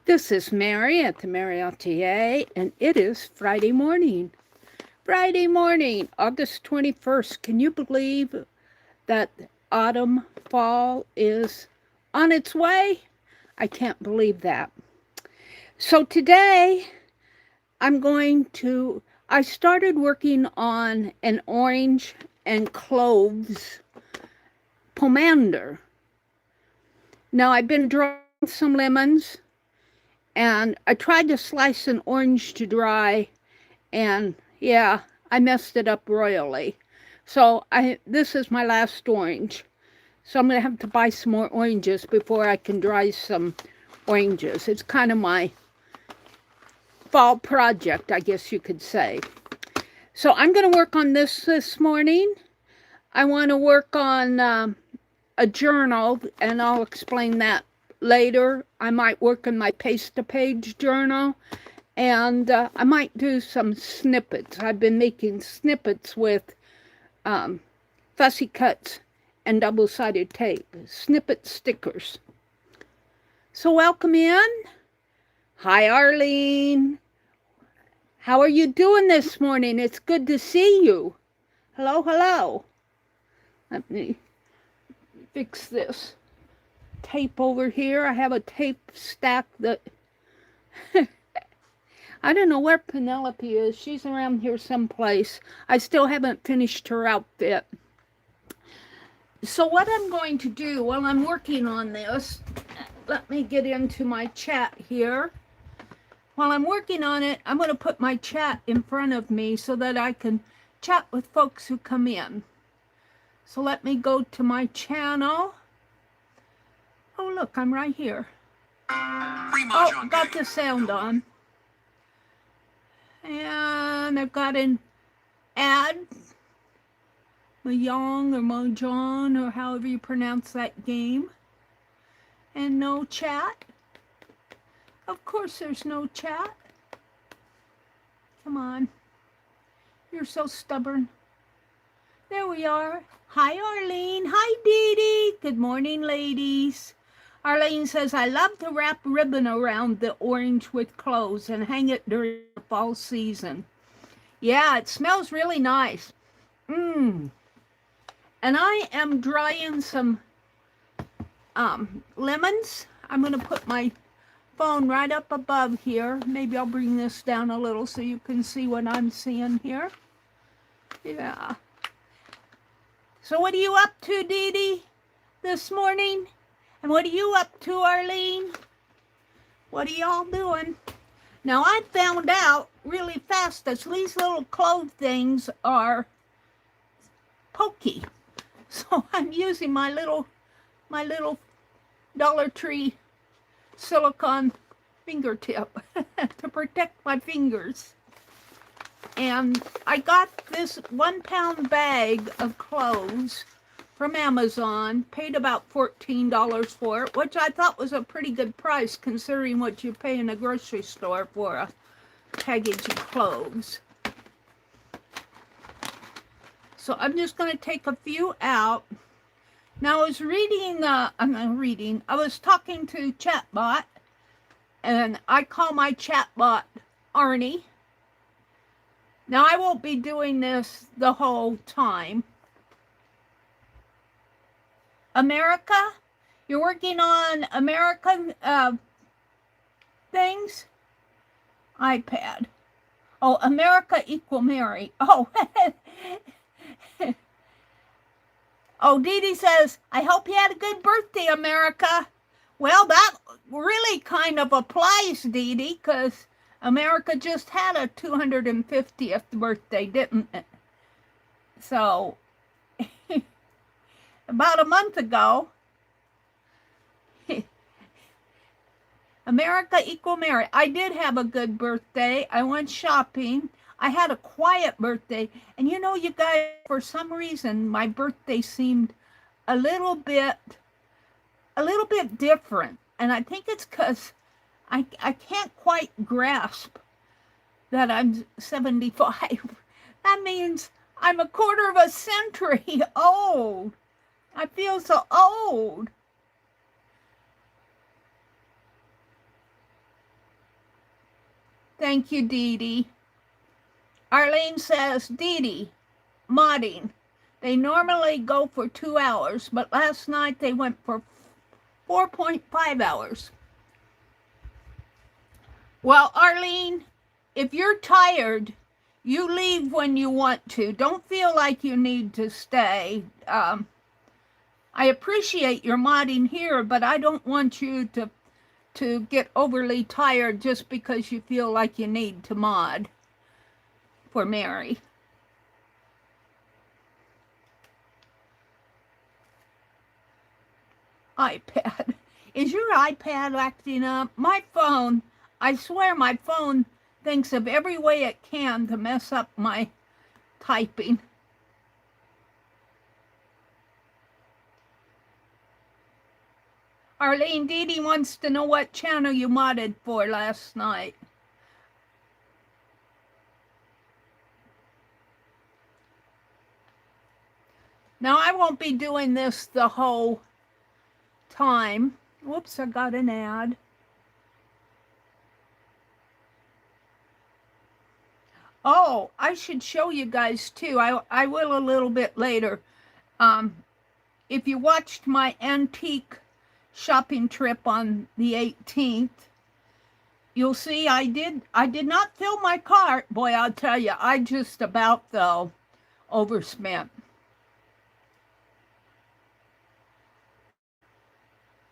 This is Meri at the Meri Atelier, and it is Friday morning. Friday morning, August 21st. Can you believe that autumn, fall is on its way? I can't believe that. So today, I started working on an orange and cloves pomander. Now, I've been drawing some lemons, and I tried to slice an orange to dry, and yeah, I messed it up royally. So this is my last orange. So I'm going to have to buy some more oranges before I can dry some oranges. It's kind of my fall project, I guess you could say. So I'm going to work on this morning. I want to work on a journal, and I'll explain that later. I might work on my page-to-page journal, and I might do some snippets. I've been making snippets with fussy cuts and double-sided tape, snippet stickers. So welcome in. Hi, Arlene. How are you doing this morning? It's good to see you. Hello, hello. Let me fix this tape over here. I have a tape stack that I don't know where Penelope is. She's around here someplace. I still haven't finished her outfit. So what I'm going to do while I'm working on this, let me get into my chat here. While I'm working on it, I'm going to put my chat in front of me so that I can chat with folks who come in. So let me go to my channel. Oh, look, I'm right here. Oh, got the sound on. And I've got an ad, Mahjong or Mahjong or however you pronounce that game. And no chat. Of course there's no chat. Come on. You're so stubborn. There we are. Hi, Arlene. Hi, Dee Dee. Good morning, ladies. Arlene says, I love to wrap ribbon around the orange with cloves and hang it during the fall season. Yeah, it smells really nice. And I am drying some lemons. I'm going to put my phone right up above here. Maybe I'll bring this down a little so you can see what I'm seeing here. Yeah. So what are you up to, Dee Dee, this morning? And what are you up to, Arlene? What are y'all doing? Now, I found out really fast that these little clove things are pokey. So I'm using my little Dollar Tree silicone fingertip to protect my fingers. And I got this 1 pound bag of cloves from Amazon, paid about $14 for it, which I thought was a pretty good price considering what you pay in a grocery store for a package of cloves. So I'm just going to take a few out. Now I was I was talking to Chatbot, and I call my Chatbot Arnie. Now I won't be doing this the whole time. America? You're working on American things? iPad. Oh, America equal Meri. Oh. Oh, Dee Dee says, I hope you had a good birthday, America. Well, that really kind of applies, Dee Dee, because America just had a 250th birthday, didn't it? So, about a month ago, America equal Meri. I did have a good birthday. I went shopping. I had a quiet birthday. And you know, you guys, for some reason, my birthday seemed a little bit different. And I think it's because I can't quite grasp that I'm 75. That means I'm a quarter of a century old. I feel so old. Thank you, Dee Dee. Arlene says, Dee Dee, modding. They normally go for 2 hours, but last night they went for 4.5 hours. Well, Arlene, if you're tired, you leave when you want to. Don't feel like you need to stay. I appreciate your modding here, but I don't want you to get overly tired just because you feel like you need to mod for Meri. iPad. Is your iPad acting up? My phone, I swear my phone thinks of every way it can to mess up my typing. Arlene, Dee Dee wants to know what channel you modded for last night. Now, I won't be doing this the whole time. Whoops, I got an ad. Oh, I should show you guys too. I will a little bit later. If you watched my antique shopping trip on the 18th, you'll see I did not fill my cart. Boy, I'll tell you, I just about, though, overspent.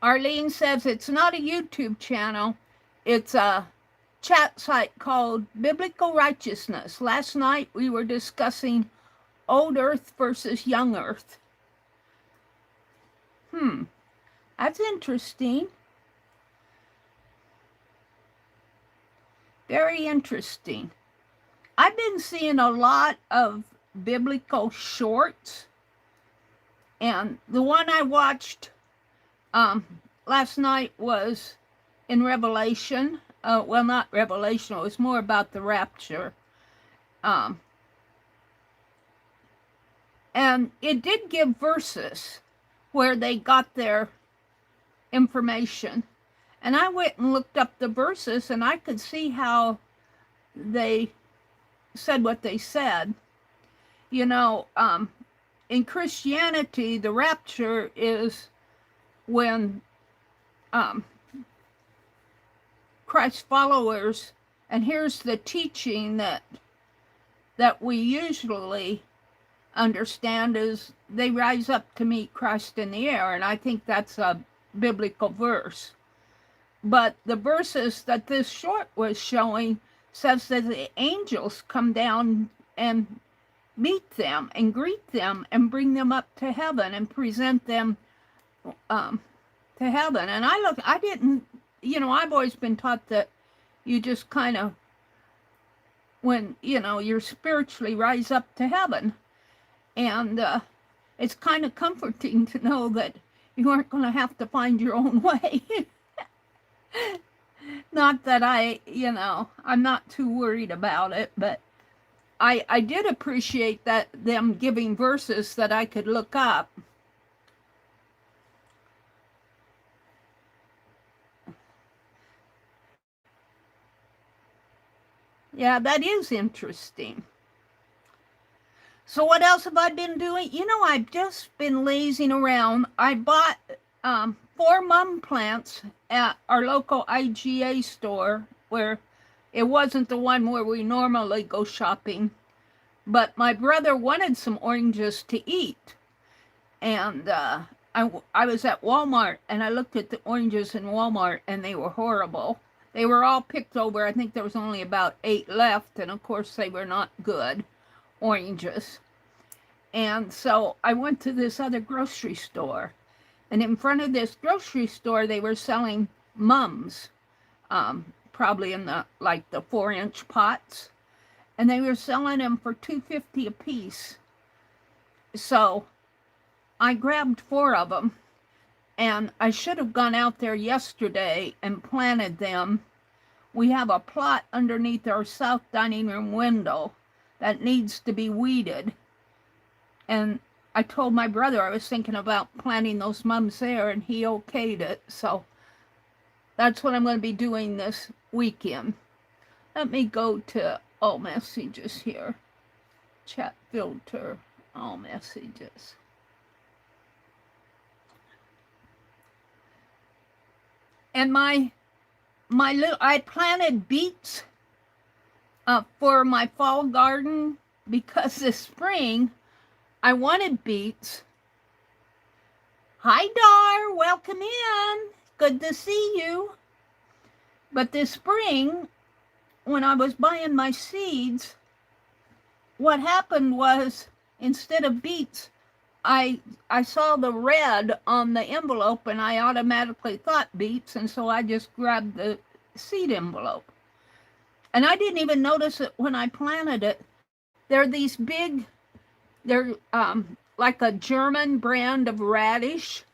Arlene says it's not a YouTube channel. It's a chat site called Biblical Righteousness. Last night we were discussing old earth versus young earth. That's interesting. Very interesting. I've been seeing a lot of biblical shorts, and the one I watched last night was in Revelation. Well, not Revelation, it was more about the rapture. And it did give verses where they got their information. And I went and looked up the verses, and I could see how they said what they said. You know, in Christianity, the rapture is when Christ's followers, and here's the teaching that we usually understand, is they rise up to meet Christ in the air, and I think that's a biblical verse. But the verses that this short was showing says that the angels come down and meet them and greet them and bring them up to heaven and present them to heaven. And I didn't, you know, I've always been taught that you just kind of, when, you know, you're spiritually rise up to heaven. And it's kind of comforting to know that you aren't going to have to find your own way. Not that I'm not too worried about it, but I did appreciate that them giving verses that I could look up. Yeah, that is interesting. So what else have I been doing? You know, I've just been lazing around. I bought 4 mum plants at our local IGA store, where it wasn't the one where we normally go shopping. But my brother wanted some oranges to eat. And I was at Walmart, and I looked at the oranges in Walmart, and they were horrible. They were all picked over. I think there was only about 8 left, and of course they were not good oranges. And so I went to this other grocery store, and in front of this grocery store they were selling mums, probably in the 4-inch pots, and they were selling them for $2.50 a piece. So I grabbed 4 of them, and I should have gone out there yesterday and planted them. We have a plot underneath our south dining room window that needs to be weeded. And I told my brother I was thinking about planting those mums there, and he okayed it. So that's what I'm going to be doing this weekend. Let me go to all messages here. Chat filter, all messages. And I planted beets for my fall garden because this spring I wanted beets. Hi, Dar, welcome in. Good to see you. But this spring, when I was buying my seeds, what happened was instead of beets, I saw the red on the envelope and I automatically thought beets, and so I just grabbed the seed envelope. And I didn't even notice it when I planted it. They're these big, they're like a German brand of radish,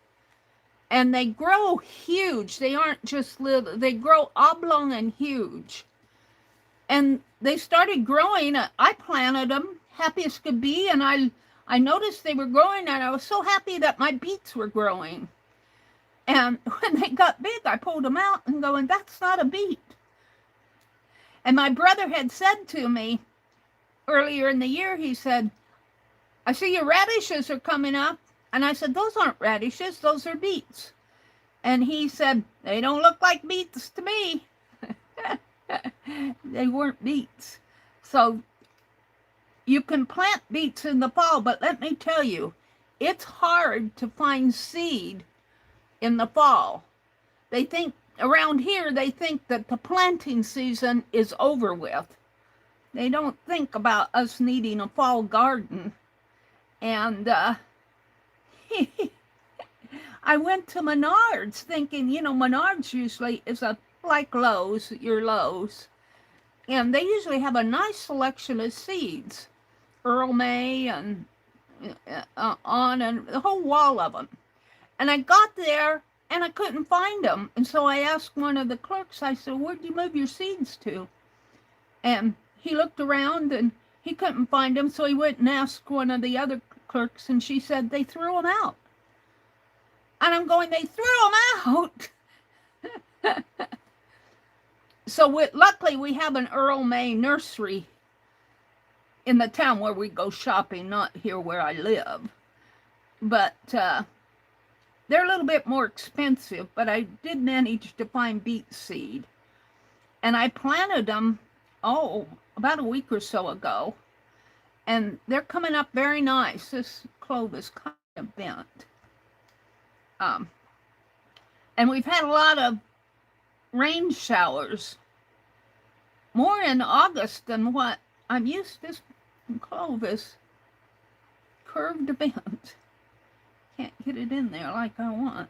and they grow huge. They aren't just little, they grow oblong and huge. And they started growing. I planted them, happy as could be, and I noticed they were growing, and I was so happy that my beets were growing. And when they got big, I pulled them out and going, that's not a beet. And my brother had said to me earlier in the year, he said, I see your radishes are coming up. And I said, those aren't radishes, those are beets. And he said, they don't look like beets to me. They weren't beets. So you can plant beets in the fall, but let me tell you, it's hard to find seed in the fall. They think, around here, they think that the planting season is over with. They don't think about us needing a fall garden. And I went to Menards thinking, you know, Menards usually is like Lowe's, your Lowe's. And they usually have a nice selection of seeds. Earl May and and the whole wall of them. And I got there and I couldn't find them. And so I asked one of the clerks, I said, where'd you move your seeds to? And he looked around and he couldn't find them. So he went and asked one of the other clerks, and she said, they threw them out. And I'm going, they threw them out. So luckily we have an Earl May nursery in the town where we go shopping, not here where I live. But they're a little bit more expensive, but I did manage to find beet seed. And I planted them, about a week or so ago. And they're coming up very nice. This clove is kind of bent. And we've had a lot of rain showers. More in August than what I'm used to. This clove is curved bent. Can't get it in there like I want.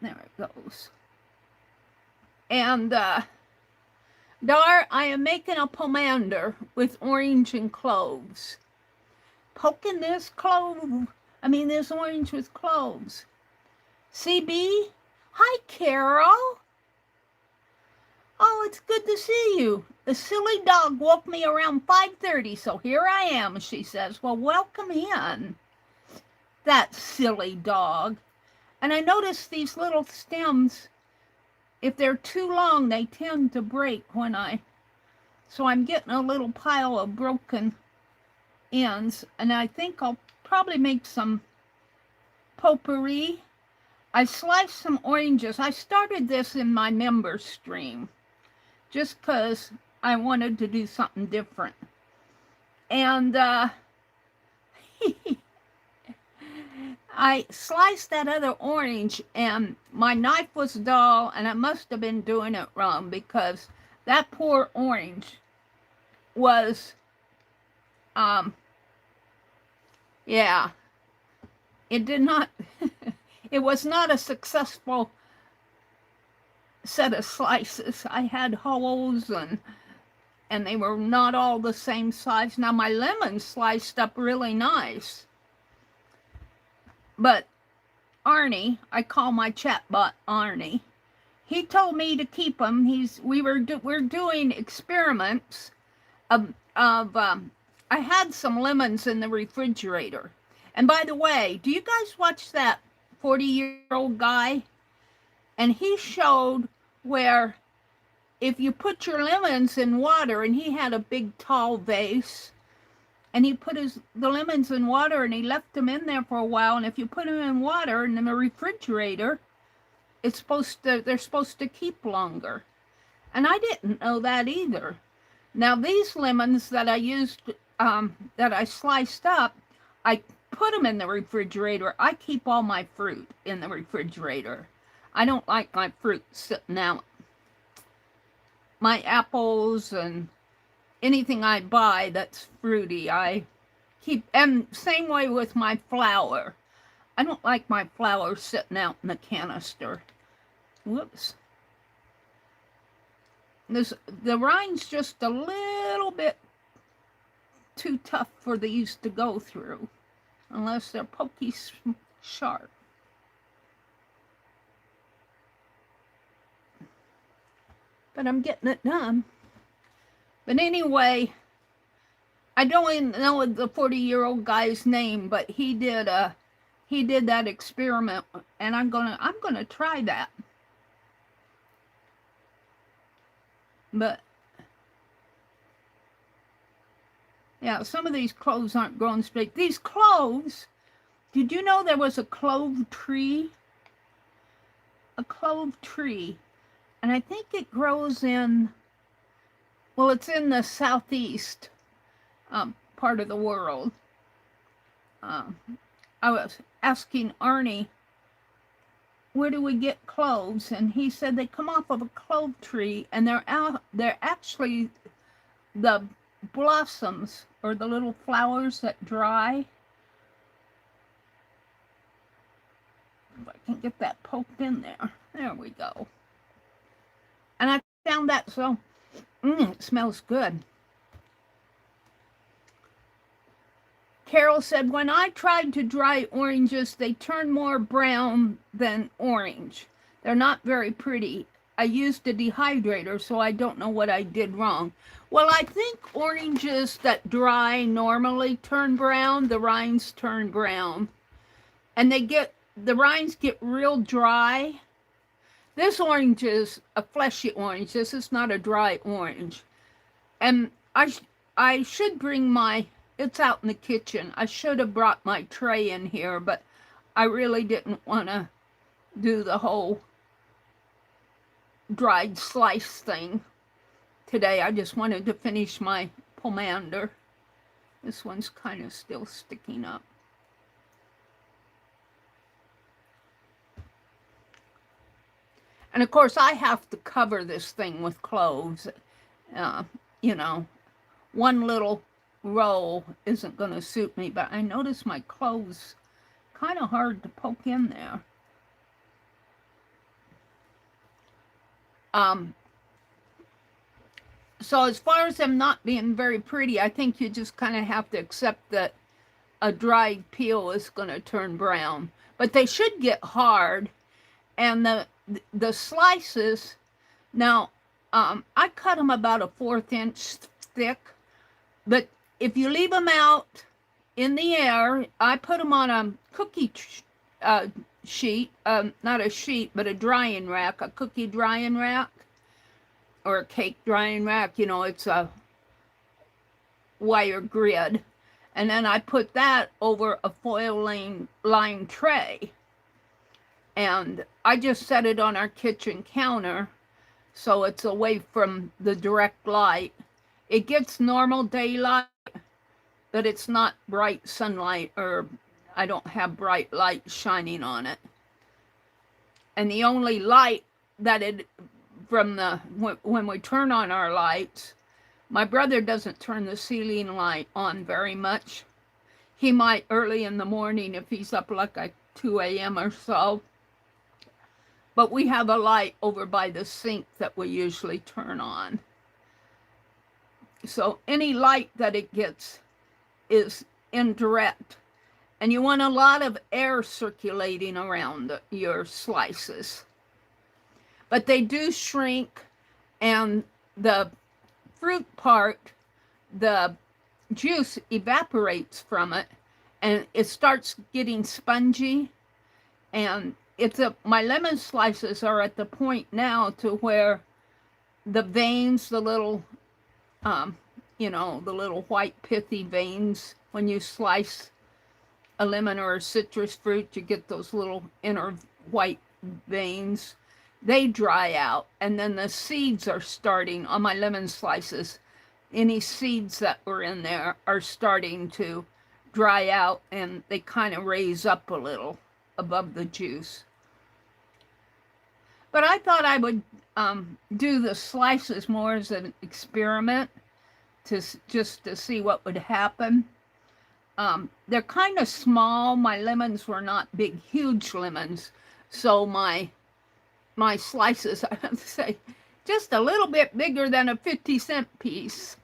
There it goes. And Dar, I am making a pomander with orange and cloves. Poking this orange with cloves. CB, hi Carol. Oh, it's good to see you. The silly dog woke me around 5:30, so here I am, she says. Well, welcome in. That silly dog. And I noticed these little stems, if they're too long, they tend to break so I'm getting a little pile of broken ends, and I think I'll probably make some potpourri. I sliced some oranges. I started this in my member stream just because I wanted to do something different. And I sliced that other orange, and my knife was dull, and I must have been doing it wrong because that poor orange was, it did not, it was not a successful set of slices. I had holes, and they were not all the same size. Now my lemon sliced up really nice. But Arnie, I call my chatbot Arnie, he told me to keep them. We're doing experiments I had some lemons in the refrigerator. And by the way, do you guys watch that 40-year-old guy? And he showed where if you put your lemons in water, and he had a big tall vase, and he put the lemons in water, and he left them in there for a while, and if you put them in water in the refrigerator, they're supposed to keep longer. And I didn't know that either. Now these lemons that I used, that I sliced up, I put them in the refrigerator. I keep all my fruit in the refrigerator. I don't like my fruit sitting out. My apples and anything I buy that's fruity, I keep, and same way with my flour. I don't like my flour sitting out in the canister. Whoops. The rind's just a little bit too tough for these to go through, unless they're pokey sharp. But I'm getting it done. But anyway, I don't even know the 40-year-old guy's name, but he did that experiment, and I'm gonna try that. But yeah, some of these cloves aren't growing straight. These cloves, did you know there was a clove tree? A clove tree. And I think it grows in, well, it's in the southeast part of the world. I was asking Arnie, where do we get cloves? And he said they come off of a clove tree, and they're actually the blossoms, or the little flowers that dry. If I can get that poked in there. There we go. And I found that, so it smells good. Carol said, when I tried to dry oranges, they turn more brown than orange. They're not very pretty. I used a dehydrator, so I don't know what I did wrong. Well, I think oranges that dry normally turn brown. The rinds turn brown. And the rinds get real dry. This orange is a fleshy orange. This is not a dry orange. And I should bring it's out in the kitchen. I should have brought my tray in here, but I really didn't want to do the whole dried slice thing today. I just wanted to finish my pomander. This one's kind of still sticking up. And of course, I have to cover this thing with cloves. You know, one little roll isn't going to suit me, but I notice my cloves kind of hard to poke in there. So as far as them not being very pretty, I think you just kind of have to accept that a dried peel is going to turn brown. But they should get hard. And the slices, now, I cut them about a 1/4 inch thick. But if you leave them out in the air, I put them on a cookie sheet, not a sheet, but a drying rack, a cookie drying rack, or a cake drying rack. You know, it's a wire grid. And then I put that over a foil-lined tray. And I just set it on our kitchen counter so it's away from the direct light. It gets normal daylight, but it's not bright sunlight, or I don't have bright light shining on it. And the only light that when we turn on our lights, my brother doesn't turn the ceiling light on very much. He might early in the morning if he's up like at 2 a.m. or so. But we have a light over by the sink that we usually turn on. So any light that it gets is indirect. And you want a lot of air circulating around your slices. But they do shrink, and the fruit part, the juice evaporates from it, and it starts getting spongy. And my lemon slices are at the point now to where the veins, the little, you know, the little white pithy veins. When you slice a lemon or a citrus fruit, you get those little inner white veins. They dry out, and then the seeds are starting on my lemon slices. Any seeds that were in there are starting to dry out, and they kind of raise up a little above the juice. But I thought I would do the slices more as an experiment, just to see what would happen. They're kind of small. My lemons were not big, huge lemons, so my slices, I have to say, just a little bit bigger than a 50-cent piece.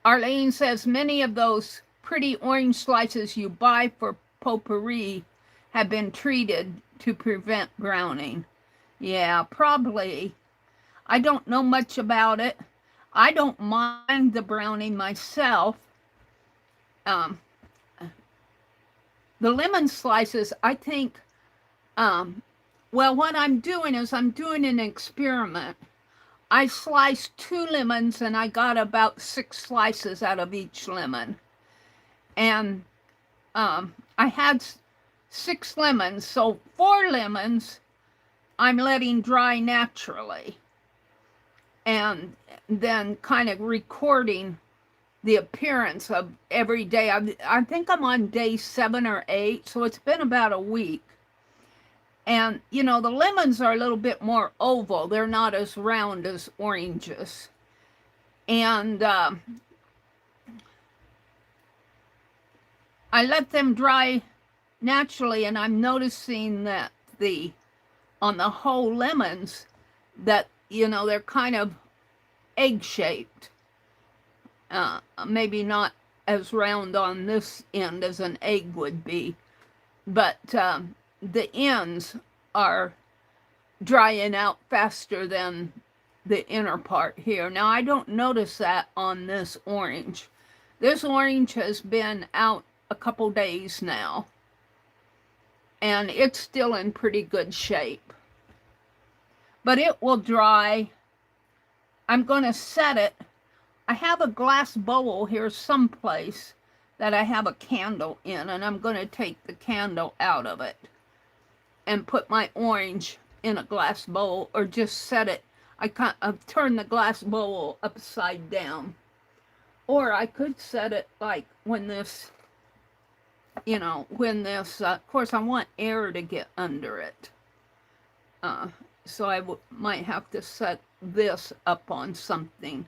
Arlene says many of those pretty orange slices you buy for potpourri have been treated to prevent browning. Yeah, probably. I don't know much about it. I don't mind the browning myself. The lemon slices, I think, well, what I'm doing is I'm doing an experiment. I sliced 2 lemons and I got about 6 slices out of each lemon. And I had 6 lemons, so 4 lemons I'm letting dry naturally. And then kind of recording the appearance of every day. I think I'm on day 7 or 8, so it's been about a week. And, you know, the lemons are a little bit more oval. They're not as round as oranges. And I let them dry naturally, and I'm noticing that on the whole lemons, that, you know, they're kind of egg-shaped. Maybe not as round on this end as an egg would be, but the ends are drying out faster than the inner part here. Now, I don't notice that on this orange. This orange has been out a couple days now, and it's still in pretty good shape. But it will dry. I'm going to set it. I have a glass bowl here someplace that I have a candle in, and I'm going to take the candle out of it and put my orange in a glass bowl, or just set it. I've turned the glass bowl upside down. Or I could set it like when this, you know, of course I want air to get under it. So I might have to set this up on something.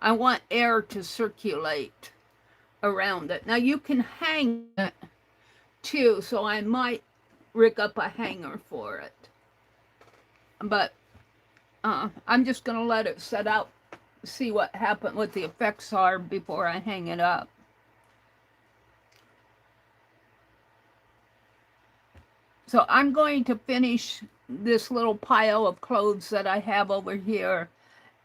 I want air to circulate around it. Now you can hang it too, so I might rig up a hanger for it. But I'm just going to let it set out, see what the effects are before I hang it up. So I'm going to finish this little pile of clothes that I have over here,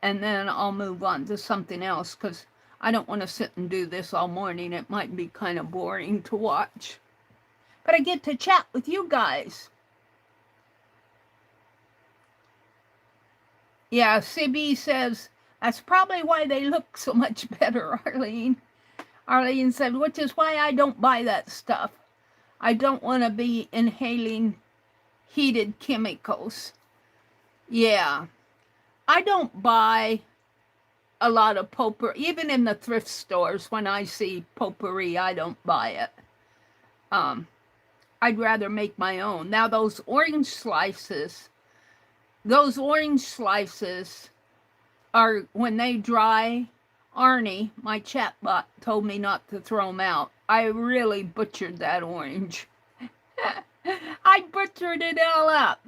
and then I'll move on to something else, because I don't want to sit and do this all morning. It might be kind of boring to watch. But I get to chat with you guys. Yeah, CB says, that's probably why they look so much better, Arlene. Arlene said, which is why I don't buy that stuff. I don't want to be inhaling heated chemicals. Yeah. I don't buy a lot of potpourri. Even in the thrift stores, when I see potpourri, I don't buy it. I'd rather make my own. Now, those orange slices are, when they dry, Arnie, my chatbot, told me not to throw them out. I really butchered that orange. I butchered it all up.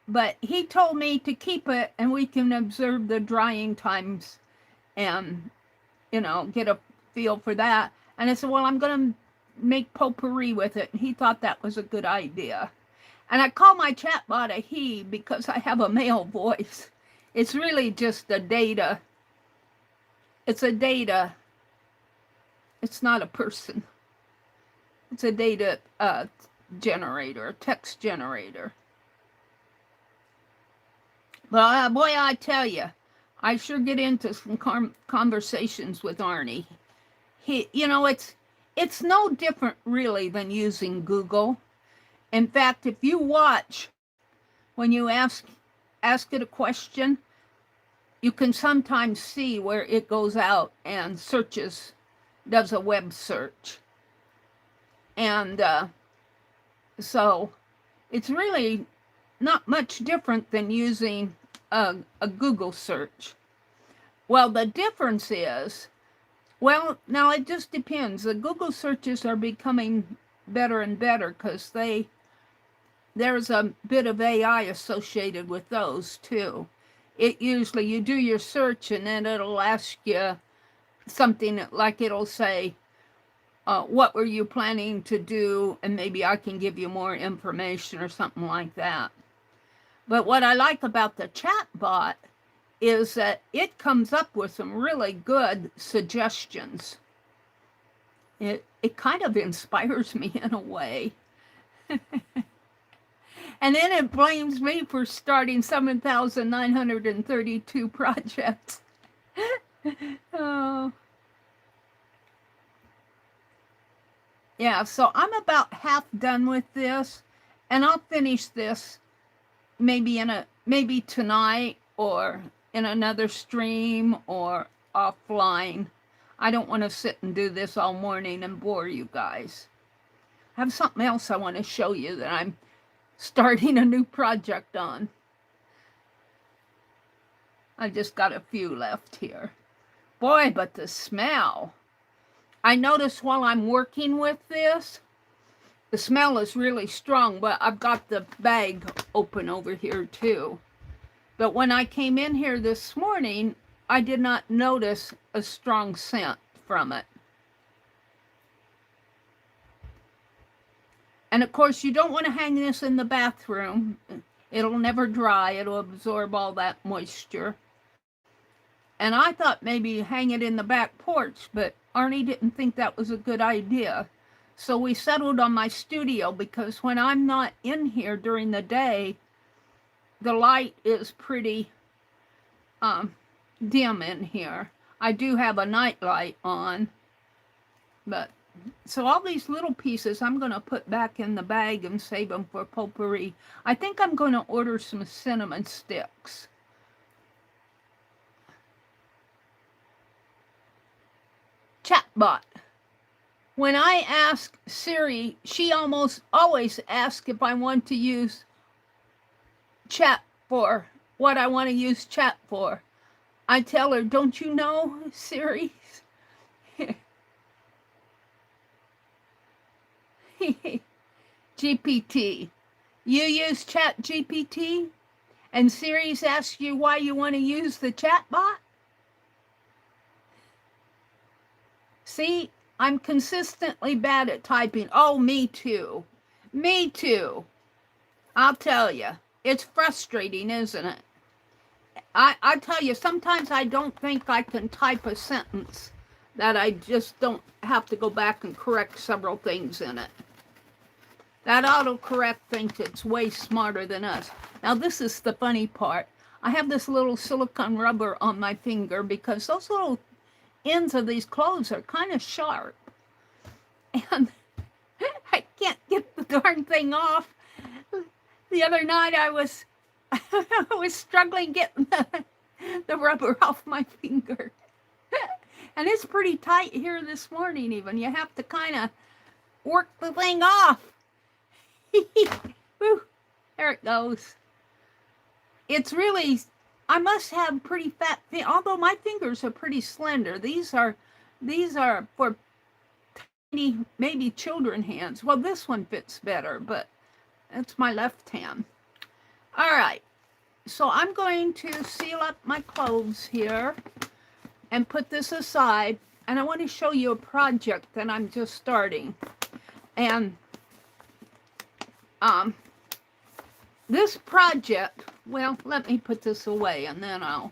But he told me to keep it, and we can observe the drying times and, you know, get a feel for that. And I said, well, I'm going to make potpourri with it. And he thought that was a good idea. And I call my chatbot a he because I have a male voice. It's really just a data. It's a data. It's not a person. It's a data generator, text generator. But boy, I tell you, I sure get into some conversations with Arnie. You know, it's no different really than using Google. In fact, if you watch when you ask it a question, you can sometimes see where it goes out and searches, does a web search. And so it's really not much different than using a Google search. Well, the difference is, well, now it just depends. The Google searches are becoming better and better because there's a bit of AI associated with those too. It usually, you do your search and then it'll ask you something like it'll say, what were you planning to do? And maybe I can give you more information or something like that. But what I like about the chat bot is that it comes up with some really good suggestions. It kind of inspires me in a way. And then it blames me for starting 7,932 projects. Oh. Yeah, so I'm about half done with this, and I'll finish this maybe tonight or in another stream or offline. I don't want to sit and do this all morning and bore you guys. I have something else I want to show you that I'm starting a new project on. I just got a few left here. Boy, but the smell. I notice while I'm working with this, the smell is really strong, but I've got the bag open over here too. But when I came in here this morning, I did not notice a strong scent from it. And of course, you don't want to hang this in the bathroom. It'll never dry. It'll absorb all that moisture. And I thought maybe hang it in the back porch, but Arnie didn't think that was a good idea. So we settled on my studio because when I'm not in here during the day, the light is pretty dim in here. I do have a night light on, but so all these little pieces I'm going to put back in the bag and save them for potpourri. I think I'm going to order some cinnamon sticks. Chatbot. When I ask Siri, she almost always asks if I want to use chat for what I want to use chat for. I tell her, don't you know, Siri? GPT. You use Chat GPT? And Siri's asked you why you want to use the chat bot? See, I'm consistently bad at typing. Oh, me too. Me too. I'll tell you. It's frustrating, isn't it? I tell you, sometimes I don't think I can type a sentence that I just don't have to go back and correct several things in it. That autocorrect thinks it's way smarter than us. Now, this is the funny part. I have this little silicone rubber on my finger because those little ends of these clothes are kind of sharp. And I can't get the darn thing off. The other night I was struggling getting the rubber off my finger. And it's pretty tight here this morning even. You have to kind of work the thing off. Woo, there it goes. It's really, I must have pretty fat fingers, although my fingers are pretty slender. These are for tiny, maybe children hands. Well, this one fits better, but that's my left hand. All right, so I'm going to seal up my clothes here and put this aside. And I want to show you a project that I'm just starting. And this project, well, let me put this away and then I'll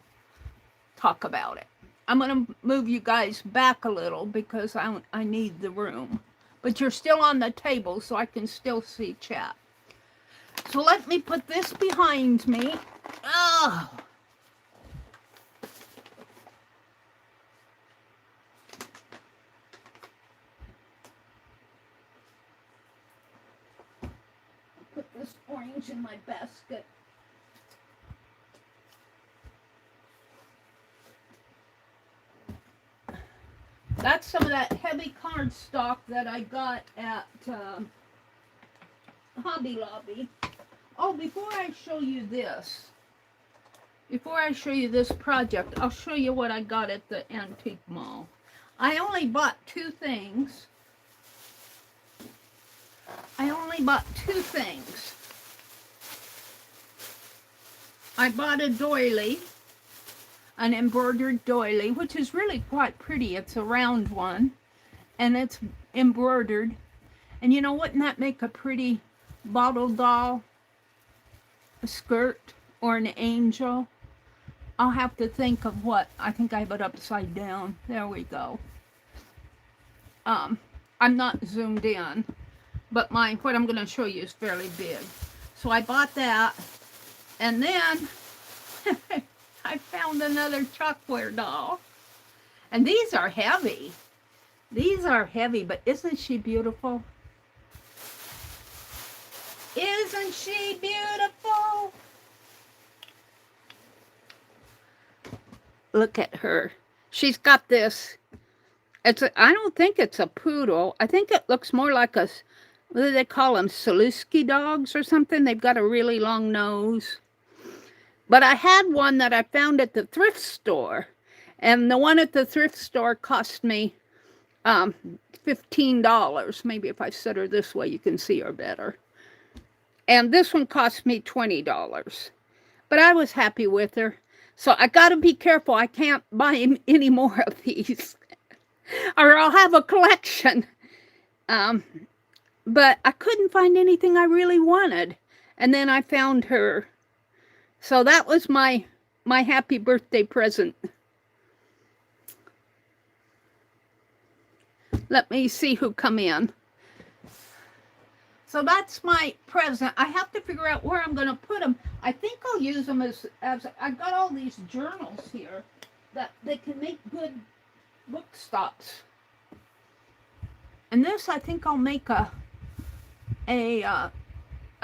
talk about it. I'm going to move you guys back a little because I need the room. but you're still on the table, so I can still see chat. So let me put this behind me. Oh. Put this orange in my basket. That's some of that heavy cardstock that I got at Hobby Lobby. Oh, before I show you this project, I'll show you what I got at the antique mall. I only bought two things. I bought a doily, an embroidered doily, which is really quite pretty. It's a round one, and it's embroidered. And you know, wouldn't that make a pretty bottle doll, a skirt, or an angel? I'll have to think of what. I think I have it upside down. There we go. I'm not zoomed in, but what I'm going to show you is fairly big. So I bought that, and then I found another chalkware doll. And these are heavy. These are heavy, but isn't she beautiful? Isn't she beautiful? Look at her. She's got this. I don't think it's a poodle. I think it looks more like a, what do they call them? Saluski dogs or something? They've got a really long nose. But I had one that I found at the thrift store. And the one at the thrift store cost me $15. Maybe if I set her this way, you can see her better. And this one cost me $20. But I was happy with her. So I got to be careful. I can't buy any more of these. Or I'll have a collection. But I couldn't find anything I really wanted. And then I found her. So that was my happy birthday present. Let me see who come in. So that's my present. I have to figure out where I'm going to put them. I think I'll use them as I've got all these journals here that they can make good book stops. And this, I think I'll make a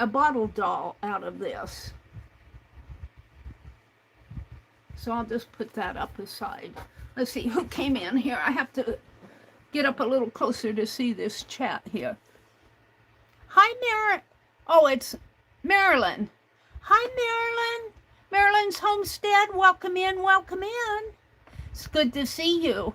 bottle doll out of this. So I'll just put that up aside. Let's see who came in here. I have to get up a little closer to see this chat here. Hi, Mary. Oh, it's Marilyn. Hi, Marilyn. Marilyn's Homestead. Welcome in. Welcome in. It's good to see you.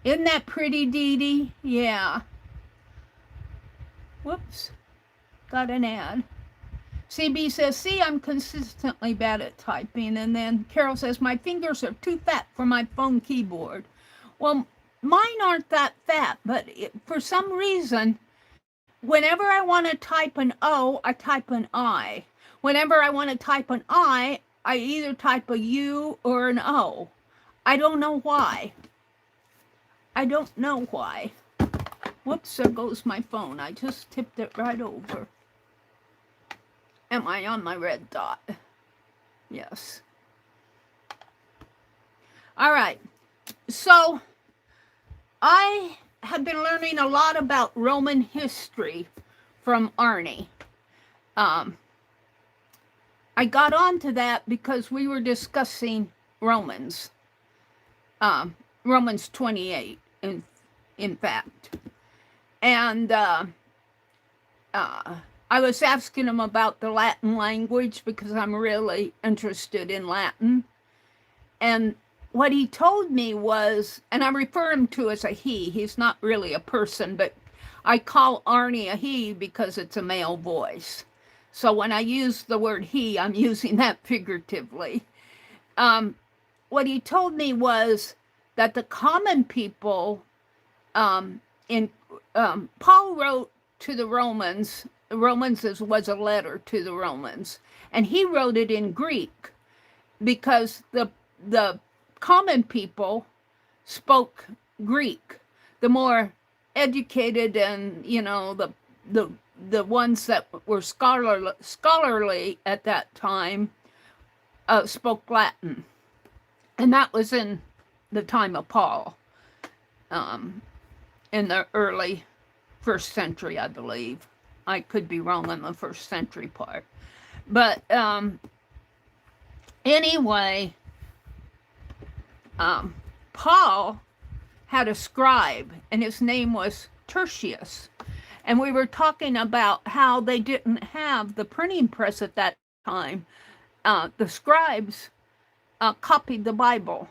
Isn't that pretty, Dee Dee? Yeah. Whoops. Got an ad. CB says, see, I'm consistently bad at typing. And then Carol says, my fingers are too fat for my phone keyboard. Well, mine aren't that fat, but for some reason, whenever I want to type an O, I type an I. Whenever I want to type an I either type a U or an O. I don't know why. I don't know why. Whoops, there goes my phone. I just tipped it right over. Am I on my red dot? Yes. All right. So I have been learning a lot about Roman history from Arnie. I got onto that because we were discussing Romans. Romans 28, in fact. And I was asking him about the Latin language because I'm really interested in Latin. And what he told me was, and I refer him to as a he, he's not really a person, but I call Arnie a he because it's a male voice. So when I use the word he, I'm using that figuratively. What he told me was that the common people, Paul wrote to the Romans was a letter to the Romans, and he wrote it in Greek because the common people spoke Greek. The more educated and, the ones that were scholarly at that time spoke Latin. And that was in the time of Paul, in the early 1st century, I believe. I could be wrong on the 1st century part. But anyway, Paul had a scribe, and his name was Tertius. And we were talking about how they didn't have the printing press at that time. The scribes copied the Bible,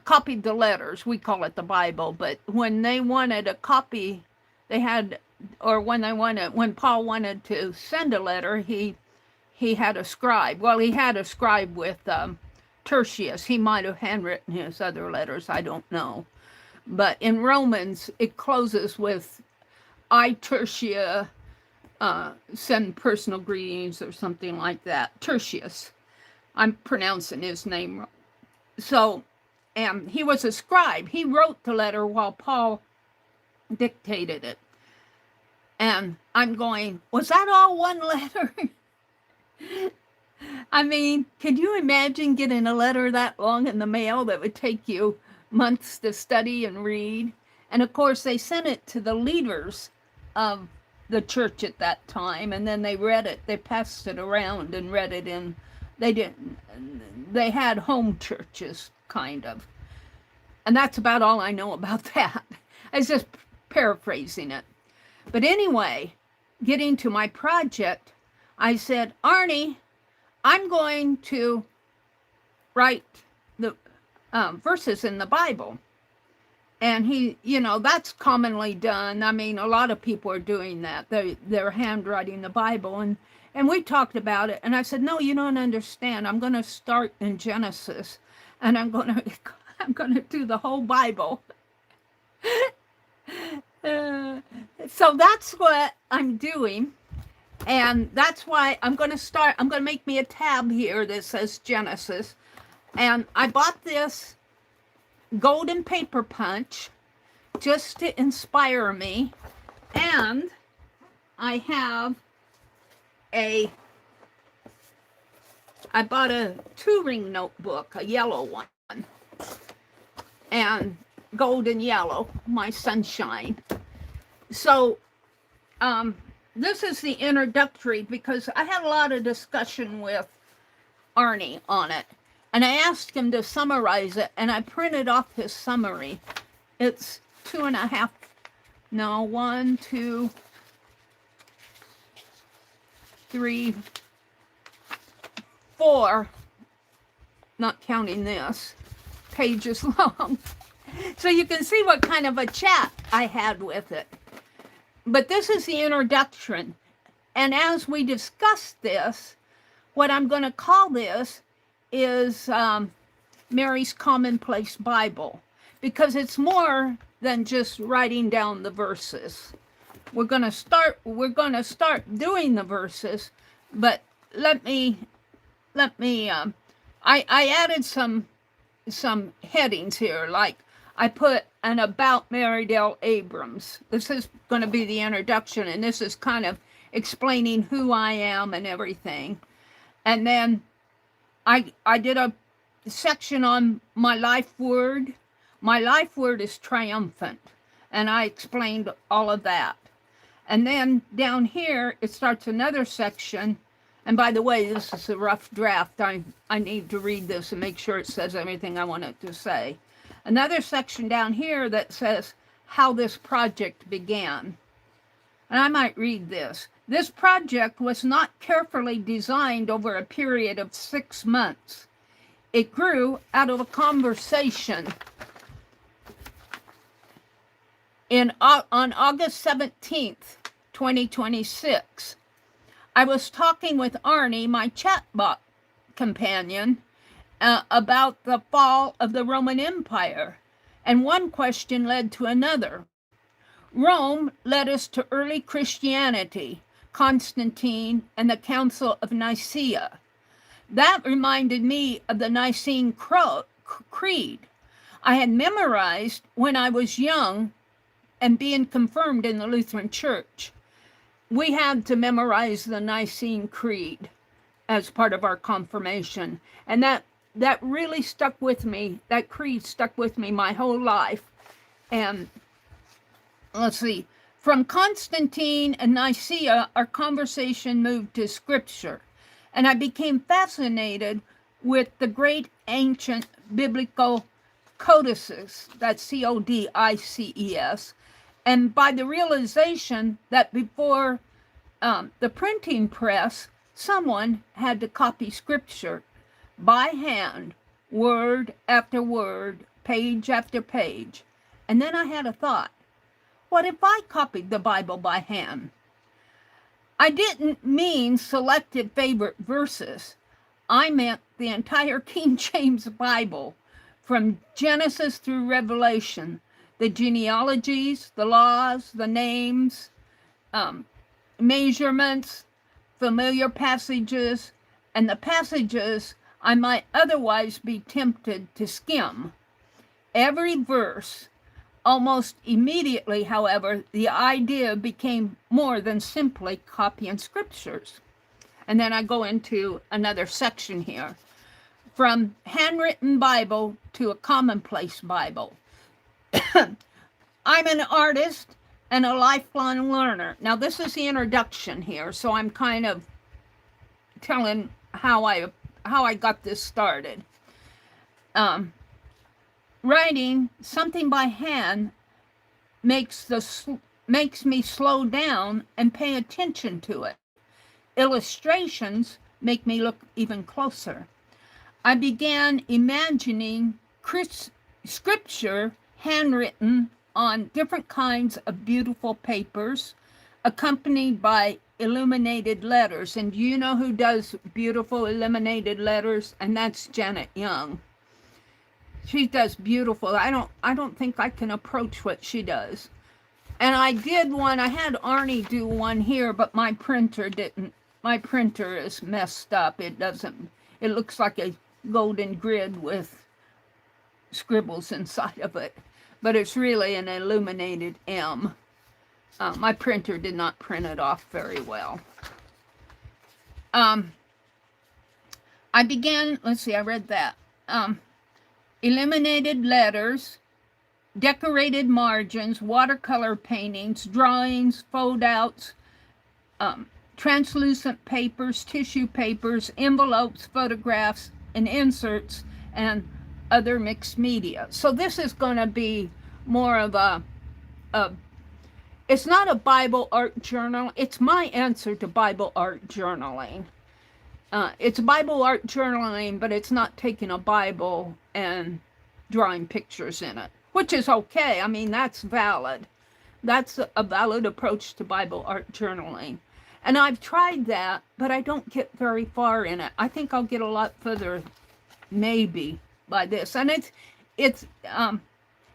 copied the letters. We call it the Bible, but when they wanted a copy, they had, or when Paul wanted to send a letter, he had a scribe. Well, he had a scribe with Tertius. He might have handwritten his other letters, I don't know. But in Romans, it closes with, I, Tertia, send personal greetings or something like that. Tertius. I'm pronouncing his name wrong. So, and he was a scribe. He wrote the letter while Paul dictated it. And I'm going, was that all one letter? I mean, can you imagine getting a letter that long in the mail that would take you months to study and read? And of course, they sent it to the leaders of the church at that time, and then they read it. They passed it around and read it in. They had home churches, kind of. And that's about all I know about that. I was just paraphrasing it. But anyway, getting to my project, I said, Arnie, I'm going to write the verses in the Bible. And he, that's commonly done. I mean, a lot of people are doing that. They're handwriting the Bible. And we talked about it. And I said, no, you don't understand. I'm going to start in Genesis. And I'm going to do the whole Bible. So that's what I'm doing. And that's why I'm going to make me a tab here that says Genesis. And I bought this golden paper punch just to inspire me. And I bought a 2-ring notebook, a yellow one. And golden yellow, my sunshine. So, this is the introductory because I had a lot of discussion with Arnie on it. And I asked him to summarize it, and I printed off his summary. It's 1, 2, 3, 4, not counting this, pages long. So you can see what kind of a chat I had with it. But this is the introduction. And as we discuss this, what I'm going to call this is Meri's Commonplace Bible, because it's more than just writing down the verses. We're going to start doing the verses, but I added some headings here, like I put an about Meridel Abrams. This is going to be the introduction, and this is kind of explaining who I am and everything. And then I did a section on my life word. My life word is triumphant, and I explained all of that. And then down here, it starts another section. And by the way, this is a rough draft. I need to read this and make sure it says everything I want it to say. Another section down here that says how this project began. And I might read this. This project was not carefully designed over a period of 6 months. It grew out of a conversation on August 17th, 2026. I was talking with Arnie, my chatbot companion, about the fall of the Roman Empire, and one question led to another. Rome led us to early Christianity, Constantine, and the Council of Nicaea. That reminded me of the Nicene creed. I had memorized when I was young and being confirmed in the Lutheran Church. We had to memorize the Nicene Creed as part of our confirmation. And that really stuck with me. That creed stuck with me my whole life. And let's see, from Constantine and Nicaea, our conversation moved to Scripture. And I became fascinated with the great ancient biblical codices, that's C-O-D-I-C-E-S, and by the realization that before the printing press, someone had to copy Scripture by hand, word after word, page after page. And then I had a thought, what if I copied the Bible by hand? I didn't mean selected favorite verses. I meant the entire King James Bible, from Genesis through Revelation, the genealogies, the laws, the names, measurements, familiar passages, and the passages I might otherwise be tempted to skim. Every verse. Almost immediately, however, the idea became more than simply copying scriptures. And then I go into another section here. From handwritten Bible to a commonplace Bible. I'm an artist and a lifelong learner. Now, this is the introduction here, so I'm kind of telling how I got this started. Writing something by hand makes me slow down and pay attention to it. Illustrations make me look even closer. I began imagining scripture handwritten on different kinds of beautiful papers, accompanied by illuminated letters. And you know who does beautiful illuminated letters? And that's Janet Young. She does beautiful. I don't think I can approach what she does. And I did one. I had Arnie do one here, but my printer didn't. My printer is messed up. It looks like a golden grid with scribbles inside of it, but it's really an illuminated M. My printer did not print it off very well. I began, let's see, I read that. Illuminated letters, decorated margins, watercolor paintings, drawings, fold-outs, translucent papers, tissue papers, envelopes, photographs, and inserts, and other mixed media. So this is going to be more of it's not a Bible art journal. It's my answer to Bible art journaling. It's Bible art journaling, but it's not taking a Bible and drawing pictures in it, which is okay. I mean, that's valid. That's a valid approach to Bible art journaling. And I've tried that, but I don't get very far in it. I think I'll get a lot further, maybe, by this. And it's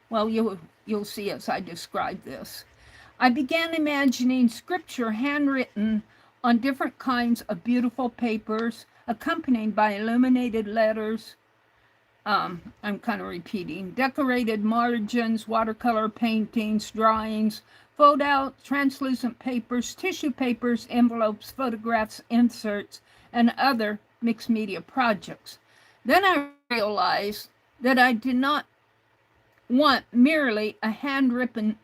well, you'll see as I describe this. I began imagining scripture handwritten on different kinds of beautiful papers, accompanied by illuminated letters. I'm kind of repeating. Decorated margins, watercolor paintings, drawings, fold-out, translucent papers, tissue papers, envelopes, photographs, inserts, and other mixed media projects. Then I realized that I did not want merely a handwritten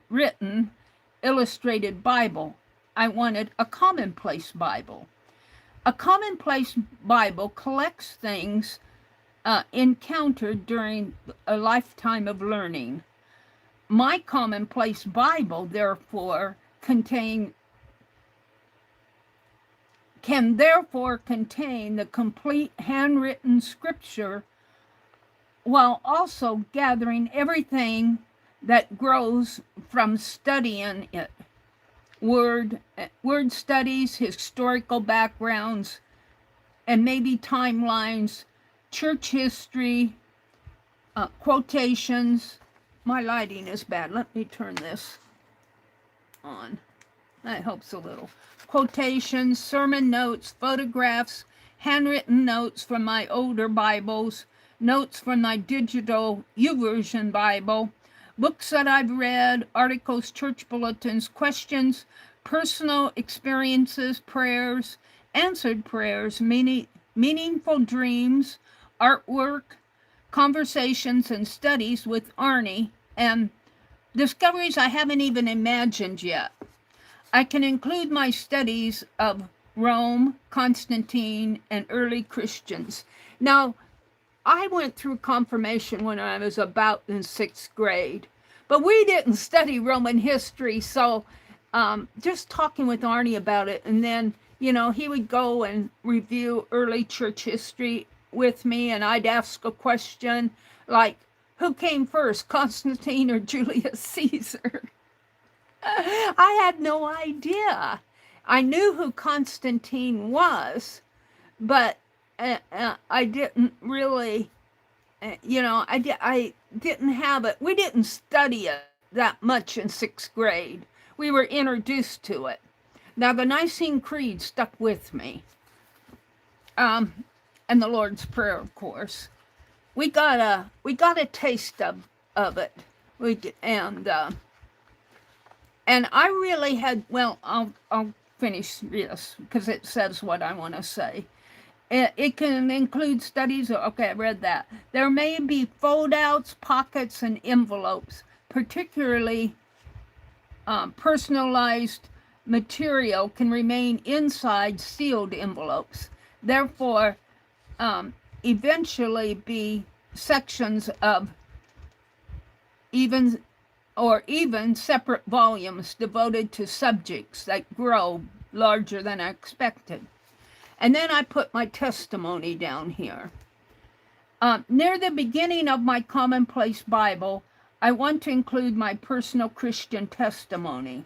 illustrated Bible. I wanted a commonplace Bible. A commonplace Bible collects things encountered during a lifetime of learning. My commonplace Bible, therefore, can therefore contain the complete handwritten scripture, while also gathering everything that grows from studying it. Word studies, historical backgrounds, and maybe timelines, church history, quotations. My lighting is bad. Let me turn this on. That helps a little. Quotations, sermon notes, photographs, handwritten notes from my older Bibles, notes from my digital YouVersion Bible, books that I've read, articles, church bulletins, questions, personal experiences, prayers, answered prayers, meaningful dreams, artwork, conversations and studies with Arnie, and discoveries I haven't even imagined yet. I can include my studies of Rome, Constantine, and early Christians. Now, I went through confirmation when I was about in 6th grade, but we didn't study Roman history, so just talking with Arnie about it, and then, he would go and review early church history with me, and I'd ask a question like, who came first, Constantine or Julius Caesar? I had no idea. I knew who Constantine was, but I didn't really, I didn't have it. We didn't study it that much in 6th grade. We were introduced to it. Now, the Nicene Creed stuck with me, and the Lord's Prayer, of course. We got a taste of it. And I really had. Well, I'll finish this because it says what I want to say. It can include studies. Okay, I read that. There may be fold-outs, pockets, and envelopes, particularly personalized material can remain inside sealed envelopes. Therefore, eventually be sections of even separate volumes devoted to subjects that grow larger than I expected. And then I put my testimony down here. Near the beginning of my commonplace Bible, I want to include my personal Christian testimony.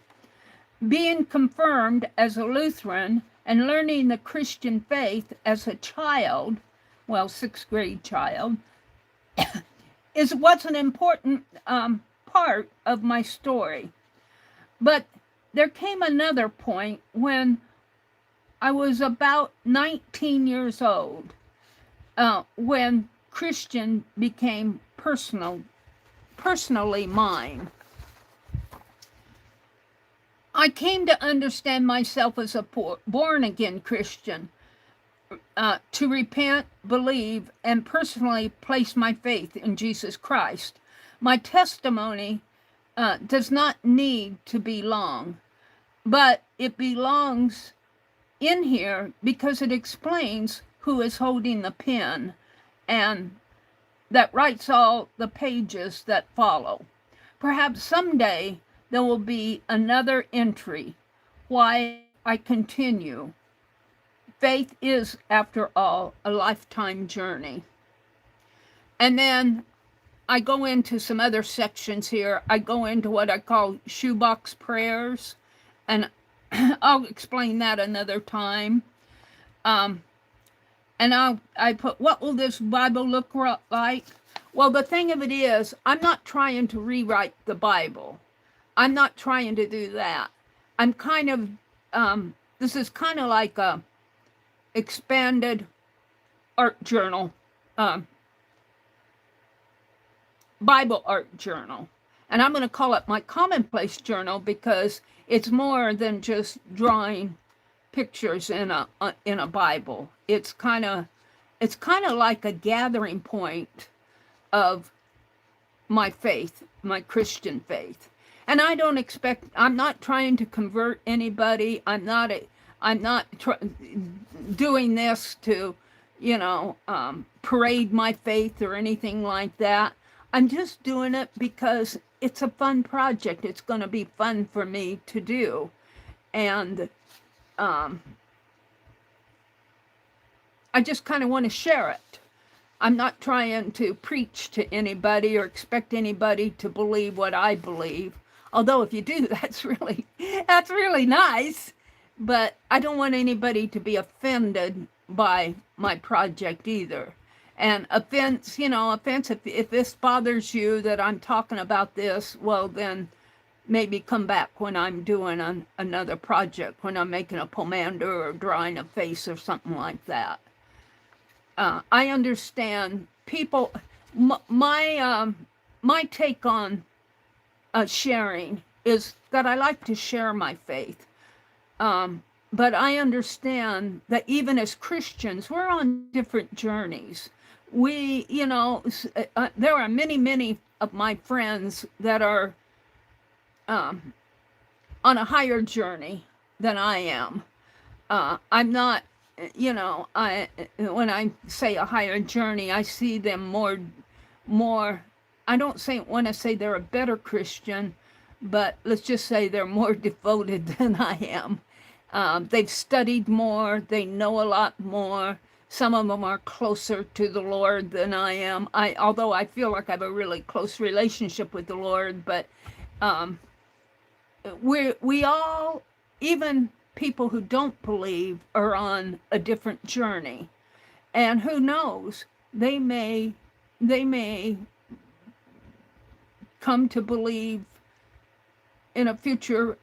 Being confirmed as a Lutheran and learning the Christian faith as a child, 6th grade child, was an important part of my story. But there came another point when I was about 19 years old, when Christian became personally mine. I came to understand myself as a born-again Christian, to repent, believe, and personally place my faith in Jesus Christ. My testimony does not need to be long, but it belongs in here because it explains who is holding the pen and that writes all the pages that follow. Perhaps someday there will be another entry, why I continue. Faith is, after all, a lifetime journey. And then I go into some other sections here. I go into what I call shoebox prayers, and I'll explain that another time. And I put, what will this Bible look like? Well, the thing of it is, I'm not trying to rewrite the Bible. I'm not trying to do that. I'm kind of, this is kind of like a expanded art journal, Bible art journal. And I'm going to call it my commonplace journal because it's more than just drawing pictures in a Bible. It's kind of like a gathering point of my faith, my Christian faith. And I don't expect, I'm not trying to convert anybody. I'm not doing this to, parade my faith or anything like that. I'm just doing it because it's a fun project. It's going to be fun for me to do. And I just kind of want to share it. I'm not trying to preach to anybody or expect anybody to believe what I believe. Although if you do, that's really nice. But I don't want anybody to be offended by my project either. And offense, if this bothers you that I'm talking about this, well, then maybe come back when I'm doing another project, when I'm making a pomander or drawing a face or something like that. I understand people, my take on sharing is that I like to share my faith. But I understand that even as Christians, we're on different journeys. We, there are many, many of my friends that are on a higher journey than I am. I'm not, when I say a higher journey, I see them more, I don't want to say they're a better Christian, but let's just say they're more devoted than I am. They've studied more, they know a lot more. Some of them are closer to the Lord than I am. Although I feel like I have a really close relationship with the Lord, but we all, even people who don't believe, are on a different journey. And who knows, they may come to believe in a future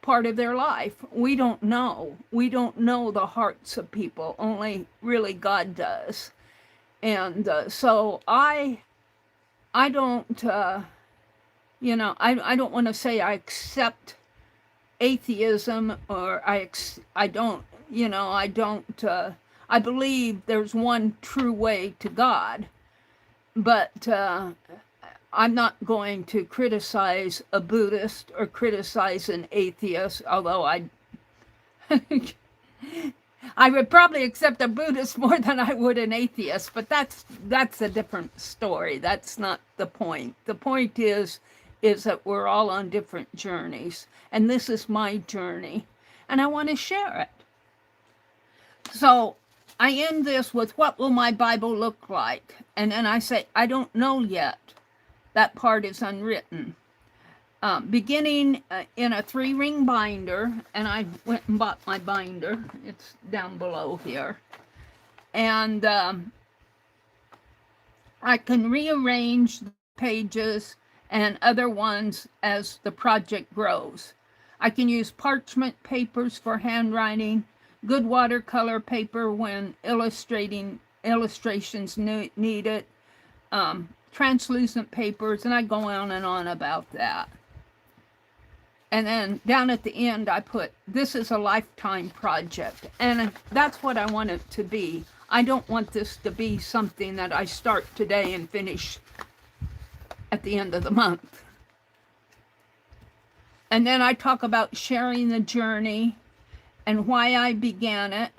part of their life. We don't know. We don't know the hearts of people. Only really God does. And so I don't, I don't want to say I accept atheism, or I don't, I believe there's one true way to God, but I'm not going to criticize a Buddhist or criticize an atheist, although I would probably accept a Buddhist more than I would an atheist, but that's a different story. That's not the point. The point is that we're all on different journeys, and this is my journey, and I want to share it. So I end this with, what will my Bible look like? And then I say, I don't know yet. That part is unwritten. Beginning in a 3-ring binder, and I went and bought my binder. It's down below here. And I can rearrange the pages and other ones as the project grows. I can use parchment papers for handwriting, good watercolor paper when illustrations need it, translucent papers, and I go on and on about that. And then down at the end, I put, this is a lifetime project. And that's what I want it to be. I don't want this to be something that I start today and finish at the end of the month. And then I talk about sharing the journey and why I began it.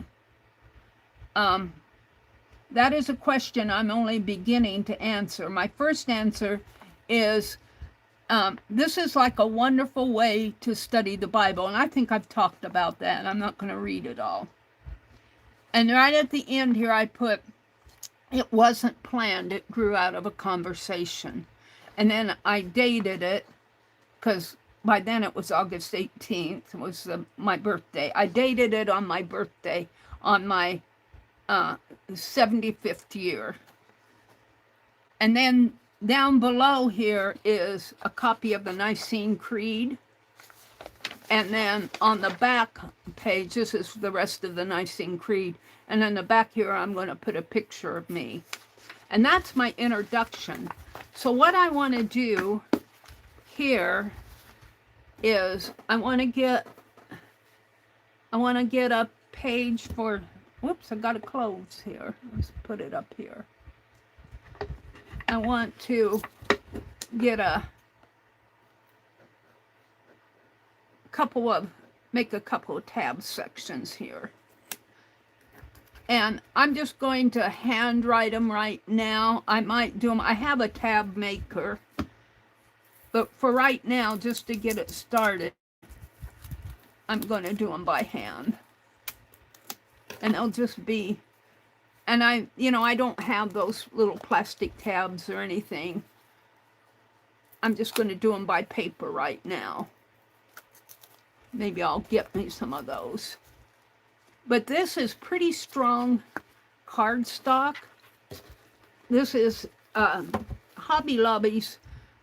That is a question I'm only beginning to answer. My first answer is, this is like a wonderful way to study the Bible. And I think I've talked about that. I'm not going to read it all. And right at the end here, I put, it wasn't planned. It grew out of a conversation. And then I dated it, because by then it was August 18th. It was my birthday. I dated it on my birthday, on my 75th year. And then down below here is a copy of the Nicene Creed. And then on the back page, this is the rest of the Nicene Creed. And in the back here, I'm going to put a picture of me. And that's my introduction. So what I want to do here is I want to get a page for, whoops, I got to close here. Let's put it up here. I want to get make a couple of tab sections here. And I'm just going to handwrite them right now. I might do them. I have a tab maker. But for right now, just to get it started, I'm going to do them by hand. And they'll just be, and I don't have those little plastic tabs or anything. I'm just going to do them by paper right now. Maybe I'll get me some of those. But this is pretty strong cardstock. This is Hobby Lobby's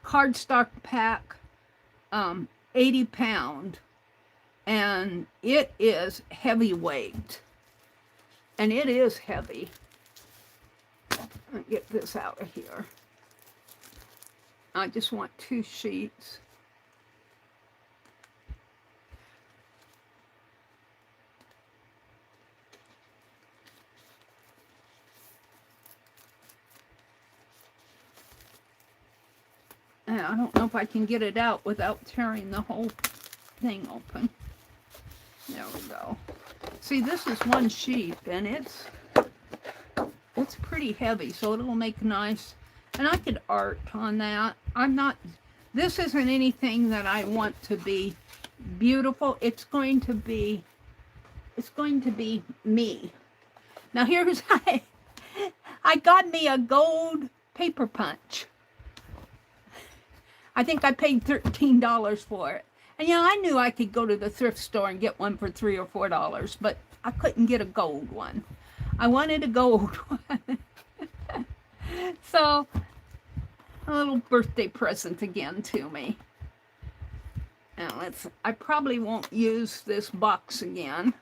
cardstock pack, 80 pound. And it is heavyweight. And it is heavy. get this out of here. I just want 2 sheets. And I don't know if I can get it out without tearing the whole thing open. There we go. See, this is 1 sheet, and it's pretty heavy, so it'll make nice. And I could art on that. This isn't anything that I want to be beautiful. It's going to be me. Now here's I got me a gold paper punch. I think I paid $13 for it. And I knew I could go to the thrift store and get one for $3 or $4, but I couldn't get a gold one. I wanted a gold one. So, a little birthday present again to me. Now I probably won't use this box again,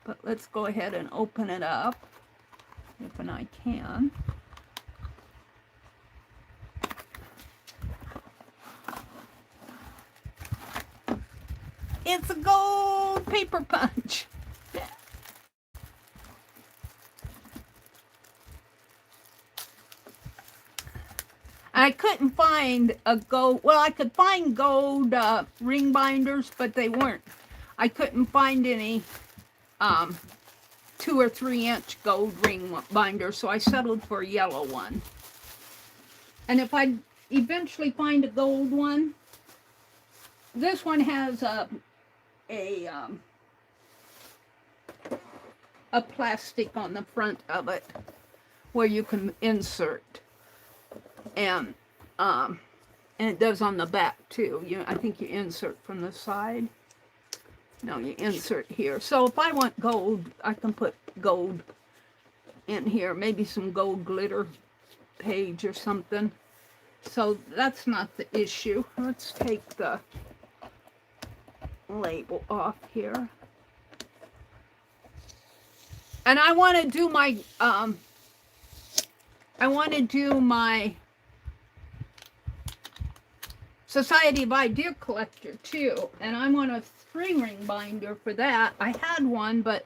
but let's go ahead and open it up, if I can. It's a gold paper punch. I couldn't find a gold, well, I could find gold ring binders, but they weren't. I couldn't find any 2 or 3 inch gold ring binders, so I settled for a yellow one. And if I eventually find a gold one, this one has a plastic on the front of it where you can insert, and it does on the back too. I think you insert from the side. No, you insert here. So if I want gold, I can put gold in here, maybe some gold glitter page or something. So that's not the issue. Let's take the label off here. And I want to do my Society of Idea Collector too, and I want a 3-ring binder for that. I had one, but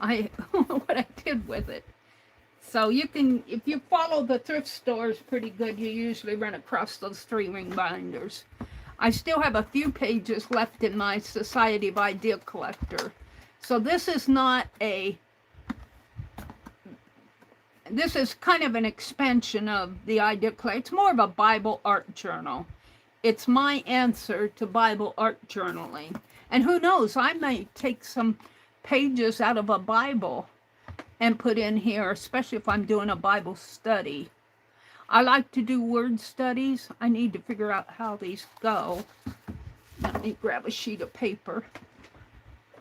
I don't know what I did with it. So you can, if you follow the thrift stores pretty good, you usually run across those 3-ring binders. I still have a few pages left in my Society of Idea Collector. So this is not this is kind of an expansion of the Idea Collector. It's more of a Bible art journal. It's my answer to Bible art journaling. And who knows, I may take some pages out of a Bible and put in here, especially if I'm doing a Bible study. I like to do word studies. I need to figure out how these go. Let me grab a sheet of paper.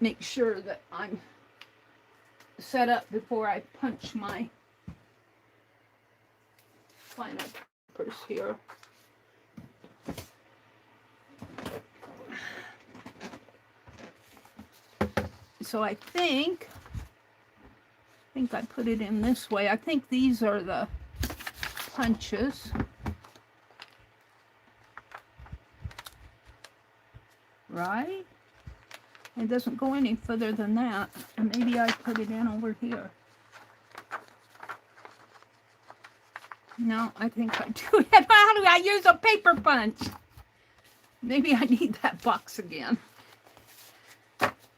Make sure that I'm set up before I punch my final papers here. So I think I put it in this way. I think these are the punches. Right? It doesn't go any further than that. And maybe I put it in over here. No, I think I do it. How do I use a paper punch? Maybe I need that box again.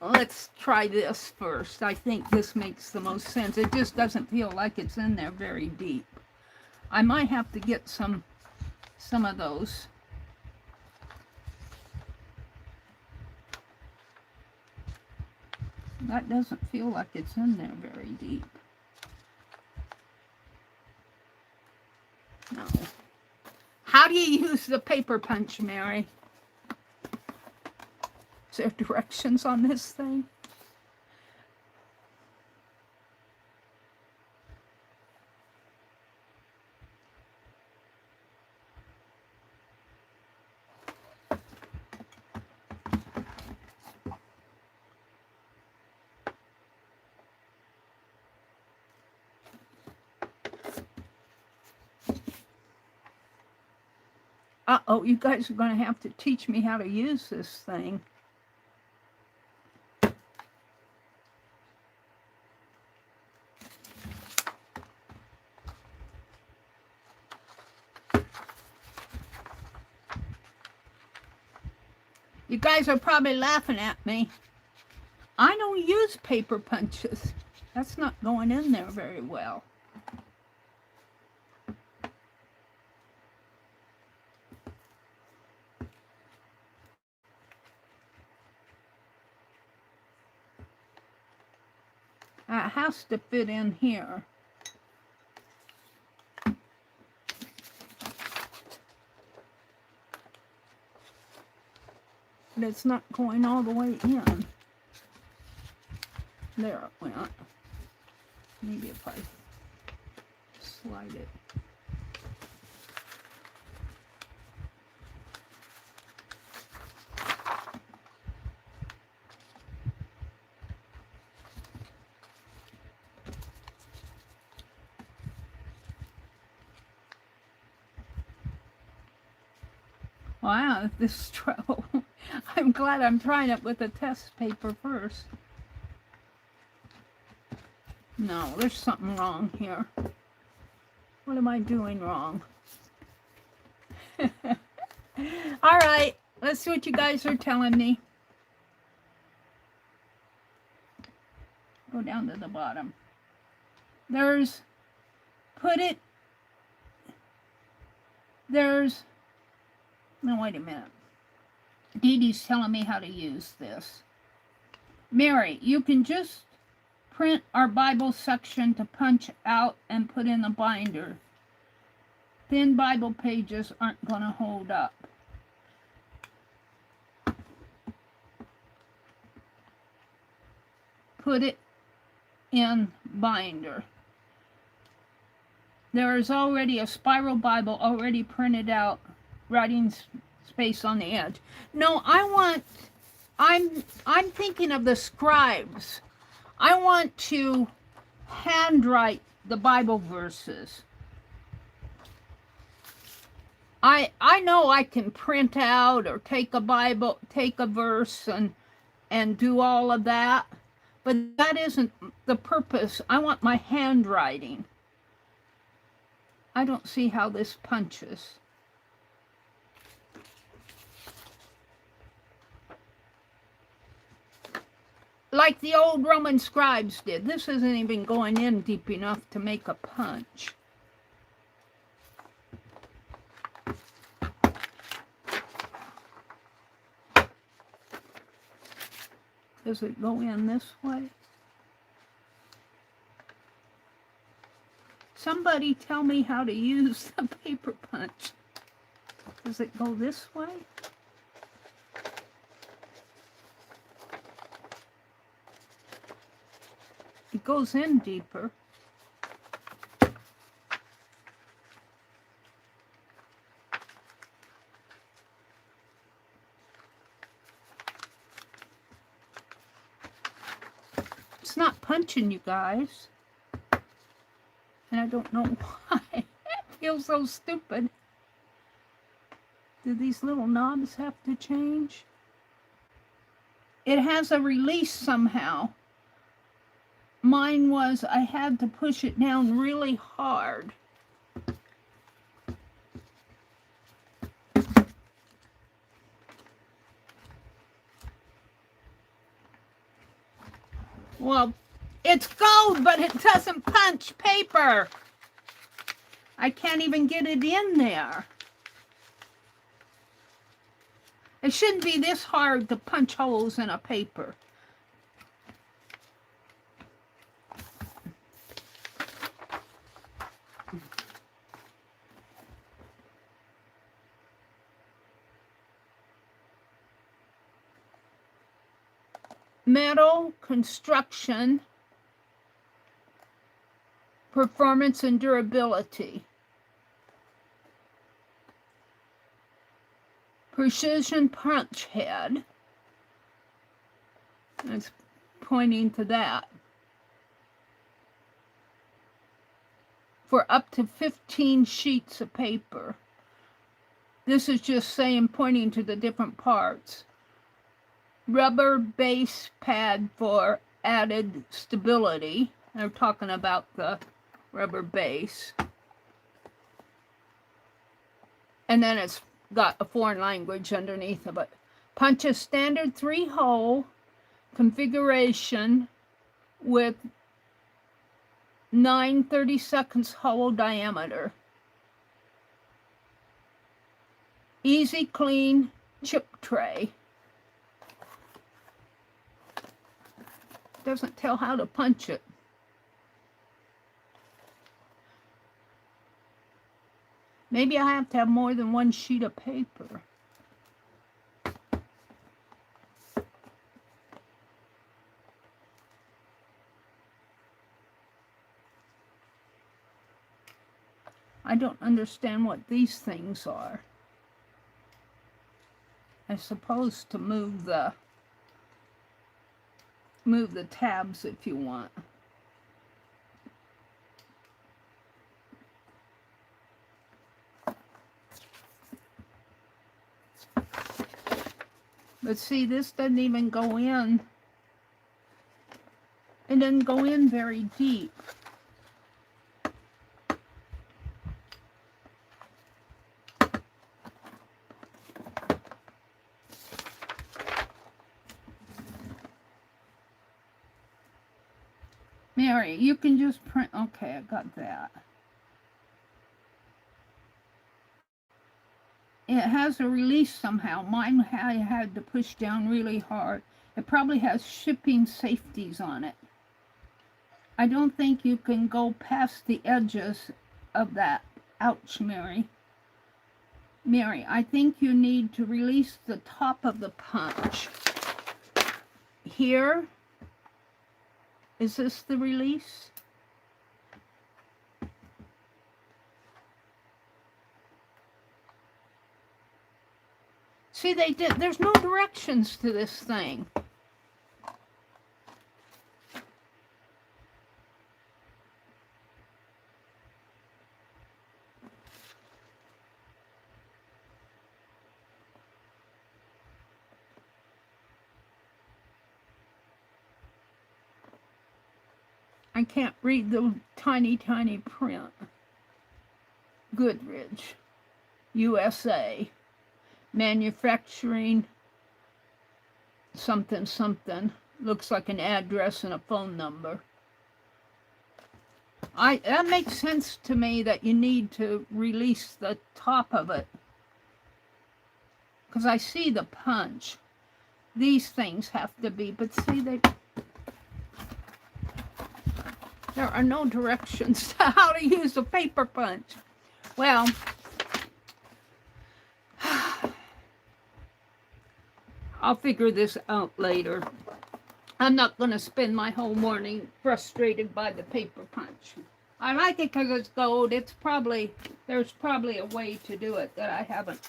Let's try this first. I think this makes the most sense. It just doesn't feel like it's in there very deep. I might have to get some of those. That doesn't feel like it's in there very deep. No. How do you use the paper punch, Mary? Is there directions on this thing? Uh-oh, you guys are going to have to teach me how to use this thing. You guys are probably laughing at me. I don't use paper punches. That's not going in there very well. It has to fit in here. But it's not going all the way in. There it went. Maybe if I slide it. Wow, this is trouble. I'm glad I'm trying it with a test paper first. No, there's something wrong here. What am I doing wrong? All right, let's see what you guys are telling me. Go down to the bottom. There's, no, wait a minute. Dee Dee's telling me how to use this. Meri, you can just print our Bible section to punch out and put in the binder. Thin Bible pages aren't going to hold up. Put it in binder. There is already a spiral Bible already printed out, writing space on the edge. No, I'm thinking of the scribes. I want to handwrite the Bible verses. I know I can print out or take a verse and do all of that, but that isn't the purpose. I want my handwriting. I don't see how this punches. Like the old Roman scribes did. This isn't even going in deep enough to make a punch. Does it go in this way? Somebody tell me how to use the paper punch. Does it go this way? It goes in deeper. It's not punching, you guys. And I don't know why. It feels so stupid. Do these little knobs have to change? It has a release somehow. Mine was, I had to push it down really hard. Well, it's gold, but it doesn't punch paper. I can't even get it in there. It shouldn't be this hard to punch holes in a paper. Metal, construction, performance and durability. Precision punch head. It's pointing to that. For up to 15 sheets of paper. This is just saying, pointing to the different parts. Rubber base pad for added stability. They're talking about the rubber base. And then it's got a foreign language underneath of it. Punch a standard 3-hole configuration with 9/32 hole diameter. Easy clean chip tray. Doesn't tell how to punch it. Maybe I have to have more than one sheet of paper. I don't understand what these things are. I'm supposed to move the tabs if you want. But see, this doesn't even go in. It doesn't go in very deep. Mary, you can just print. Okay, I got that. It has a release somehow. Mine I had to push down really hard. It probably has shipping safeties on it. I don't think you can go past the edges of that. Ouch, Mary. Mary, I think you need to release the top of the punch. Here. Is this the release? See, there's no directions to this thing. I can't read the tiny, tiny print. Goodrich, USA. Manufacturing something something. Looks like an address and a phone number. That makes sense to me that you need to release the top of it. Because I see the punch. These things have to be, but see, there are no directions to how to use a paper punch. Well, I'll figure this out later. I'm not going to spend my whole morning frustrated by the paper punch. I like it because it's gold. There's probably a way to do it that I haven't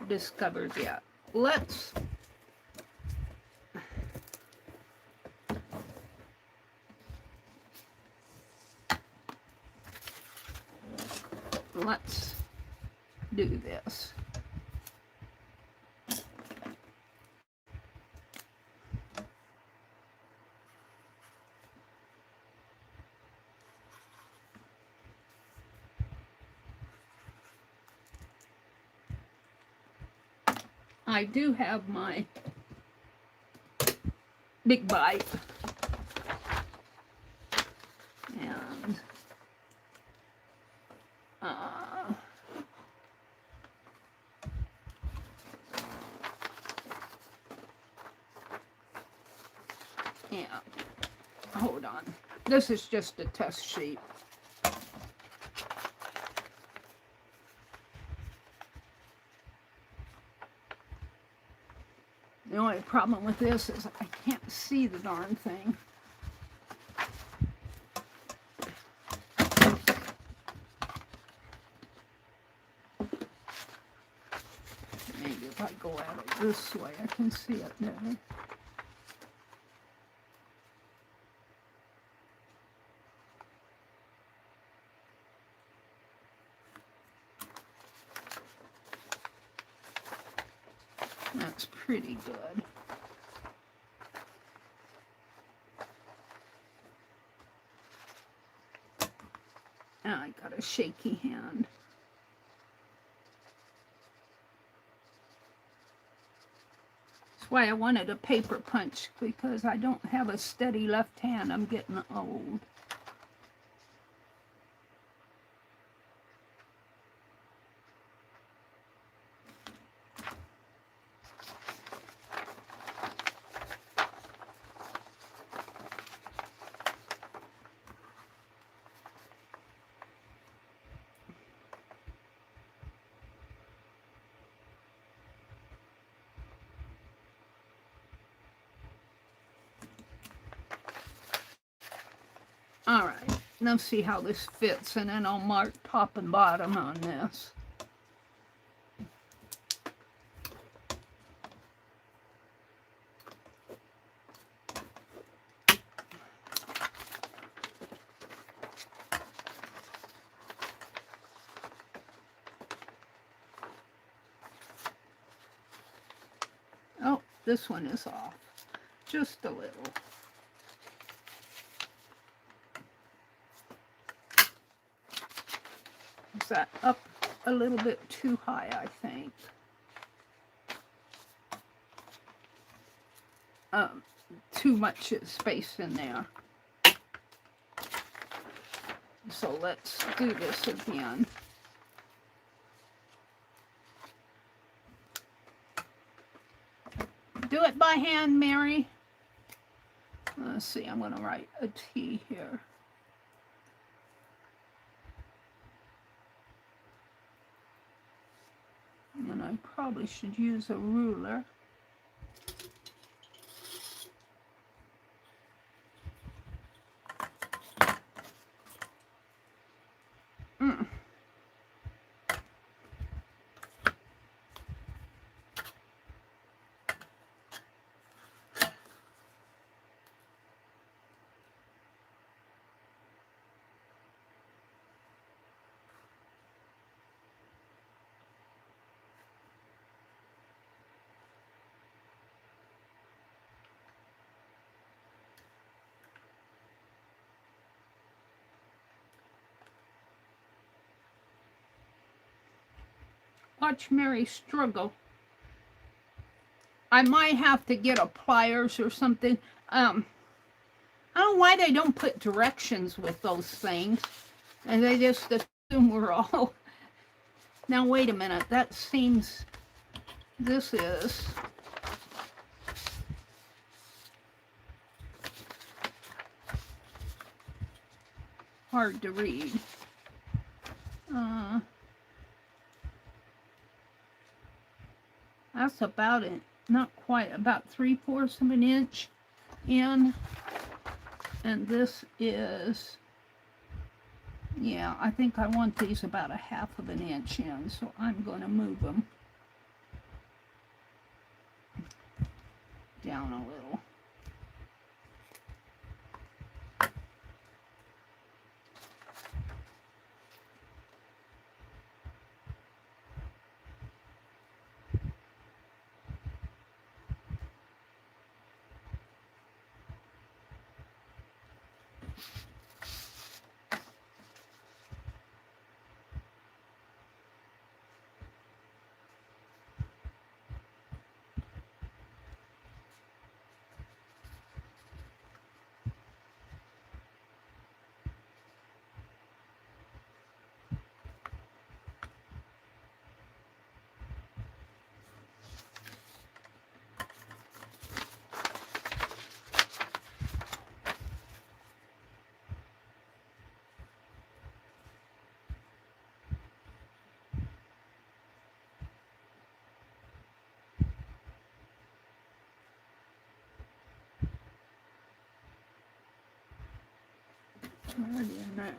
discovered yet. Let's do this. I do have my big bite. And yeah, hold on. This is just a test sheet. The only problem with this is I can't see the darn thing. Maybe if I go at it this way, I can see it better. That's pretty good. Now I got a shaky hand. That's why I wanted a paper punch, because I don't have a steady left hand. I'm getting old. All right, let's see how this fits, and then I'll mark top and bottom on this. Oh, this one is off, just a little. Is that up a little bit too high, I think? Too much space in there. So let's do this again. Do it by hand, Mary. Let's see, I'm going to write a T here. And I probably should use a ruler. Watch Mary struggle. I might have to get a pliers or something. I don't know why they don't put directions with those things. And they just assume we're all... Now, wait a minute. That seems... This is... hard to read. That's about it. Not quite, about 3/4 of an inch in. And this is, yeah, I think I want these about 1/2 of an inch in, so I'm going to move them down a little. Right in there.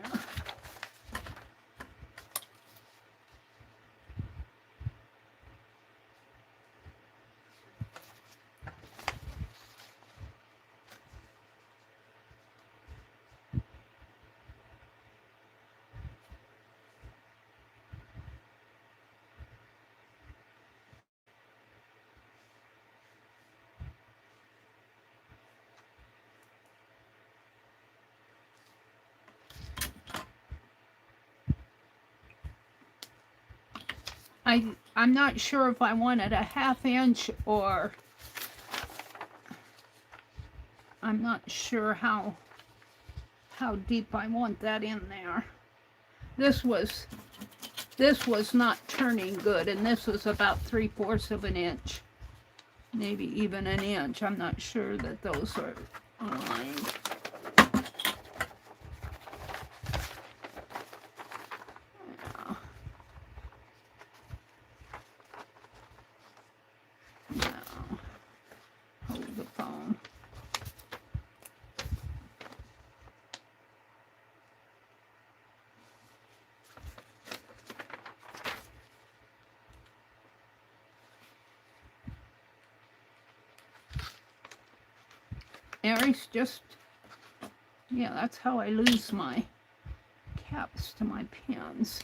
I'm not sure if I wanted a 1/2 inch or I'm not sure how deep I want that in there. This was not turning good, and this was about 3/4 of an inch, maybe even an inch. I'm not sure that those are aligned. Hold the phone. Mary's just, yeah, that's how I lose my caps to my pens.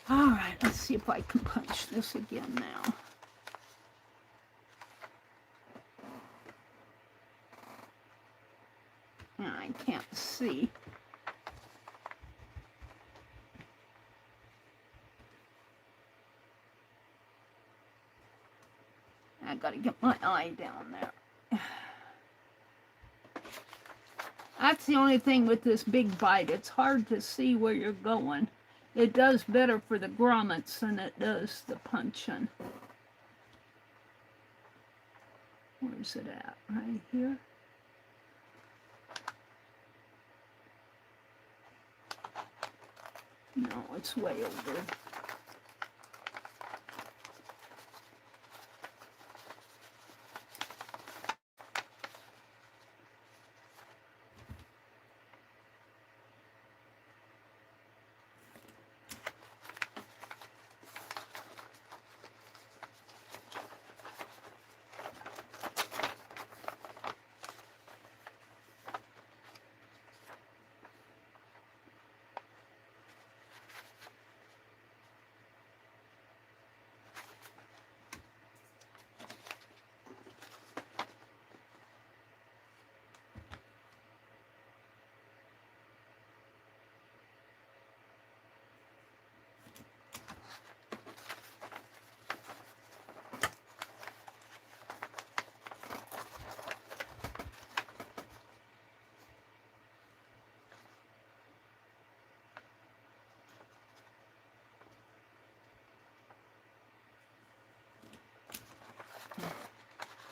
All right, let's see if I can punch this again now. I can't see. I gotta get my eye down there. That's the only thing with this big bite. It's hard to see where you're going. It does better for the grommets than it does the punching. Where's it at? Right here? No, it's way over.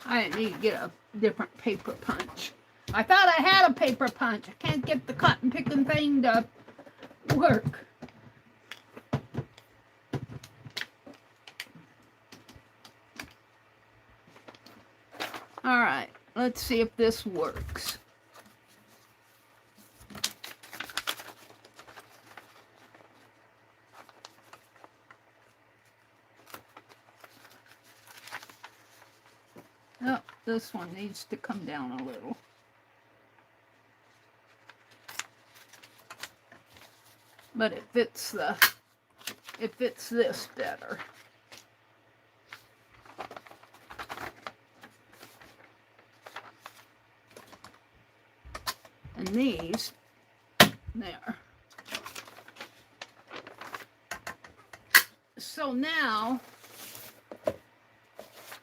I need to get a different paper punch. I thought I had a paper punch. I can't get the cotton picking thing to work. All right, let's see if this works. Oh, this one needs to come down a little. But it fits this better. And these, there. So now,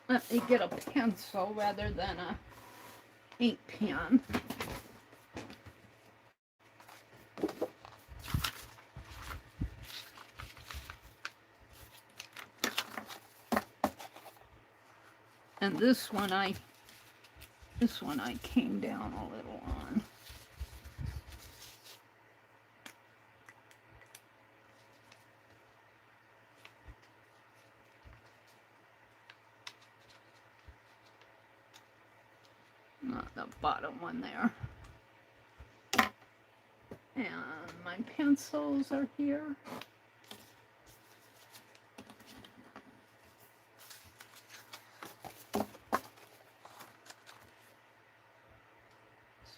let me get a pencil rather than a ink pen. And this one I came down a little on. Not the bottom one there. And my pencils are here.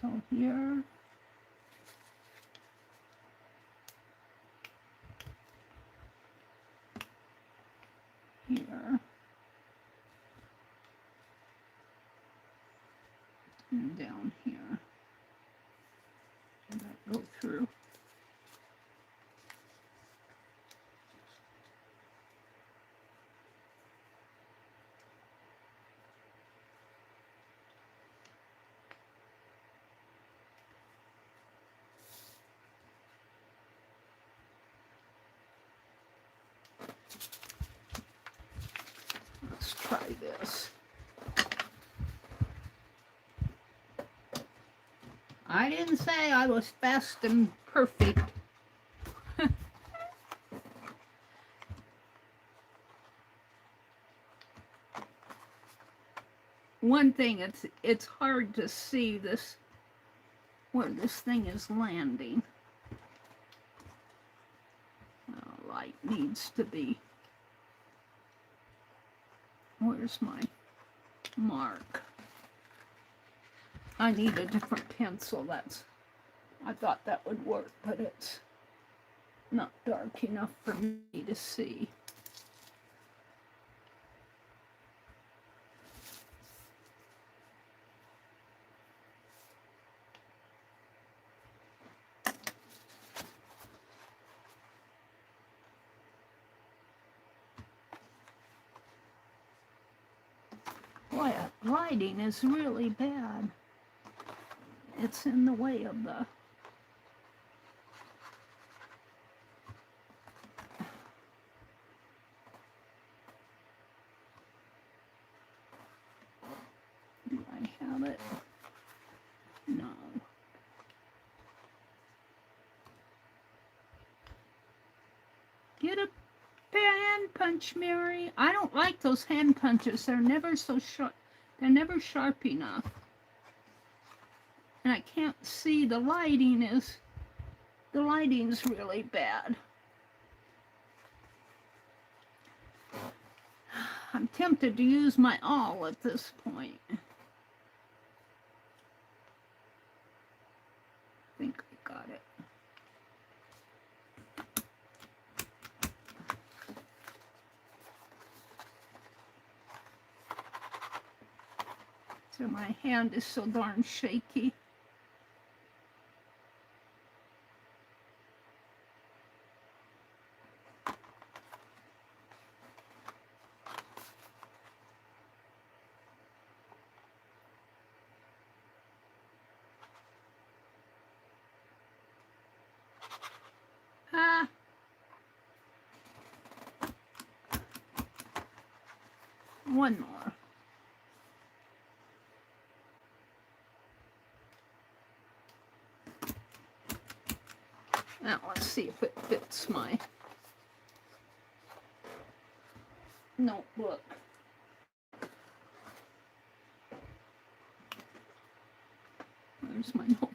So here. Here. And down here. Did that go through? try this. I didn't say I was fast and perfect. One thing, it's hard to see this, where this thing is landing. Light needs to be, where's my mark? I need a different pencil. I thought that would work, but it's not dark enough for me to see. Boy, lighting is really bad. It's in the way of the... Do I have it? No. Get a hand punch, Mary. I don't like those hand punches. They're never so sharp. They're never sharp enough. And I can't see, the lighting's really bad. I'm tempted to use my awl at this point. I think I got it. So my hand is so darn shaky. One more. Now let's see if it fits my notebook. Where's my notebook?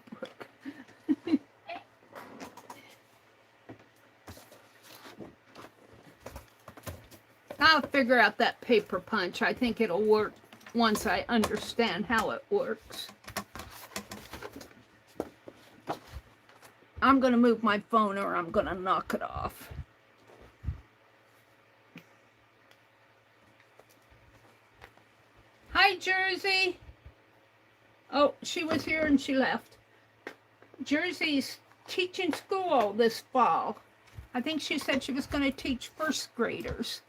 I'll figure out that paper punch. I think it'll work once I understand how it works. I'm going to move my phone or I'm going to knock it off. Hi, Jersey. Oh, she was here and she left. Jersey's teaching school this fall. I think she said she was going to teach first graders.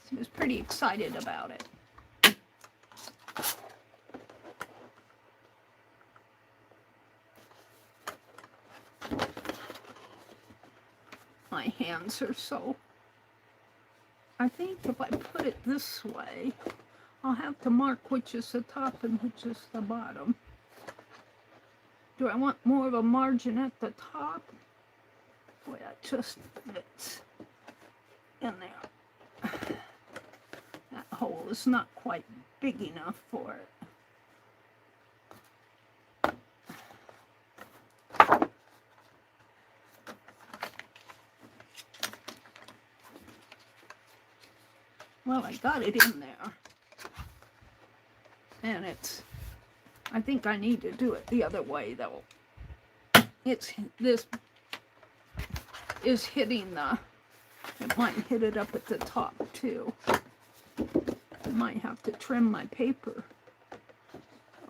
She was pretty excited about it. My hands are so... I think if I put it this way, I'll have to mark which is the top and which is the bottom. Do I want more of a margin at the top? Boy, that just fits in there. That hole is not quite big enough for it. Well, I got it in there. And I think I need to do it the other way though. This is hitting it might hit it up at the top too. I might have to trim my paper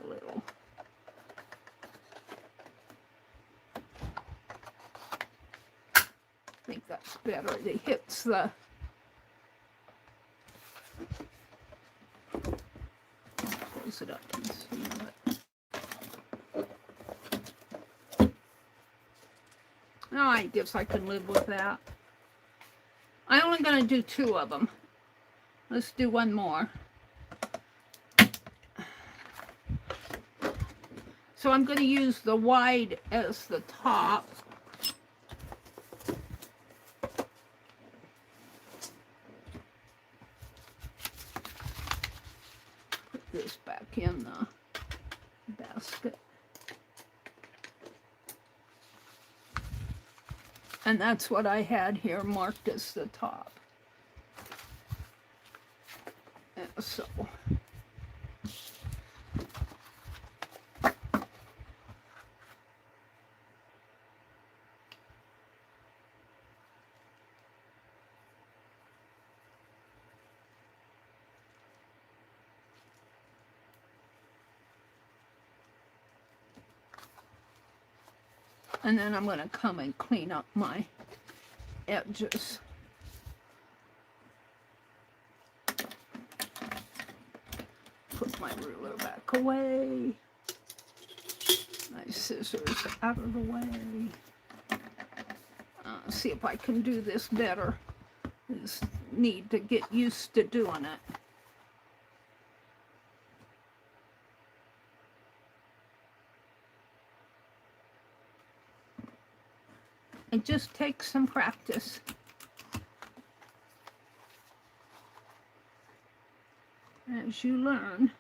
a little. I think that's better. It hits the... Close it up and see it. Oh, I guess I can live with that. I'm only going to do 2 of them. Let's do one more. So I'm going to use the wide as the top. Put this back in the basket. And that's what I had here marked as the top. And so and then I'm going to come and clean up my edges. Put my ruler back away. My scissors out of the way. See if I can do this better. Just need to get used to doing it. It just takes some practice. As you learn.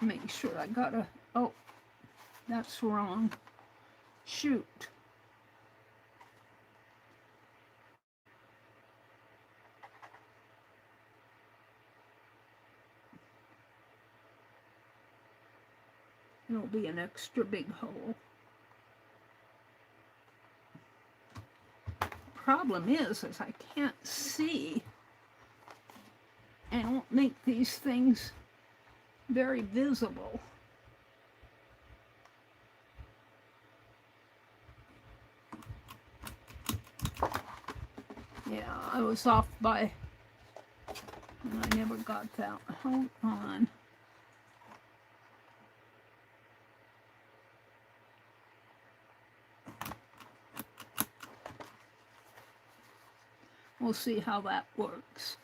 Make sure I got a, oh, that's wrong. Shoot. It'll be an extra big hole. Problem is I can't see. I don't make these things very visible. Yeah, I was off by, and I never got that. Hold on. We'll see how that works.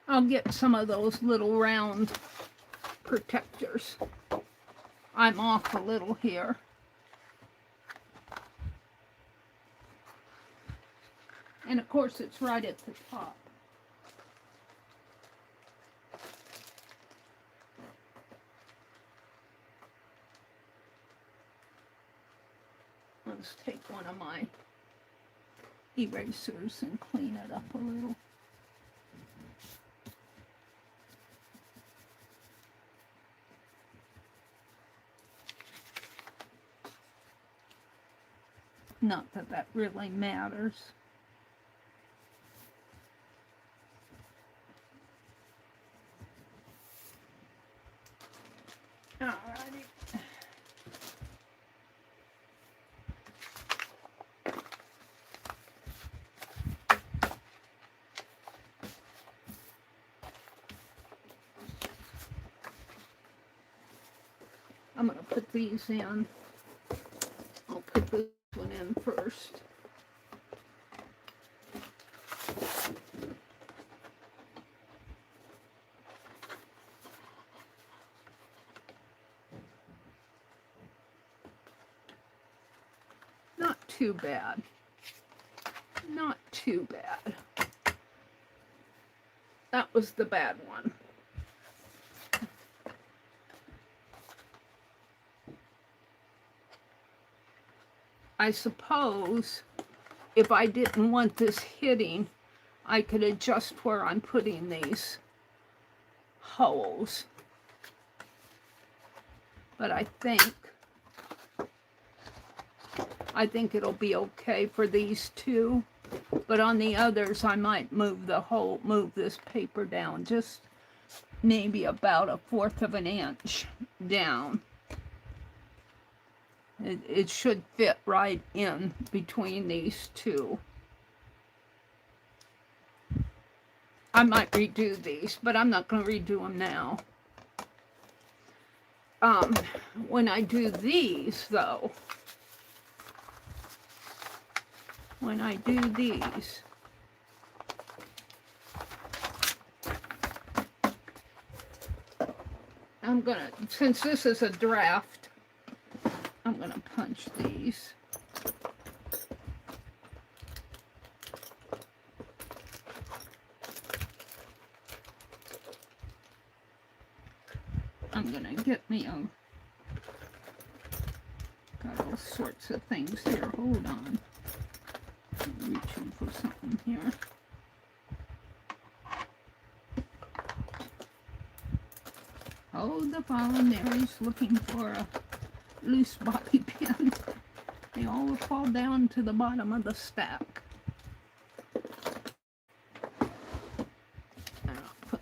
I'll get some of those little round protectors. I'm off a little here. And of course it's right at the top. Let's take one of my erasers and clean it up a little. Not that that really matters. Alrighty. I'm going to put these in. I'll put this one in first. Not too bad. Not too bad. That was the bad one. I suppose if I didn't want this hitting, I could adjust where I'm putting these holes. But I think it'll be okay for these two. But on the others, I might move this paper down just maybe about 1/4 of an inch down. It should fit right in between these two. I might redo these, but I'm not going to redo them now. When I do these, though, when I do these, I'm going to, since this is a draft, I'm going to punch these. I'm going to get me a, got all sorts of things here. Hold on. I'm reaching for something here. Oh, the fallen Mary's looking for a loose bobby pin. They all fall down to the bottom of the stack.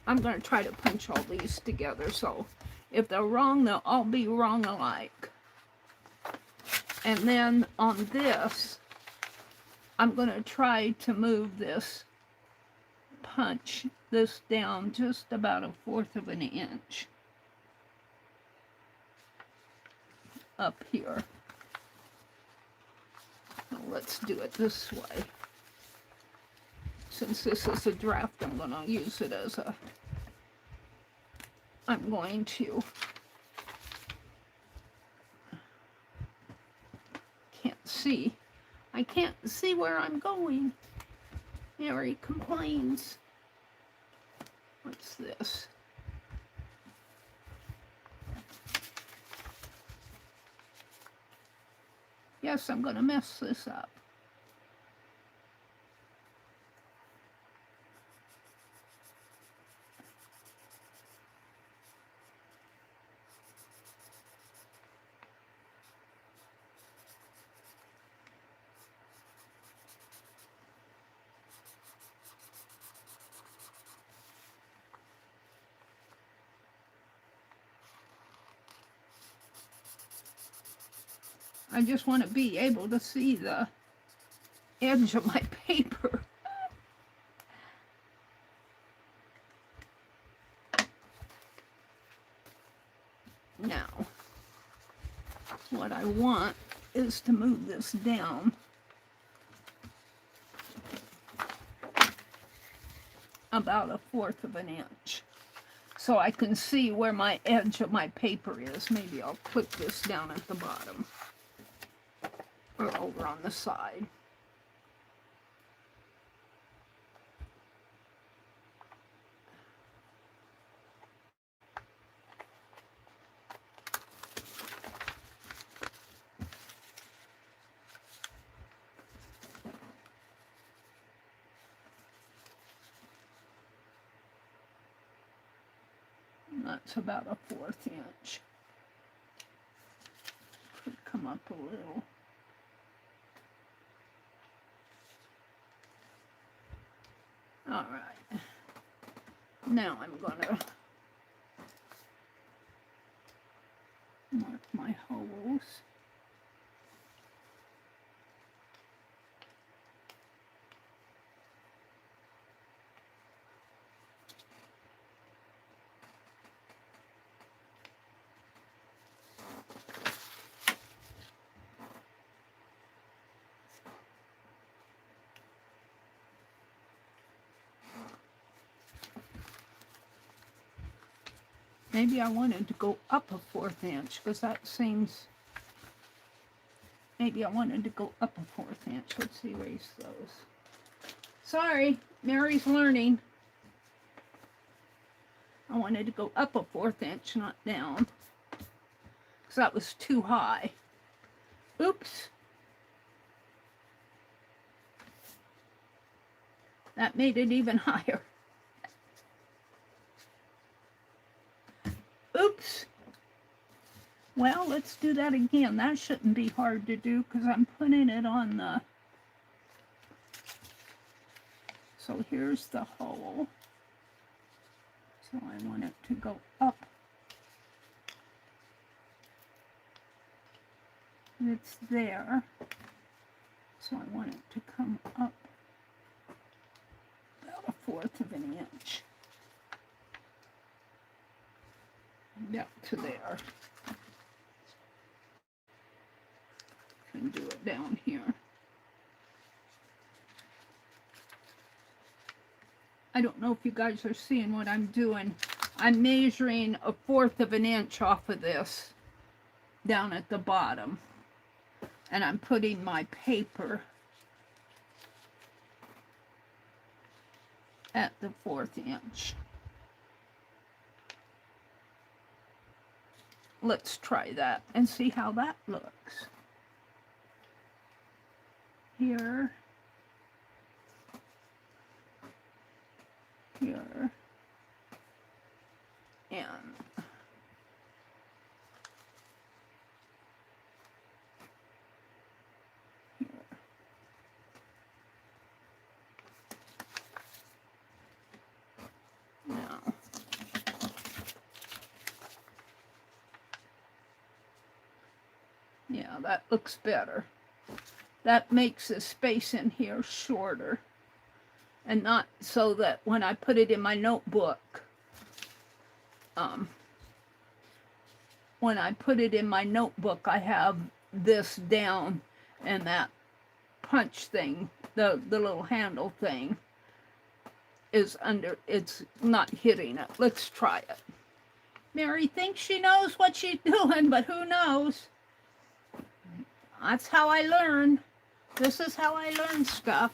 I'm going to try to punch all these together, so if they're wrong, they'll all be wrong alike. And then on this, I'm going to try to move this, punch this down just about 1/4 of an inch up here. So let's do it this way. Since this is a draft, I'm going to use it as a, I'm going to, can't see. I can't see where I'm going. Mary complains. What's this? Yes, I'm going to mess this up. I just want to be able to see the edge of my paper. Now, what I want is to move this down about 1/4 of an inch so I can see where my edge of my paper is. Maybe I'll put this down at the bottom or over on the side. That's about 1/4 inch. Could come up a little. All right. Now I'm going to mark my holes. Maybe I wanted to go up 1/4 inch because that seems, maybe I wanted to go up 1/4 inch. Let's erase those. Sorry, Mary's learning. I wanted to go up 1/4 inch, not down, because that was too high. Oops. That made it even higher. Oops. Well, let's do that again. That shouldn't be hard to do because I'm putting it on the... So here's the hole. So I want it to go up It's there. So I want it to come up about 1/4 of an inch. Down to there. Can do it down here. I don't know if you guys are seeing what I'm doing. I'm measuring 1/4 of an inch off of this down at the bottom. And I'm putting my paper at the 1/4 inch. Let's try that and see how that looks. Here. Here. And here. Now. Yeah, that looks better. That makes the space in here shorter. And not so that when I put it in my notebook, when I put it in my notebook, I have this down and that punch thing, the little handle thing, is under, it's not hitting it. Let's try it. Meri thinks she knows what she's doing, but who knows? That's how I learn. This is how I learn stuff.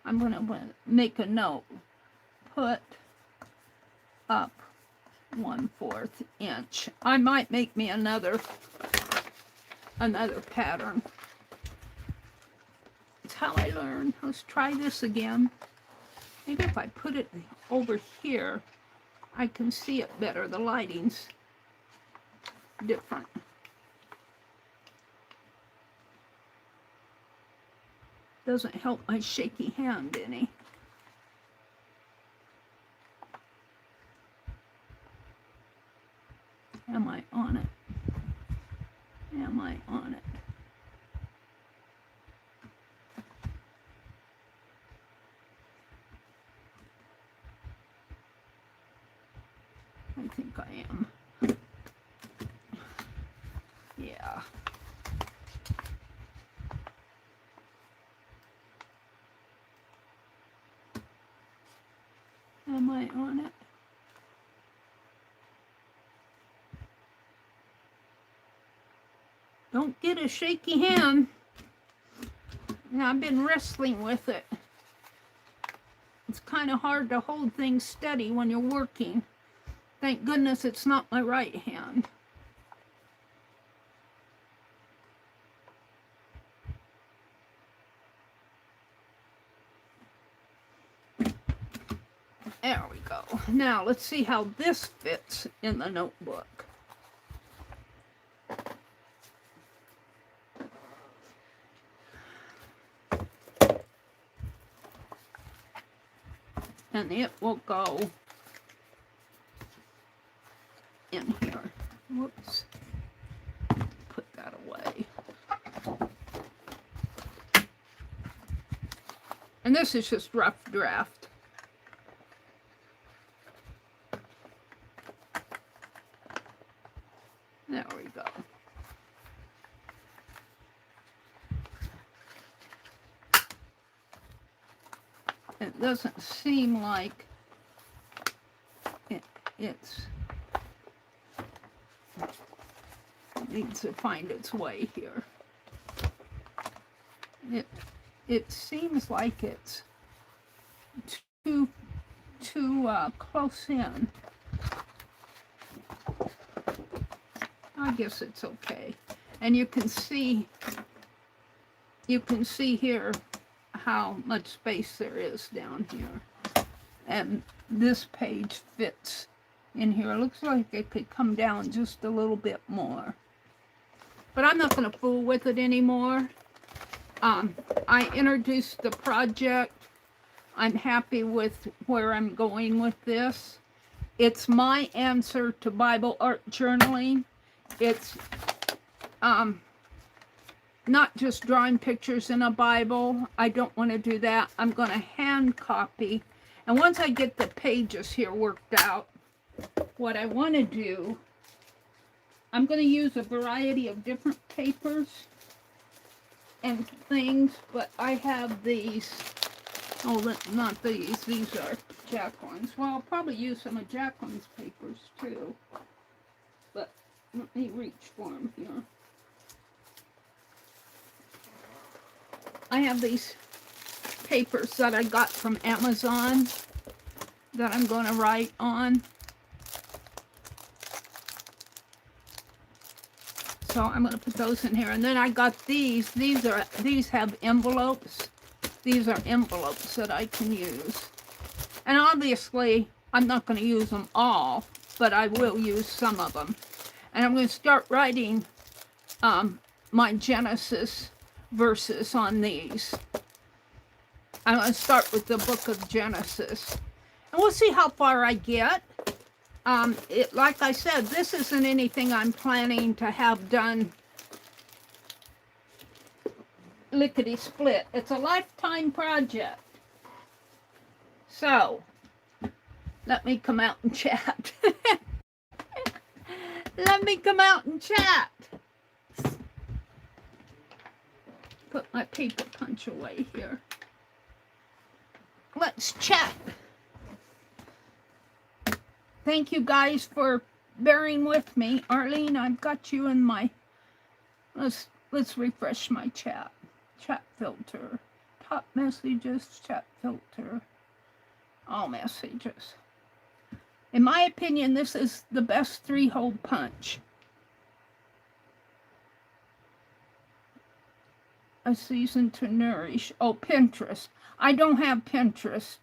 I'm going to make a note. Put up 1/4 inch. I might make me another pattern. It's how I learn. Let's try this again. Maybe if I put it over here, I can see it better. The lighting's different. Doesn't help my shaky hand any. Am I on it? Am I on it? I think I am. Yeah. Am I on it? Don't get a shaky hand. Now, I've been wrestling with it. It's kind of hard to hold things steady when you're working. Thank goodness it's not my right hand. There we go. Now, let's see how this fits in the notebook. And it will go in here. Whoops. Put that away. And this is just rough draft. There we go. It doesn't seem like it needs to find its way here. It seems like it's too close in. I guess it's okay. And you can see here how much space there is down here. And this page fits in here. It looks like it could come down just a little bit more. But I'm not going to fool with it anymore. I introduced the project. I'm happy with where I'm going with this. It's my answer to Bible art journaling. It's not just drawing pictures in a Bible. I don't want to do that. I'm going to hand copy. And once I get the pages here worked out, what I want to do, I'm going to use a variety of different papers and things, but I have these. Oh, not these. These are Jacqueline's. Well, I'll probably use some of Jacqueline's papers too. But let me reach for them here. I have these papers that I got from Amazon that I'm going to write on. So I'm going to put those in here. And then I got these. These have envelopes. These are envelopes that I can use. And obviously, I'm not going to use them all, but I will use some of them. And I'm going to start writing my Genesis verses on these. I'm going to start with the book of Genesis. And we'll see how far I get. Like I said, this isn't anything I'm planning to have done lickety-split. It's a lifetime project. So, let me come out and chat. Let me come out and chat. Put my paper punch away here. Let's chat. Thank you guys for bearing with me. Arlene, I've got you in my... Let's refresh my chat. Chat filter. Top messages, chat filter. All messages. In my opinion, this is the best 3-hole punch. A season to nourish. Oh, Pinterest. I don't have Pinterest.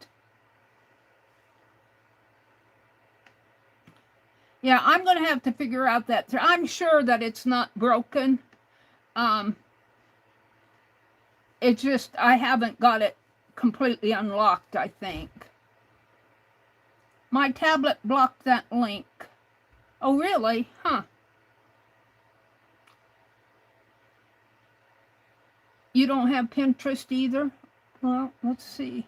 Yeah, I'm going to have to figure out that. I'm sure that it's not broken. It's just I haven't got it completely unlocked, I think. My tablet blocked that link. Oh, really? Huh. You don't have Pinterest either? Well, let's see.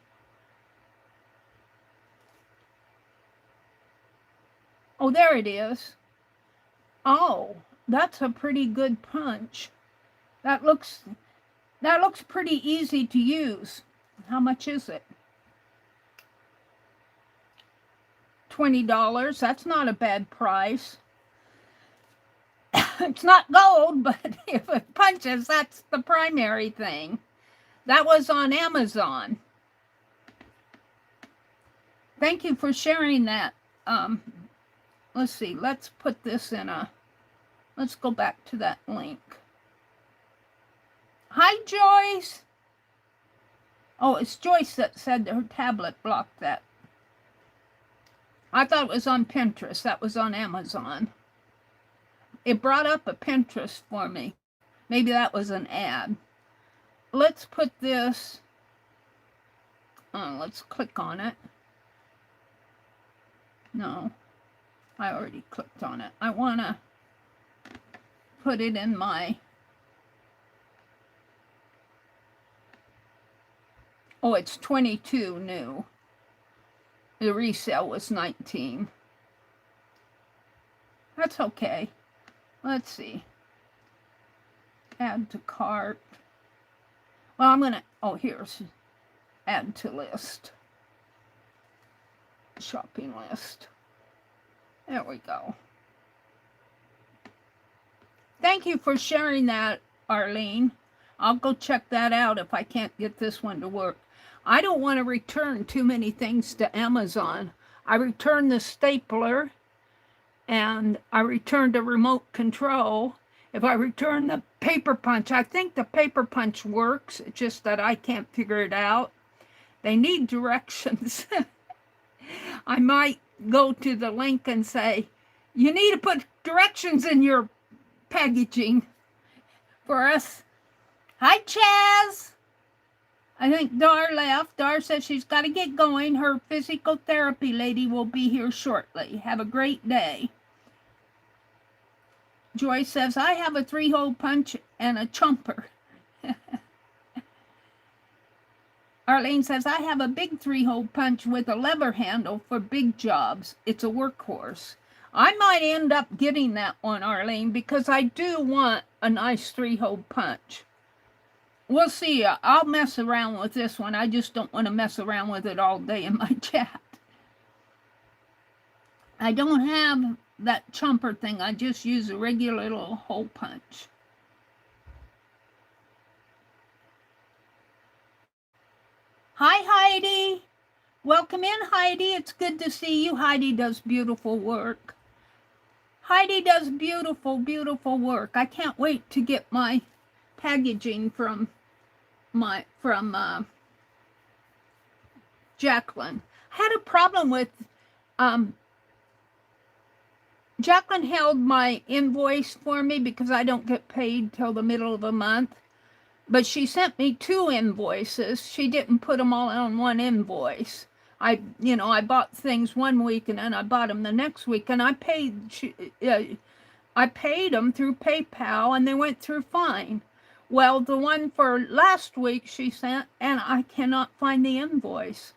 Oh, there it is. Oh, that's a pretty good punch. That looks pretty easy to use. How much is it? $20. That's not a bad price. It's not gold, but if it punches, that's the primary thing. That was on Amazon. Thank you for sharing that. Let's see. Let's put this in a... Let's go back to that link. Hi, Joyce. Oh, it's Joyce that said her tablet blocked that. I thought it was on Pinterest. That was on Amazon. It brought up a Pinterest for me. Maybe that was an ad. Let's put this... let's click on it. No. I already clicked on it. I want to put it in my... Oh, it's 22 new. The resale was 19. That's okay. Let's see. Add to cart. Well, I'm going to... Oh, here's add to list. Shopping list. There we go. Thank you for sharing that, Arlene. I'll go check that out if I can't get this one to work. I don't want to return too many things to Amazon. I returned the stapler, and I returned a remote control. If I return the paper punch, I think the paper punch works. It's just that I can't figure it out. They need directions. I might go to the link and say, you need to put directions in your packaging for us. Hi, Chaz. I think Dar left. Dar says she's got to get going. Her physical therapy lady will be here shortly. Have a great day. Joy says, I have a 3-hole punch and a chomper. Arlene says, I have a big 3-hole punch with a lever handle for big jobs. It's a workhorse. I might end up getting that one, Arlene, because I do want a nice 3-hole punch. We'll see. I'll mess around with this one. I just don't want to mess around with it all day in my chat. I don't have that chomper thing. I just use a regular little hole punch. Hi, Heidi. Welcome in, Heidi. It's good to see you. Heidi does beautiful work. Heidi does beautiful, beautiful work. I can't wait to get my packaging from Jacqueline. I had a problem with Jacqueline held my invoice for me because I don't get paid till the middle of the month. But she sent me 2 invoices. She didn't put them all on one invoice. I bought things one week and then I bought them the next week, and I paid them through PayPal and they went through fine. Well, the one for last week she sent, and I cannot find the invoice.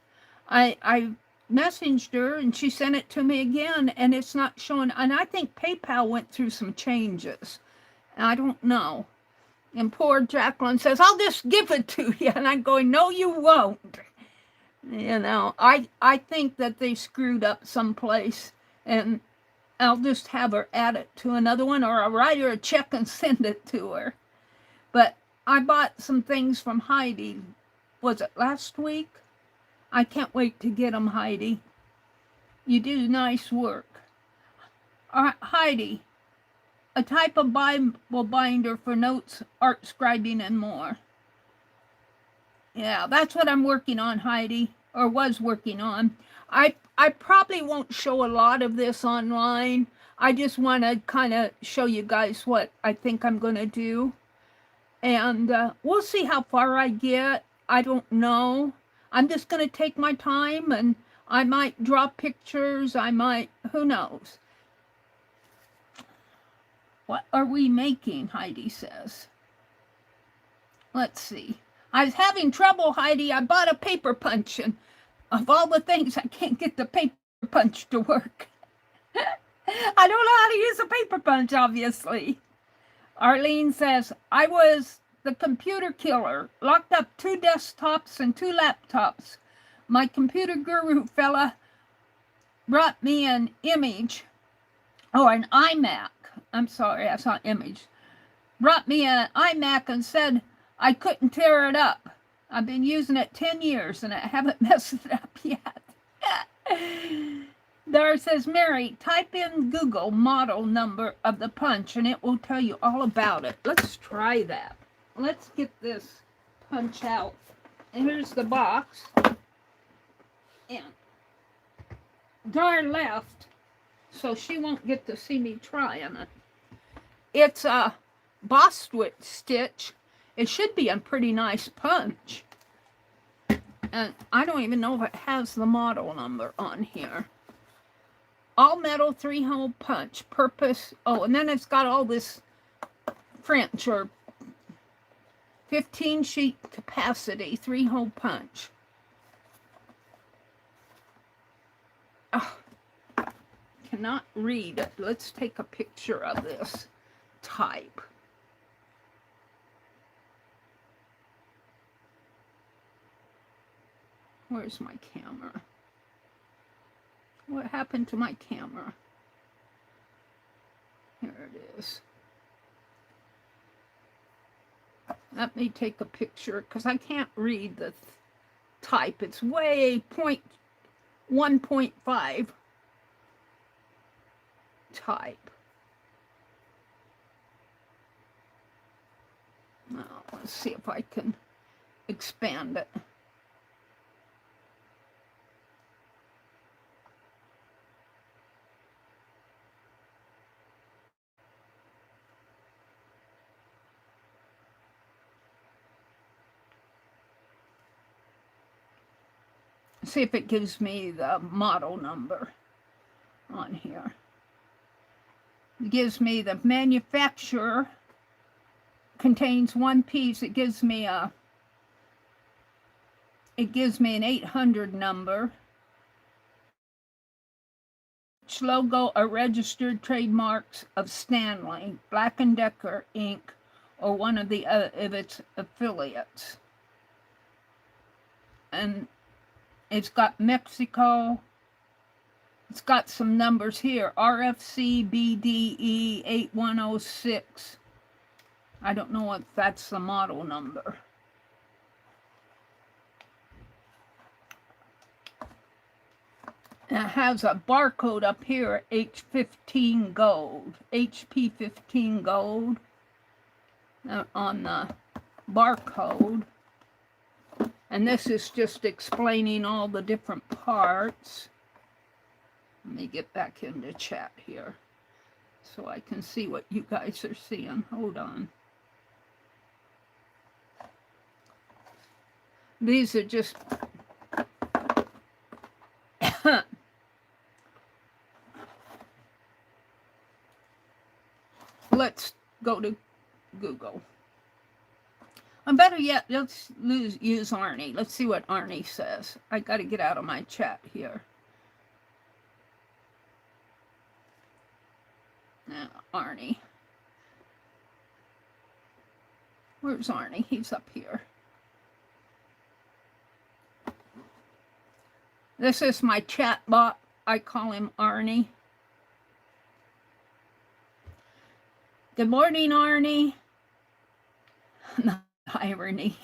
I messaged her and she sent it to me again, and it's not showing. And I think PayPal went through some changes. I don't know. And poor Jacqueline says, I'll just give it to you. And I'm going, no, you won't. I think that they screwed up someplace, and I'll just have her add it to another one, or I'll write her a check and send it to her. But I bought some things from Heidi. Was it last week? I can't wait to get them, Heidi. You do nice work. Heidi, a type of Bible binder for notes, art scribing, and more. Yeah, that's what I'm working on, Heidi, or was working on. I probably won't show a lot of this online. I just want to kind of show you guys what I think I'm going to do. And we'll see how far I get. I don't know. I'm just going to take my time, and I might draw pictures. I might, who knows. What are we making, Heidi says. Let's see. I was having trouble, Heidi. I bought a paper punch, and of all the things, I can't get the paper punch to work. I don't know how to use a paper punch, obviously. Arlene says, I was the computer killer, locked up 2 desktops and 2 laptops. My computer guru fella brought me an image, or an iMac. I'm sorry, that's not image. Brought me an iMac and said I couldn't tear it up. I've been using it 10 years and I haven't messed it up yet. Dara says, Meri, type in Google model number of the punch and it will tell you all about it. Let's try that. Let's get this punch out. And here's the box. And Dara left, so she won't get to see me trying it. It's a Bostwick stitch. It should be a pretty nice punch. And I don't even know if it has the model number on here. All metal 3-hole punch. Purpose. Oh, and then it's got all this French, or 15 sheet capacity 3-hole punch. Oh, cannot read it. Let's take a picture of this type. Where's my camera? What happened to my camera? Here it is. Let me take a picture because I can't read the type. It's way 1.5 type. Now, let's see if I can expand it. See if it gives me the model number on here. It gives me the manufacturer, contains 1 piece. It gives me a it gives me an 800 number. Which logo are registered trademarks of Stanley, Black & Decker, Inc., or one of its affiliates? And it's got Mexico. It's got some numbers here. RFC BDE 8106. I don't know if that's the model number. It has a barcode up here, H15 gold, HP 15 gold on the barcode. And this is just explaining all the different parts. Let me get back into chat here so I can see what you guys are seeing. Hold on. These are just let's go to Google. And better yet, let's use Arnie. Let's see what Arnie says. I got to get out of my chat here. Now, Arnie. Where's Arnie? He's up here. This is my chat bot. I call him Arnie. Good morning, Arnie. Not irony.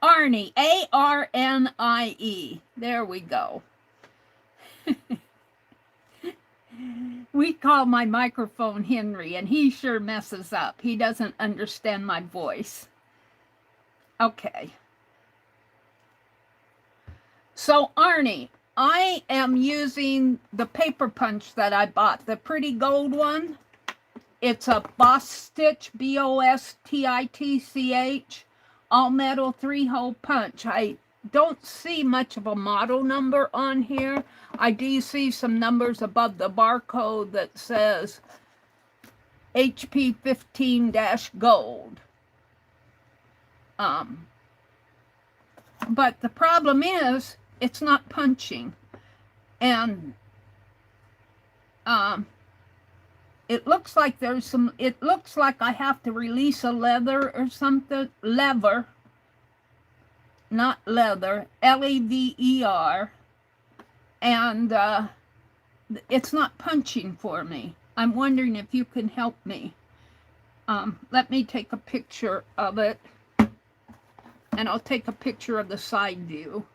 Arnie, A-R-N-I-E. There we go. We call my microphone Henry, and he sure messes up. He doesn't understand my voice. Okay. So, Arnie, I am using the paper punch that I bought, the pretty gold one. It's a Boss Stitch, B-O-S-T-I-T-C-H, all metal 3-hole punch. I don't see much of a model number on here. I do see some numbers above the barcode that says HP 15-gold. But the problem is, it's not punching. And it looks like there's some, it looks like I have to release a lever or something, lever, not leather, L-E-V-E-R, and it's not punching for me. I'm wondering if you can help me. Let me take a picture of it, and I'll take a picture of the side view.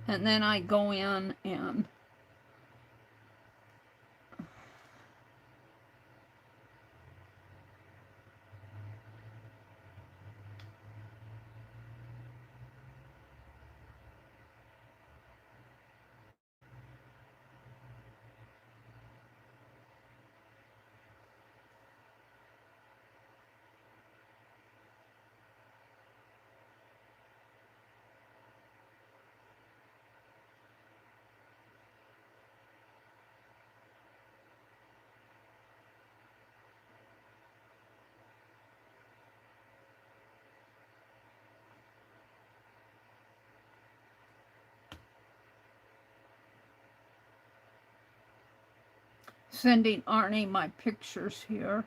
And then I go in and sending Arnie my pictures here.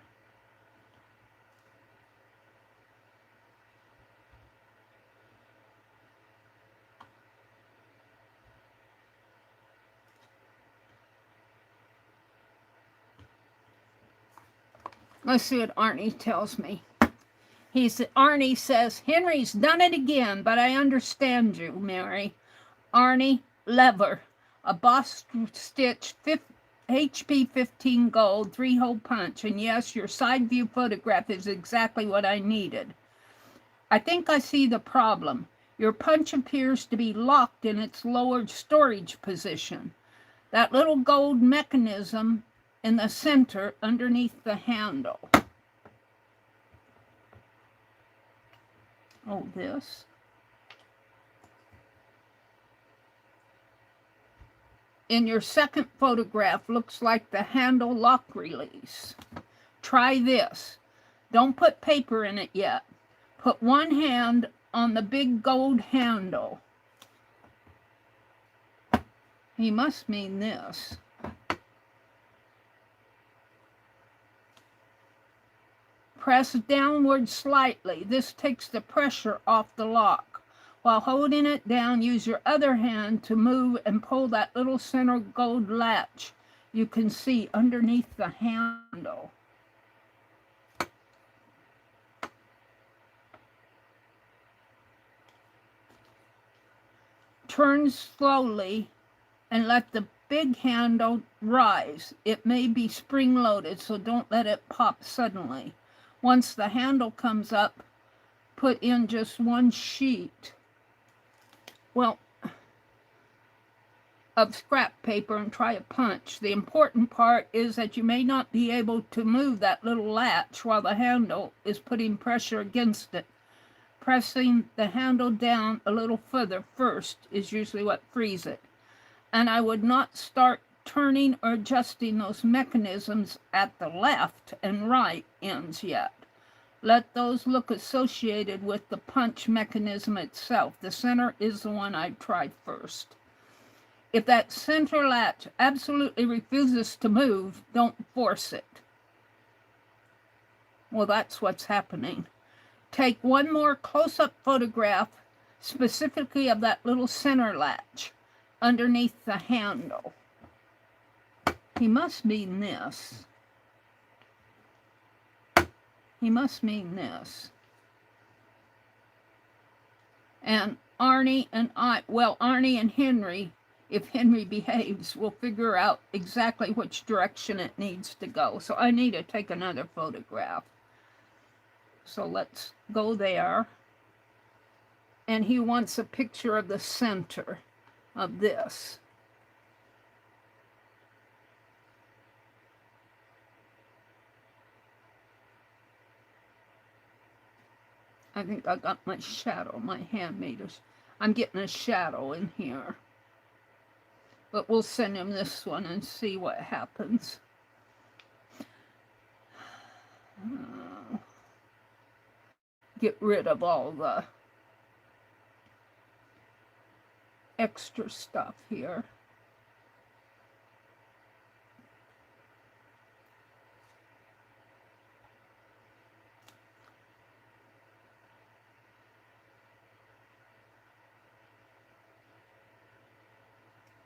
Let's see what Arnie tells me. Arnie says, Henry's done it again, but I understand you, Mary. Arnie, lever, a Boss Stitch HP 15 gold 3-hole punch, and yes, your side view photograph is exactly what I needed. I think I see the problem. Your punch appears to be locked in its lowered storage position. That little gold mechanism in the center underneath the handle. Oh, this. In your second photograph, looks like the handle lock release. Try this. Don't put paper in it yet. Put one hand on the big gold handle. He must mean this. Press downward slightly. This takes the pressure off the lock. While holding it down, use your other hand to move and pull that little center gold latch you can see underneath the handle. Turn slowly and let the big handle rise. It may be spring-loaded, so don't let it pop suddenly. Once the handle comes up, put in just one sheet, well, of scrap paper and try a punch. The important part is that you may not be able to move that little latch while the handle is putting pressure against it. Pressing the handle down a little further first is usually what frees it. And I would not start turning or adjusting those mechanisms at the left and right ends yet. Let those look associated with the punch mechanism itself. The center is the one I'd try first. If that center latch absolutely refuses to move, don't force it. Well, that's what's happening. Take one more close-up photograph, specifically of that little center latch underneath the handle. He must mean this. He must mean this. And Arnie and Arnie and Henry, if Henry behaves, will figure out exactly which direction it needs to go. So I need to take another photograph. So let's go there. And he wants a picture of the center of this. I think I got my shadow. My hand made a... I'm getting a shadow in here. But we'll send him this one and see what happens. Get rid of all the extra stuff here.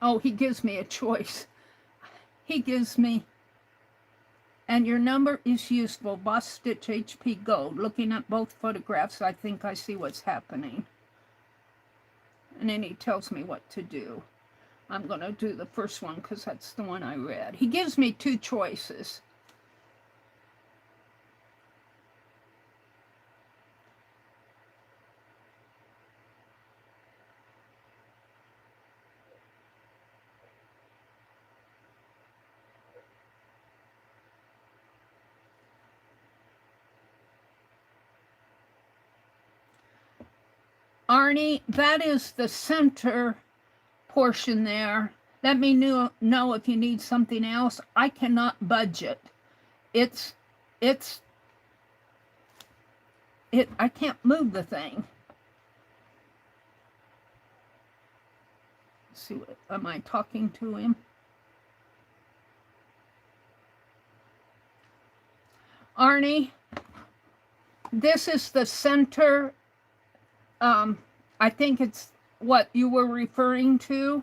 Oh, he gives me a choice. He gives me, and your number is useful, Boss Stitch HP Gold. Looking at both photographs, I think I see what's happening. And then he tells me what to do. I'm going to do the first one because that's the one I read. He gives me two choices. Arnie, that is the center portion there. Let me know if you need something else. I cannot budge it. I can't move the thing. Let's see, am I talking to him? Arnie, this is the center. I think it's what you were referring to.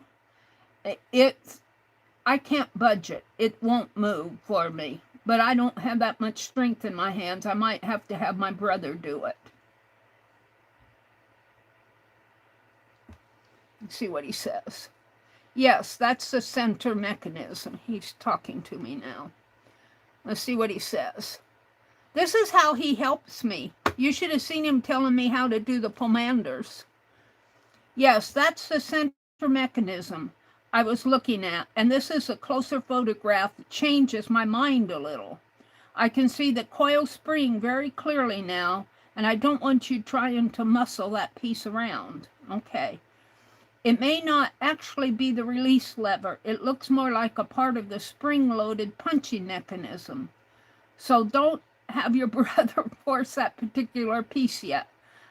I can't budge it. It won't move for me. But I don't have that much strength in my hands. I might have to have my brother do it. Let's see what he says. Yes, that's the center mechanism. He's talking to me now. Let's see what he says. This is how he helps me. You should have seen him telling me how to do the pomanders. Yes, that's the center mechanism I was looking at. And this is a closer photograph that changes my mind a little. I can see the coil spring very clearly now, and I don't want you trying to muscle that piece around. Okay. It may not actually be the release lever. It looks more like a part of the spring-loaded punching mechanism. So don't have your brother force that particular piece yet.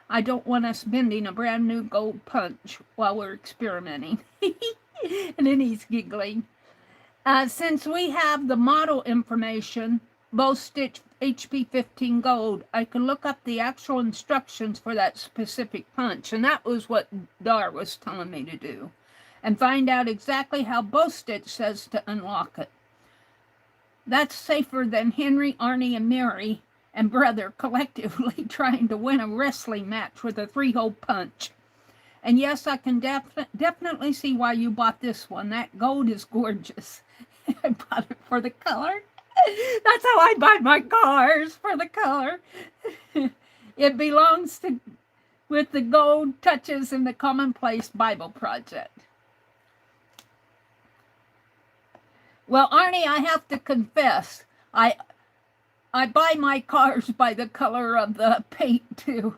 I don't want us bending a brand new gold punch while we're experimenting. And then he's giggling. Since we have the model information, bow stitch HP 15 gold, I can look up the actual instructions for that specific punch. And that was what Dar was telling me to do. And find out exactly how bow stitch says to unlock it. That's safer than Henry, Arnie, and Meri and brother collectively trying to win a wrestling match with a 3-hole punch. And yes, I can definitely see why you bought this one. That gold is gorgeous. I bought it for the color. That's how I buy my cars, for the color. It belongs to with the gold touches in the Commonplace Bible Project. Well, Arnie, I have to confess, I buy my cars by the color of the paint too.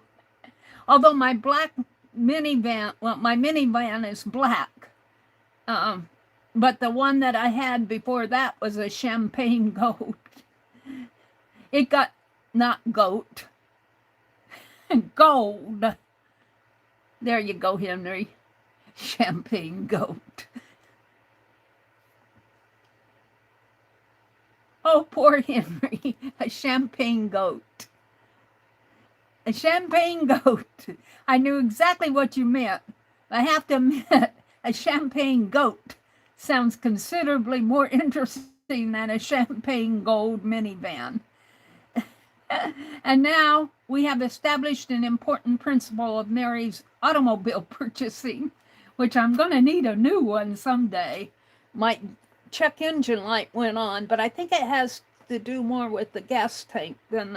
Although my black minivan, well, my minivan is black. But the one that I had before that was a champagne gold. It got, not goat, gold. There you go, Henry. Champagne goat. Oh, poor Henry, a champagne goat. A champagne goat. I knew exactly what you meant. I have to admit, a champagne goat sounds considerably more interesting than a champagne gold minivan. And now we have established an important principle of Meri's automobile purchasing, which I'm going to need a new one someday. My check engine light went on, but I think it has to do more with the gas tank than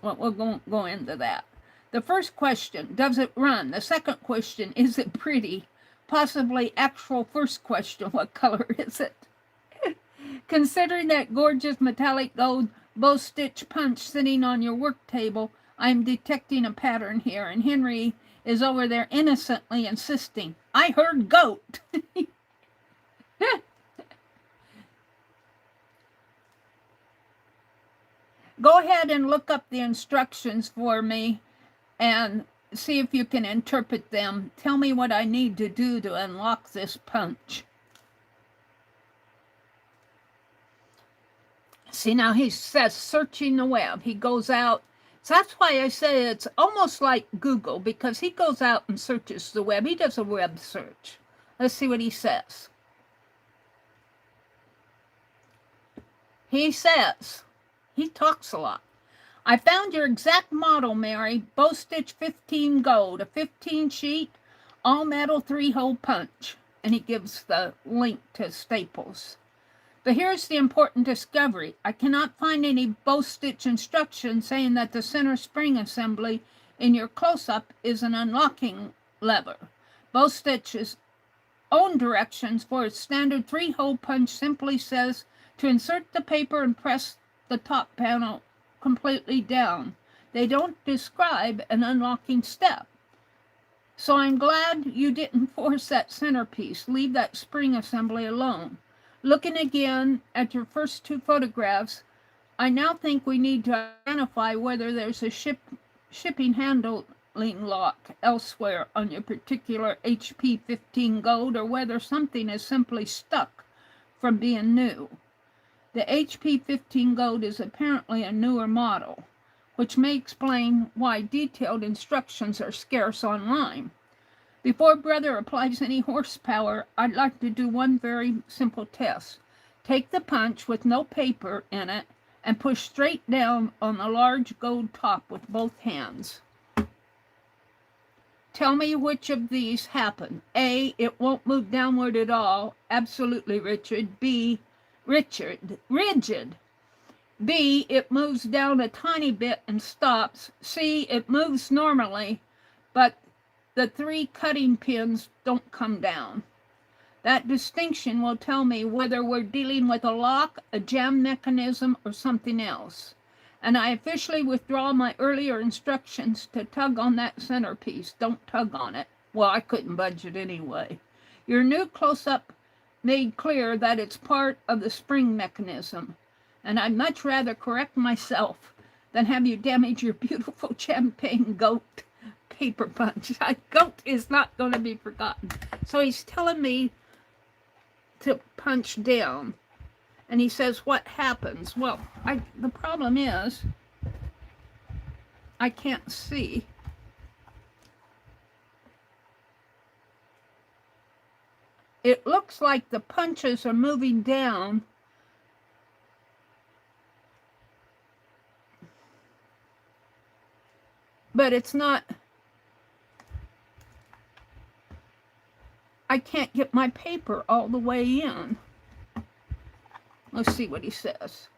well, we'll go into that. The first question, does it run? The second question, is it pretty? Possibly actual first question, what color is it? Considering that gorgeous metallic gold bow stitch punch sitting on your work table, I'm detecting a pattern here, and Henry is over there innocently insisting, I heard goat. Go ahead and look up the instructions for me and see if you can interpret them. Tell me what I need to do to unlock this punch. See, now he says searching the web. He goes out. So that's why I say it's almost like Google, because he goes out and searches the web. He does a web search. Let's see what he says. He says, he talks a lot. I found your exact model, Meri. Bow stitch 15 gold, a 15 sheet, all metal 3-hole punch. And he gives the link to Staples. But here's the important discovery. I cannot find any bow stitch instructions saying that the center spring assembly in your close-up is an unlocking lever. Bow stitch's own directions for its standard 3-hole punch simply says to insert the paper and press the top panel completely down. They don't describe an unlocking step. So I'm glad you didn't force that centerpiece. Leave that spring assembly alone. Looking again at your first 2 photographs, I now think we need to identify whether there's a shipping handling lock elsewhere on your particular HP 15 gold, or whether something is simply stuck from being new. The HP 15 gold is apparently a newer model, which may explain why detailed instructions are scarce online. Before brother applies any horsepower, I'd like to do one very simple test. Take the punch with no paper in it and push straight down on the large gold top with both hands. Tell me which of these happen. A, it won't move downward at all. Absolutely, Richard. B, rigid. B, it moves down a tiny bit and stops. C, it moves normally, but the 3 cutting pins don't come down. That distinction will tell me whether we're dealing with a lock, a jam mechanism, or something else. And I officially withdraw my earlier instructions to tug on that centerpiece. Don't tug on it. Well, I couldn't budge it anyway. Your new close-up made clear that it's part of the spring mechanism. And I'd much rather correct myself than have you damage your beautiful champagne goat paper punch. Goat is not going to be forgotten. So he's telling me to punch down. And he says, what happens? Well, the problem is, I can't see. It looks like the punches are moving down. But it's not. I can't get my paper all the way in. Let's see what he says.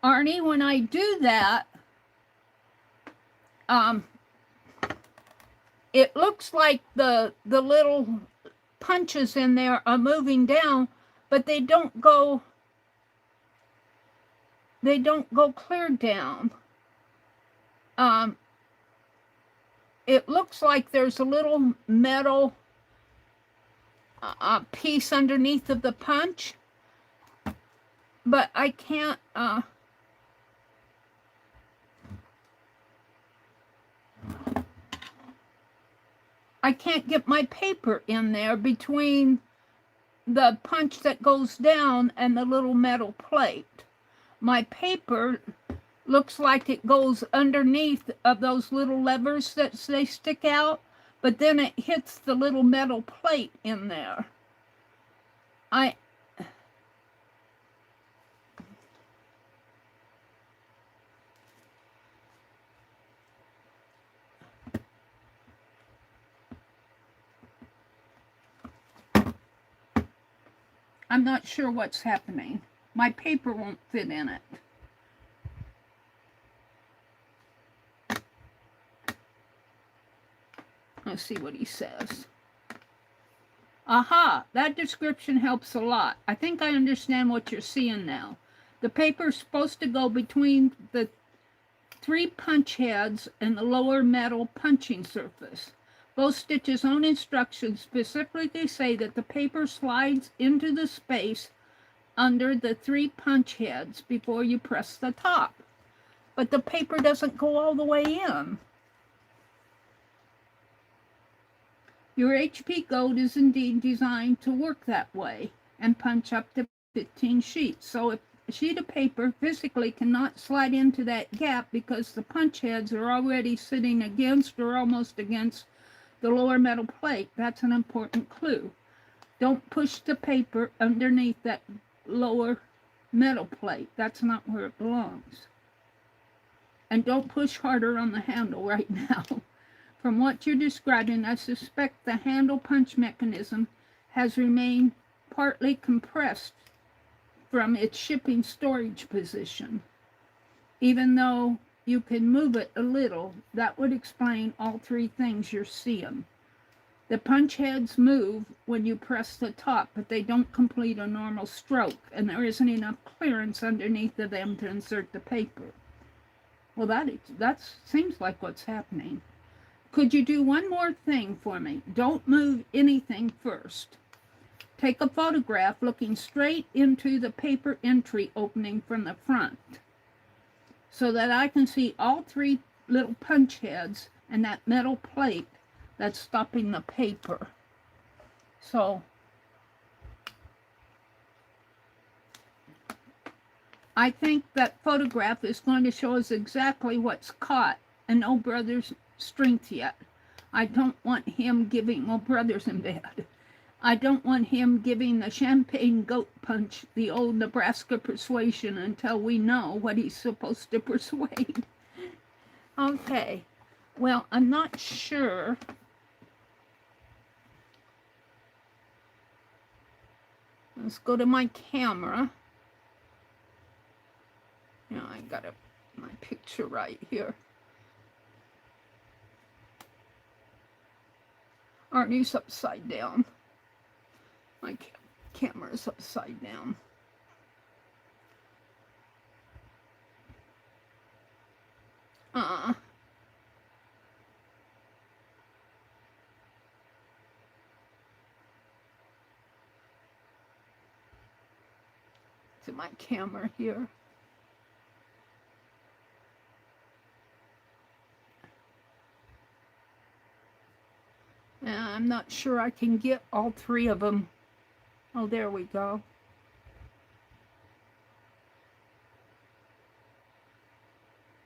Arnie, when I do that, it looks like the little punches in there are moving down, but they don't go clear down. It looks like there's a little metal piece underneath of the punch, but I can't get my paper in there between the punch that goes down and the little metal plate. My paper looks like it goes underneath of those little levers that they stick out, but then it hits the little metal plate in there. I'm not sure what's happening. My paper won't fit in it. Let's see what he says. Aha, that description helps a lot. I think I understand what you're seeing now. The paper is supposed to go between the 3 punch heads and the lower metal punching surface. Both Stitch's own instructions specifically say that the paper slides into the space under the 3 punch heads before you press the top. But the paper doesn't go all the way in. Your HP Gold is indeed designed to work that way and punch up to 15 sheets. So if a sheet of paper physically cannot slide into that gap because the punch heads are already sitting against or almost against the lower metal plate, that's an important clue. Don't push the paper underneath that lower metal plate. That's not where it belongs. And don't push harder on the handle right now. From what you're describing, I suspect the handle punch mechanism has remained partly compressed from its shipping storage position. Even though you can move it a little, that would explain all 3 things you're seeing. The punch heads move when you press the top, but they don't complete a normal stroke, and there isn't enough clearance underneath of them to insert the paper. Well, that seems like what's happening. Could you do one more thing for me? Don't move anything first. Take a photograph looking straight into the paper entry opening from the front, so that I can see all 3 little punch heads and that metal plate that's stopping the paper. So I think that photograph is going to show us exactly what's caught, and no brother's strength yet. I don't want him giving, well, brother's in bed. I don't want him giving the champagne goat punch the old Nebraska persuasion until we know what he's supposed to persuade. Okay, well, I'm not sure Let's go to my camera. Now I got my picture right here. Arnie's upside down. My camera's upside down. To my camera here. And I'm not sure I can get all three of them. Oh, there we go.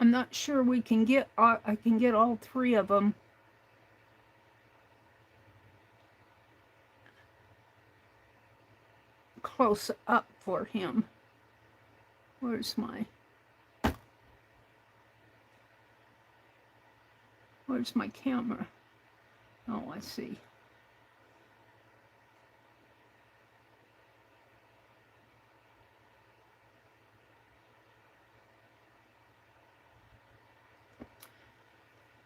I'm not sure we can get, I can get all three of them. Close up for him. Where's my camera? Oh, I see.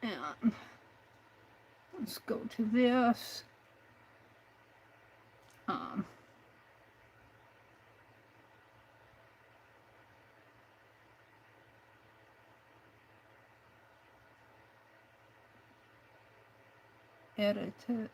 And let's go to this. Edit it.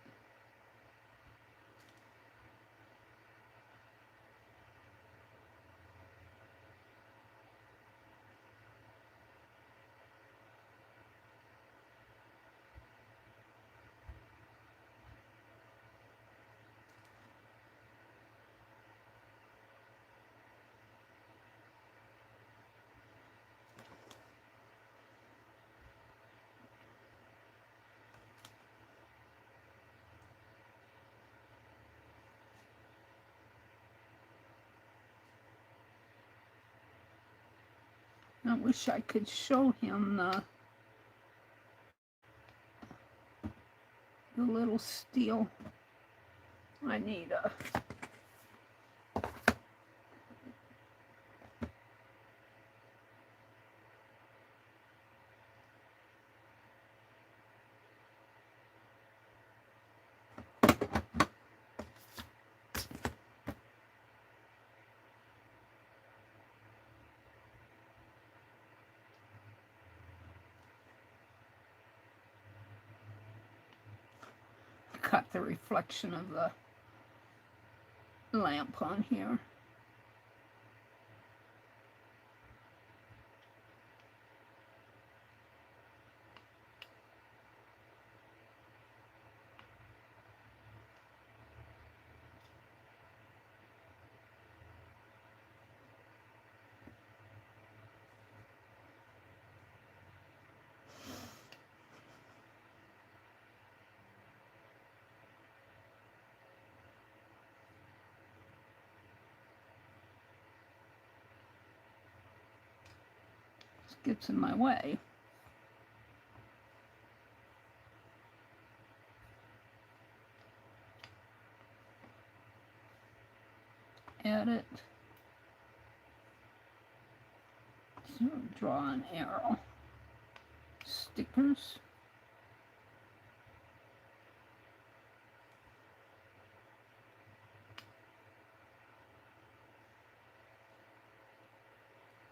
I wish I could show him the little steel. I need a cut the reflection of the lamp on here. Gets in my way. Edit. So draw an arrow. Stickers.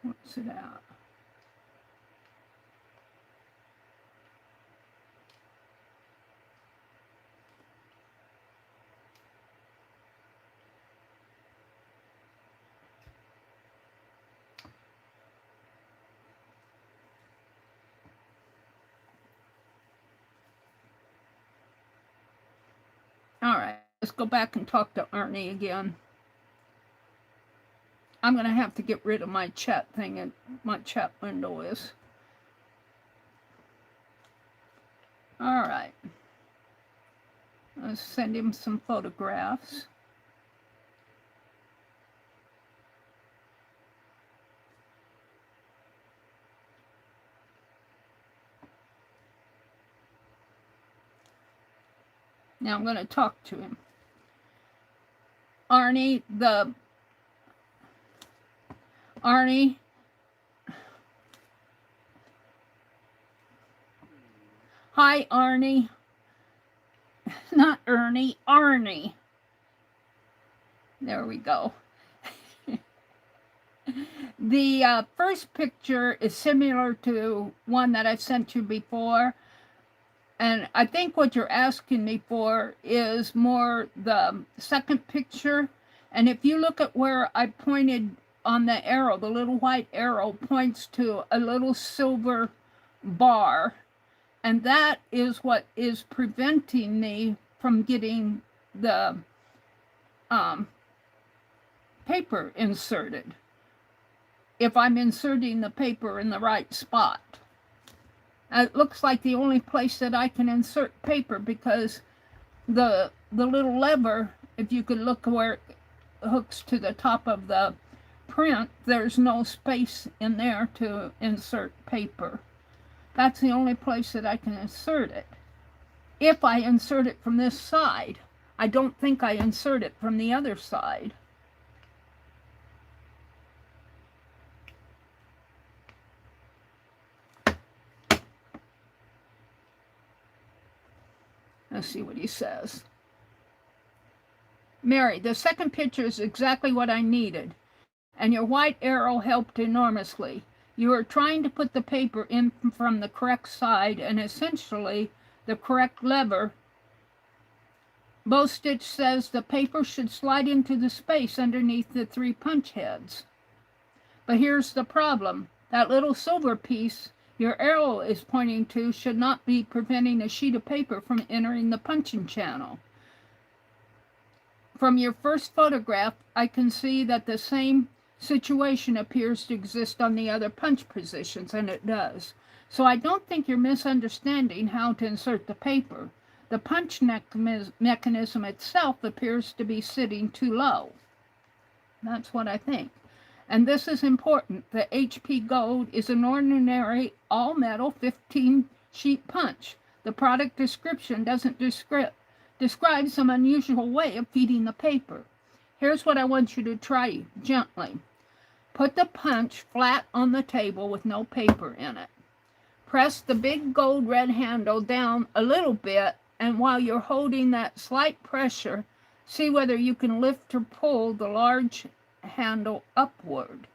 What's it at? All right, let's go back and talk to Arnie again. I'm going to have to get rid of my chat thing, and my chat window is. All right. Let's send him some photographs. Now I'm going to talk to him. Arnie, Arnie. Hi, Arnie. Not Ernie, Arnie. There we go. The first picture is similar to one that I've sent you before. And I think what you're asking me for is more the second picture. And if you look at where I pointed on the arrow, the little white arrow points to a little silver bar. And that is what is preventing me from getting the paper inserted, if I'm inserting the paper in the right spot. It looks like the only place that I can insert paper, because the little lever, if you could look where it hooks to the top of the print, there's no space in there to insert paper. That's the only place that I can insert it. If I insert it from this side, I don't think I insert it from the other side. Let's see what he says. Meri, the second picture is exactly what I needed, and your white arrow helped enormously. You are trying to put the paper in from the correct side and essentially the correct lever. Bow stitch says the paper should slide into the space underneath the 3 punch heads. But here's the problem. That little silver piece your arrow is pointing to should not be preventing a sheet of paper from entering the punching channel. From your first photograph, I can see that the same situation appears to exist on the other punch positions, and it does. So I don't think you're misunderstanding how to insert the paper. The punch mechanism itself appears to be sitting too low. That's what I think. And this is important. The HP Gold is an ordinary all-metal 15-sheet punch. The product description doesn't describe some unusual way of feeding the paper. Here's what I want you to try gently. Put the punch flat on the table with no paper in it. Press the big gold red handle down a little bit, and while you're holding that slight pressure, see whether you can lift or pull the large handle upward.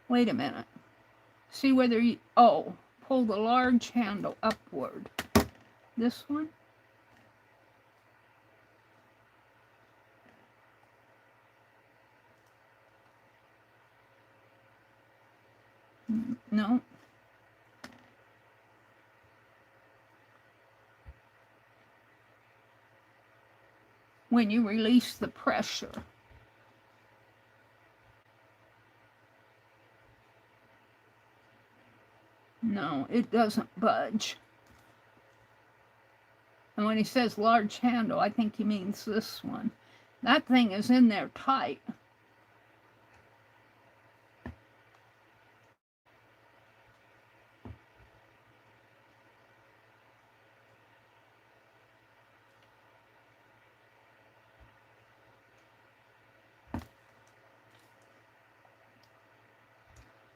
Wait a minute. See whether you, pull the large handle upward. This one? No. When you release the pressure. No, it doesn't budge. And when he says large handle, I think he means this one. That thing is in there tight.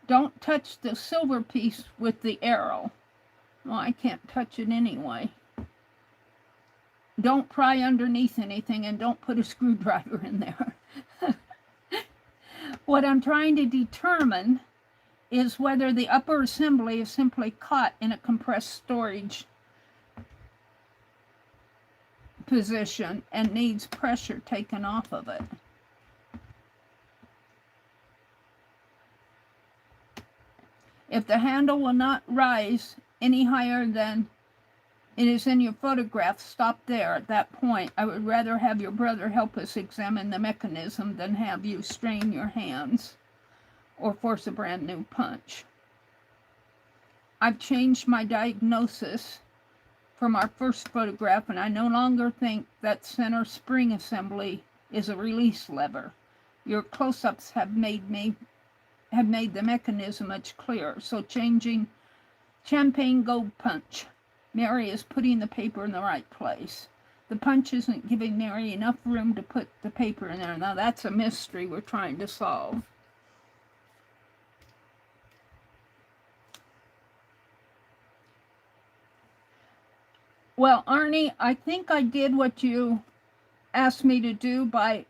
Don't touch the silver piece with the arrow. Well, I can't touch it anyway. Don't pry underneath anything, and don't put a screwdriver in there. What I'm trying to determine is whether the upper assembly is simply caught in a compressed storage position and needs pressure taken off of it. If the handle will not rise any higher than it is in your photograph, stop there at that point. I would rather have your brother help us examine the mechanism than have you strain your hands or force a brand new punch. I've changed my diagnosis from our first photograph, and I no longer think that center spring assembly is a release lever. Your close-ups have made the mechanism much clearer. So changing champagne gold punch. Meri is putting the paper in the right place. the punch isn't giving Meri enough room to put the paper in there. Now that's a mystery we're trying to solve. Well, Arnie, I think I did what you asked me to do by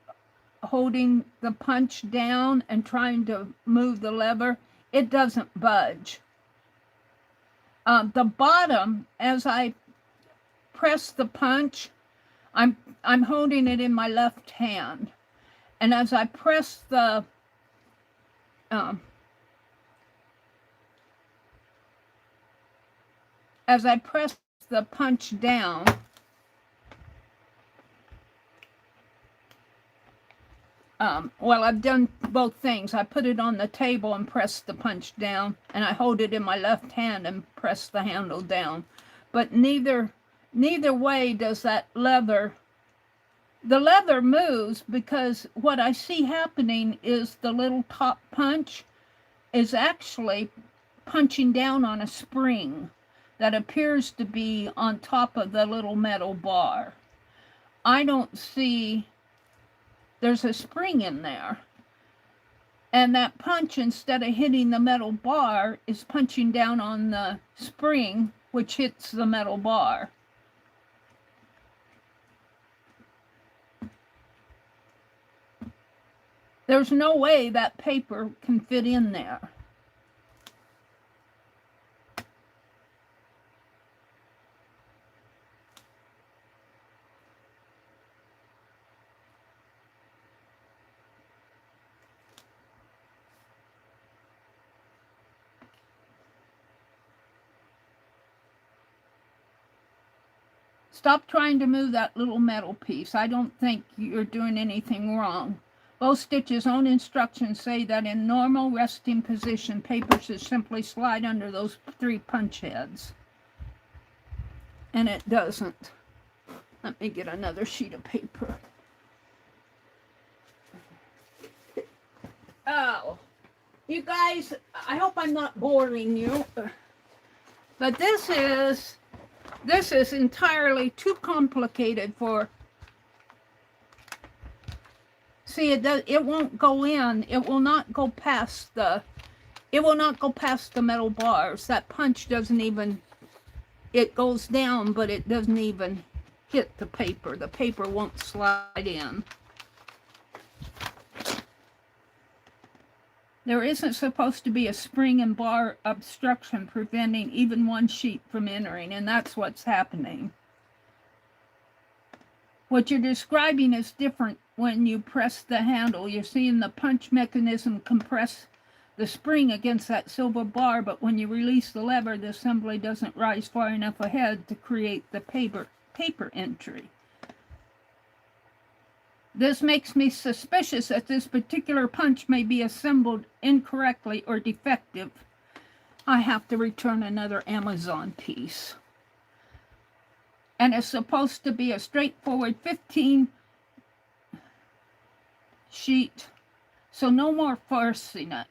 holding the punch down and trying to move the lever. It doesn't budge. The bottom, as I press the punch, I'm holding it in my left hand, and as I press the punch down, well, I've done both things. I put it on the table and press the punch down, and I hold it in my left hand and press the handle down. But neither way does that lever. The lever moves because what I see happening is the little top punch is actually punching down on a spring that appears to be on top of the little metal bar. I don't see, there's a spring in there. And that punch, instead of hitting the metal bar, is punching down on the spring, which hits the metal bar. There's no way that paper can fit in there. Stop trying to move that little metal piece. I don't think you're doing anything wrong. Both stitches' own instructions say that in normal resting position, paper should simply slide under those 3 punch heads. And it doesn't. Let me get another sheet of paper. Oh, you guys, I hope I'm not boring you. But this is entirely too complicated for. See, it won't go in. It will not go past the. It will not go past the metal bars. That punch doesn't even. It goes down, but it doesn't even hit the paper. The paper won't slide in. There isn't supposed to be a spring and bar obstruction preventing even one sheet from entering, and that's what's happening. What you're describing is different when you press the handle. You're seeing the punch mechanism compress the spring against that silver bar, but when you release the lever, the assembly doesn't rise far enough ahead to create the paper entry. This makes me suspicious that this particular punch may be assembled incorrectly or defective. I have to return another Amazon piece. And it's supposed to be a straightforward 15 sheet, so no more forcing it.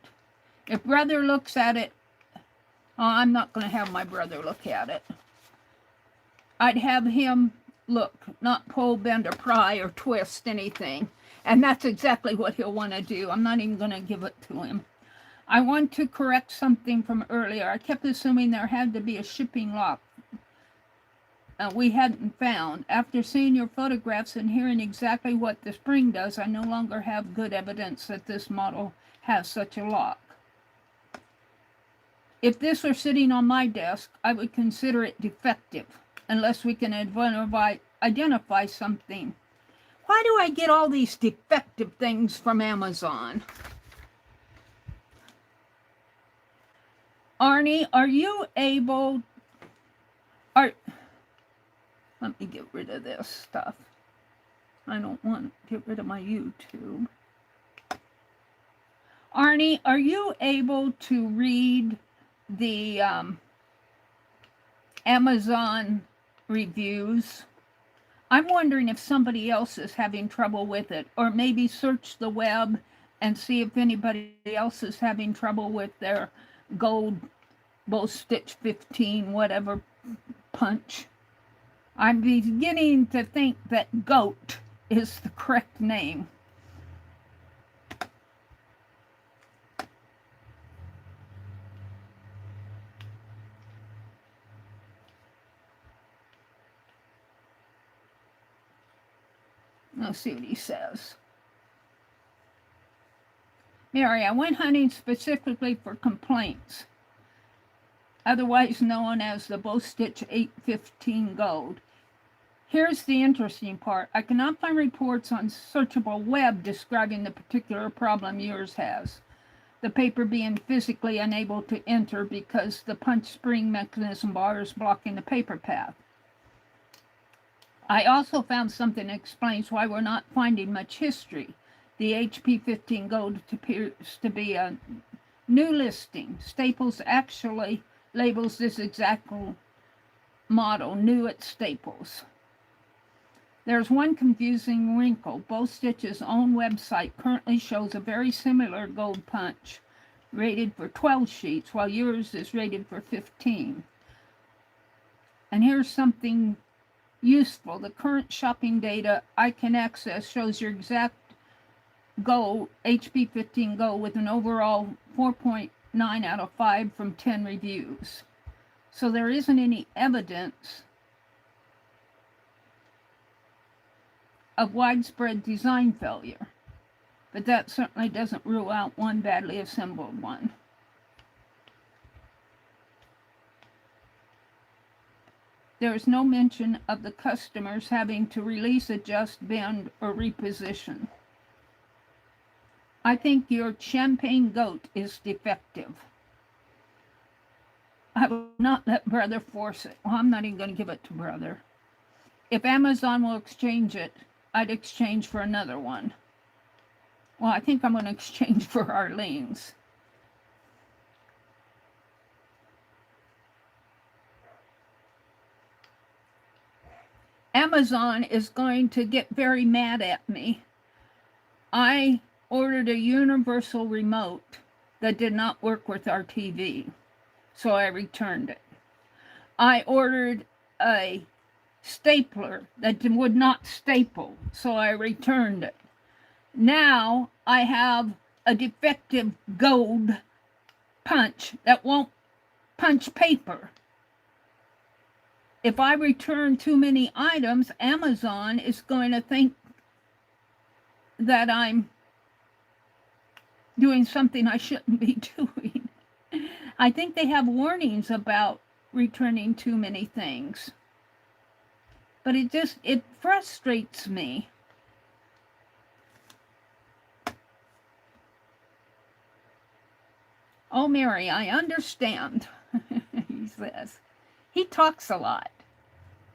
If brother looks at it, I'm not going to have my brother look at it. I'd have him look, not pull, bend, or pry, or twist anything. And that's exactly what he'll want to do. I'm not even going to give it to him. I want to correct something from earlier. I kept assuming there had to be a shipping lock we hadn't found. After seeing your photographs and hearing exactly what the spring does, I no longer have good evidence that this model has such a lock. If this were sitting on my desk, I would consider it defective, unless we can identify something. Why do I get all these defective things from Amazon? Arnie, are you able... Let me get rid of this stuff. I don't want to get rid of my YouTube. Arnie, are you able to read the Amazon reviews? I'm wondering if somebody else is having trouble with it, or maybe search the web and see if anybody else is having trouble with their gold bow stitch 15 whatever punch. I'm beginning to think that goat is the correct name. Let's see what he says. Mary, I went hunting specifically for complaints, otherwise known as the bow stitch 815 gold. Here's the interesting part. I cannot find reports on searchable web describing the particular problem yours has, the paper being physically unable to enter because the punch spring mechanism bar is blocking the paper path. I also found something that explains why we're not finding much history. The HP 15 gold appears to be a new listing. Staples actually labels this exact model new at Staples. There's one confusing wrinkle. Bow Stitch's own website currently shows a very similar gold punch, rated for 12 sheets, while yours is rated for 15. And here's something useful. The current shopping data I can access shows your exact Go, HP 15 Go, with an overall 4.9 out of 5 from 10 reviews. So there isn't any evidence of widespread design failure, but that certainly doesn't rule out one badly assembled one. There is no mention of the customers having to release, adjust, bend, or reposition. I think your champagne goat is defective. I will not let Brother force it. Well, I'm not even going to give it to Brother. If Amazon will exchange it, I'd exchange for another one. Well, I think I'm going to exchange for Arlene's. Amazon is going to get very mad at me. I ordered a universal remote that did not work with our TV, so I returned it. I ordered a stapler that would not staple, so I returned it. Now I have a defective gold punch that won't punch paper. If I return too many items, Amazon is going to think that I'm doing something I shouldn't be doing. I think they have warnings about returning too many things. But it frustrates me. Oh, Mary, I understand, he says. He talks a lot.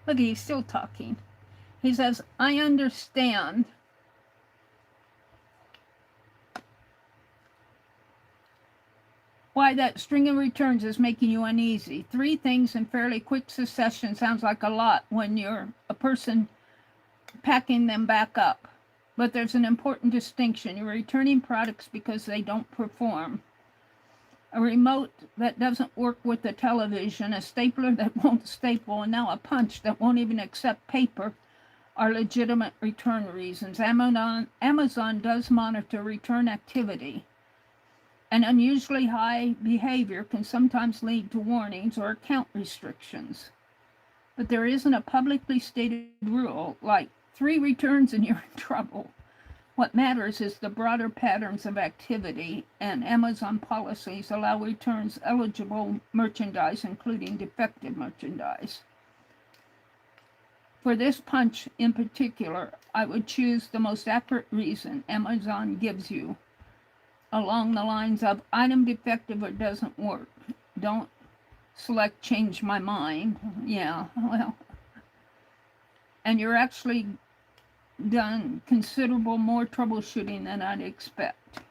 Look, he's still talking. He says, I understand. Why that string of returns is making you uneasy. 3 things in fairly quick succession sounds like a lot when you're a person packing them back up. But there's an important distinction. You're returning products because they don't perform. A remote that doesn't work with the television, a stapler that won't staple, and now a punch that won't even accept paper are legitimate return reasons. Amazon does monitor return activity. And unusually high behavior can sometimes lead to warnings or account restrictions. But there isn't a publicly stated rule like 3 returns and you're in trouble. What matters is the broader patterns of activity, and Amazon policies allow returns eligible merchandise, including defective merchandise. For this punch in particular, I would choose the most accurate reason Amazon gives you, along the lines of item defective or doesn't work. Don't select change my mind. Yeah, well. And you're actually done considerable more troubleshooting than I'd expect.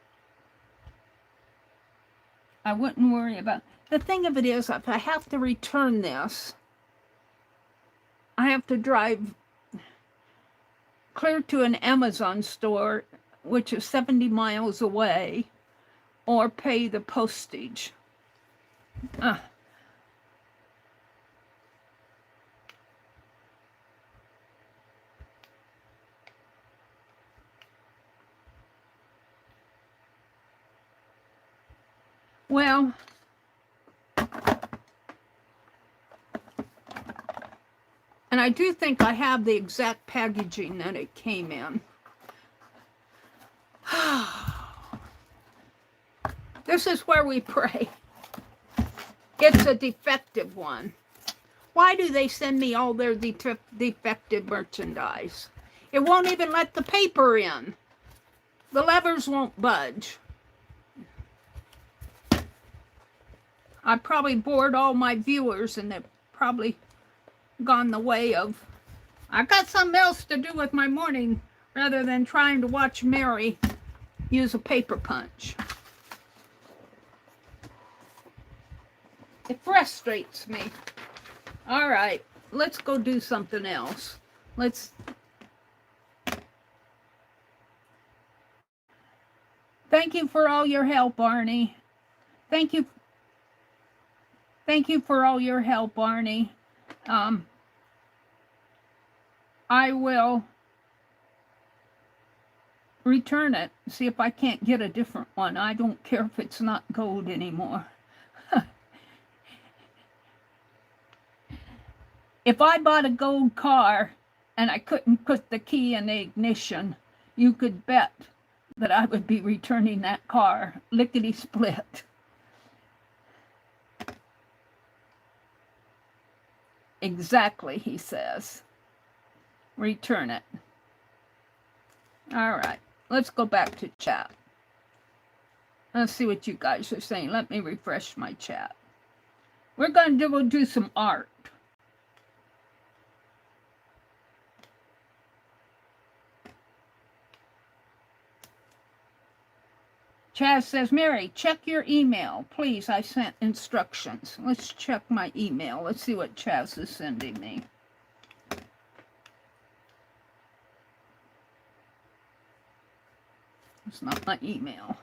I wouldn't worry about. The thing of it is, if I have to return this, I have to drive clear to an Amazon store, which is 70 miles away, or pay the postage. Well, and I do think I have the exact packaging that it came in. This is where we pray. It's a defective one. Why do they send me all their defective merchandise? It won't even let the paper in. The levers won't budge. I probably bored all my viewers, and they've probably gone the way of, I've got something else to do with my morning rather than trying to watch Meri use a paper punch. It frustrates me. All right, let's go do something else. Thank you for all your help, Arnie. Thank you for all your help, Arnie. I will return it, see if I can't get a different one. I don't care if it's not gold anymore. If I bought a gold car and I couldn't put the key in the ignition, you could bet that I would be returning that car, lickety-split. Exactly, he says. Return it. All right, let's go back to chat. Let's see what you guys are saying. Let me refresh my chat. We're going to do some art. Chaz says, Meri, check your email. Please, I sent instructions. Let's check my email. Let's see what Chaz is sending me. It's not my email.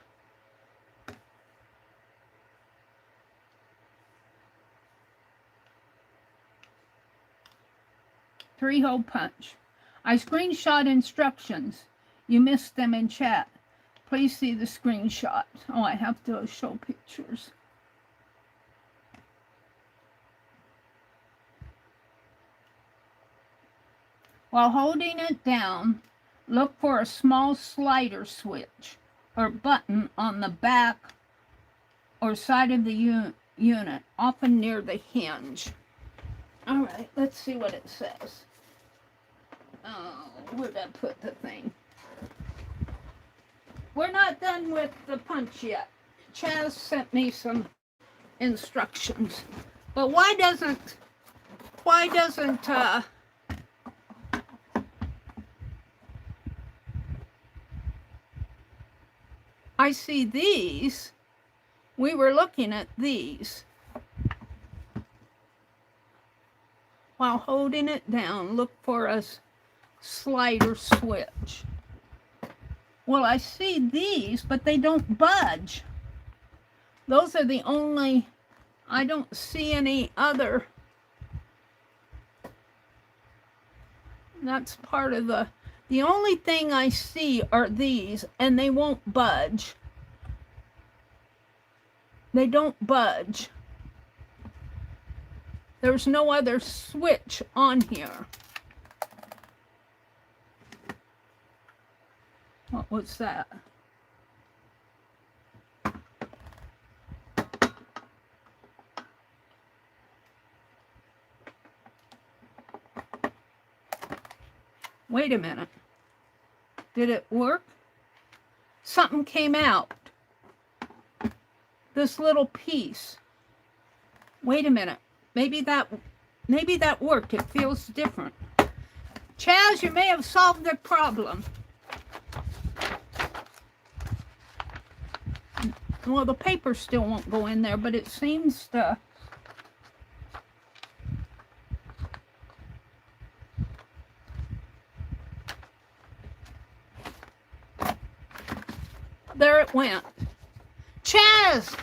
Three-hole punch. I screenshot instructions. You missed them in chat. Please see the screenshot. Oh, I have to show pictures. While holding it down, look for a small slider switch or button on the back or side of the unit, often near the hinge. All right, let's see what it says. Oh, where did I put the thing? We're not done with the punch yet. Chaz sent me some instructions. But why doesn't I see these? We were looking at these. While holding it down, look for a slider switch. Well, I see these, but they don't budge. Those are the only, I don't see any other. That's part of the only thing I see are these, and they won't budge. They don't budge. There's no other switch on here. What was that? Wait a minute. Did it work? Something came out. This little piece. Wait a minute. Maybe that worked. It feels different. Chaz, you may have solved the problem. Well, the paper still won't go in there, but it seems to. There it went. Chaz,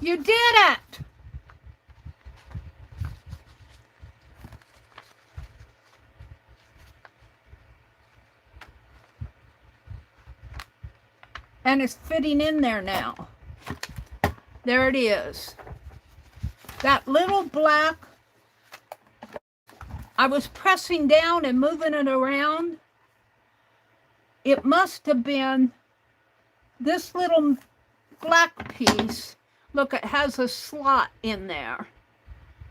you did it! And it's fitting in there now. There it is. That little black, I was pressing down and moving it around. It must have been this little black piece. Look, it has a slot in there.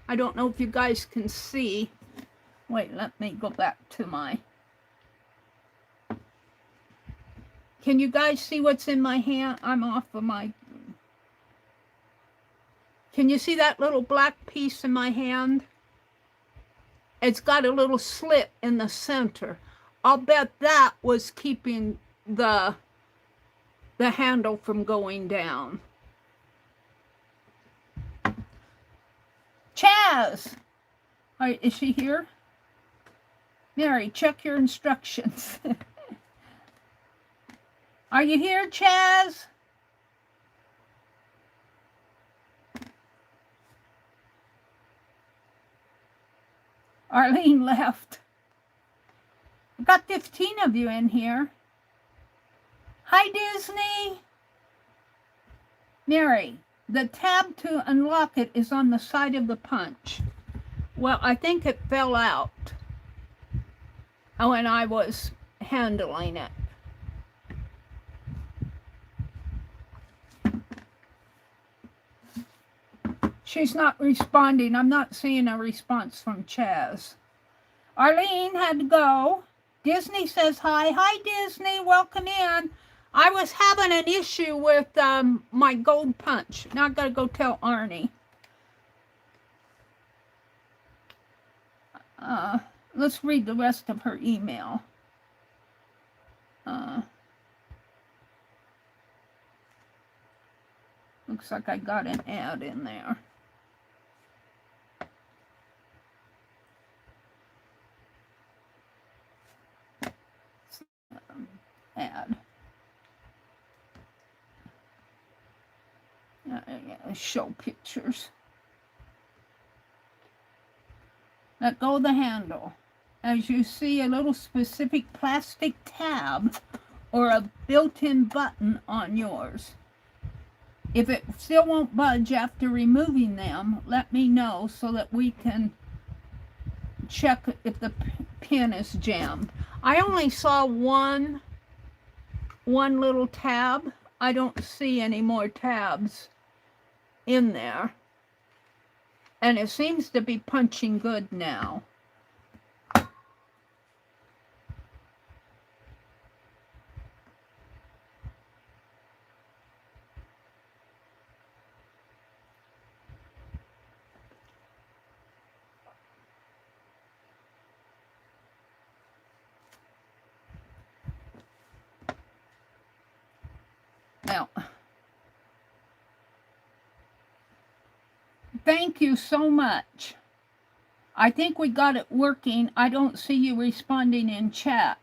I don't know if you guys can see. Wait, let me go back to my... Can you guys see what's in my hand? I'm off of my... Can you see that little black piece in my hand? It's got a little slit in the center. I'll bet that was keeping the handle from going down. Chaz! All right, is she here? Meri, check your instructions. Are you here, Chaz? Arlene left. I've got 15 of you in here. Hi, Disney. Meri, the tab to unlock it is on the side of the punch. Well, I think it fell out when I was handling it. She's not responding. I'm not seeing a response from Chaz. Arlene had to go. Disney says hi. Hi, Disney. Welcome in. I was having an issue with my gold punch. Now I've got to go tell Arnie. Let's read the rest of her email. Looks like I got an ad in there. Ad. Show pictures. Let go of the handle. As you see, a little specific plastic tab or a built-in button on yours. If it still won't budge after removing them, let me know so that we can check if the pin is jammed. I only saw one little tab. I don't see any more tabs in there. And it seems to be punching good now. Now, thank you so much. I think we got it working. I don't see you responding in chat,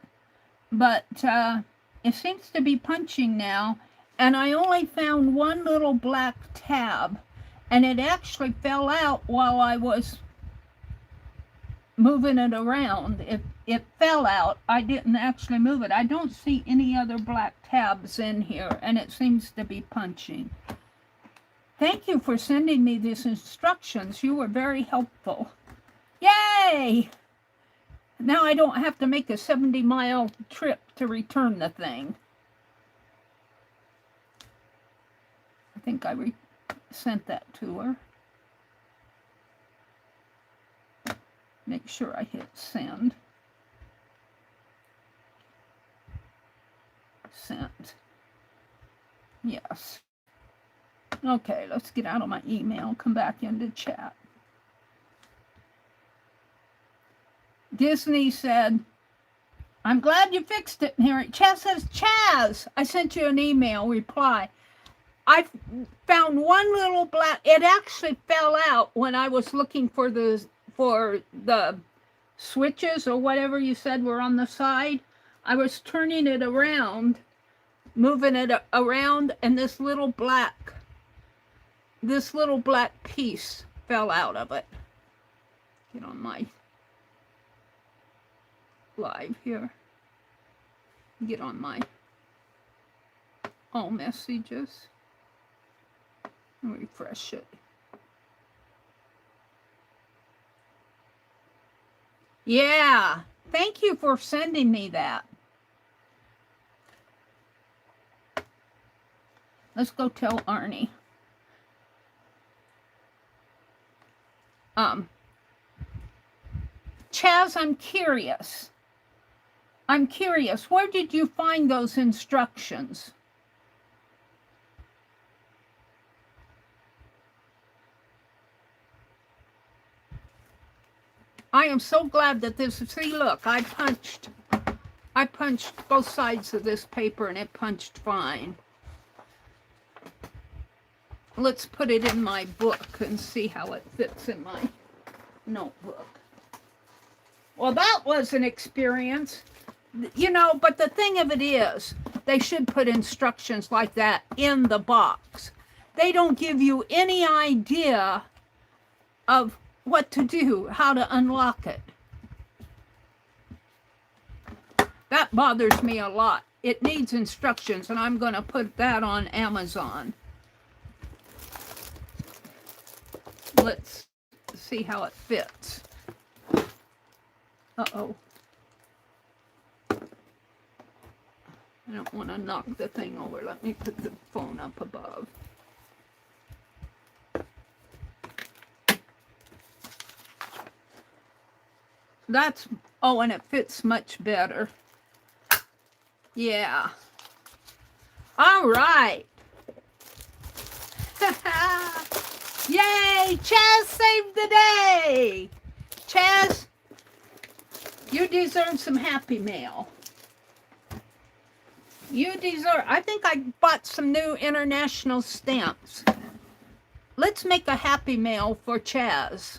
but it seems to be punching now. And I only found one little black tab, and it actually fell out while I was moving it around. It fell out. I didn't actually move it. I don't see any other black tabs in here, and it seems to be punching. Thank you for sending me these instructions. You were very helpful. Yay! Now I don't have to make a 70-mile trip to return the thing. I think I sent that to her. Make sure I hit send. Sent. Yes. Okay, let's get out of my email, come back into chat. Disney said, I'm glad you fixed it, Meri. Chaz says, Chaz, I sent you an email reply. I found one little black, it actually fell out when I was looking for the switches or whatever you said were on the side. I was turning it around, moving it around, and this little black piece fell out of it. Get on my live here. Get on my all messages. Refresh it. Yeah, thank you for sending me that. Let's go tell Arnie. Chaz, I'm curious. Where did you find those instructions? I am so glad that this, see, look, I punched both sides of this paper and it punched fine. Let's put it in my book and see how it fits in my notebook. Well, that was an experience, you know, but the thing of it is, they should put instructions like that in the box. They don't give you any idea of what to do, how to unlock it. That bothers me a lot. It needs instructions, and I'm going to put that on Amazon. Let's see how it fits. Uh-oh. I don't want to knock the thing over. Let me put the phone up above. That's, oh, and it fits much better. Yeah. All right. Yay! Chaz saved the day! Chaz, you deserve some Happy Mail. You deserve, I think I bought some new international stamps. Let's make a Happy Mail for Chaz.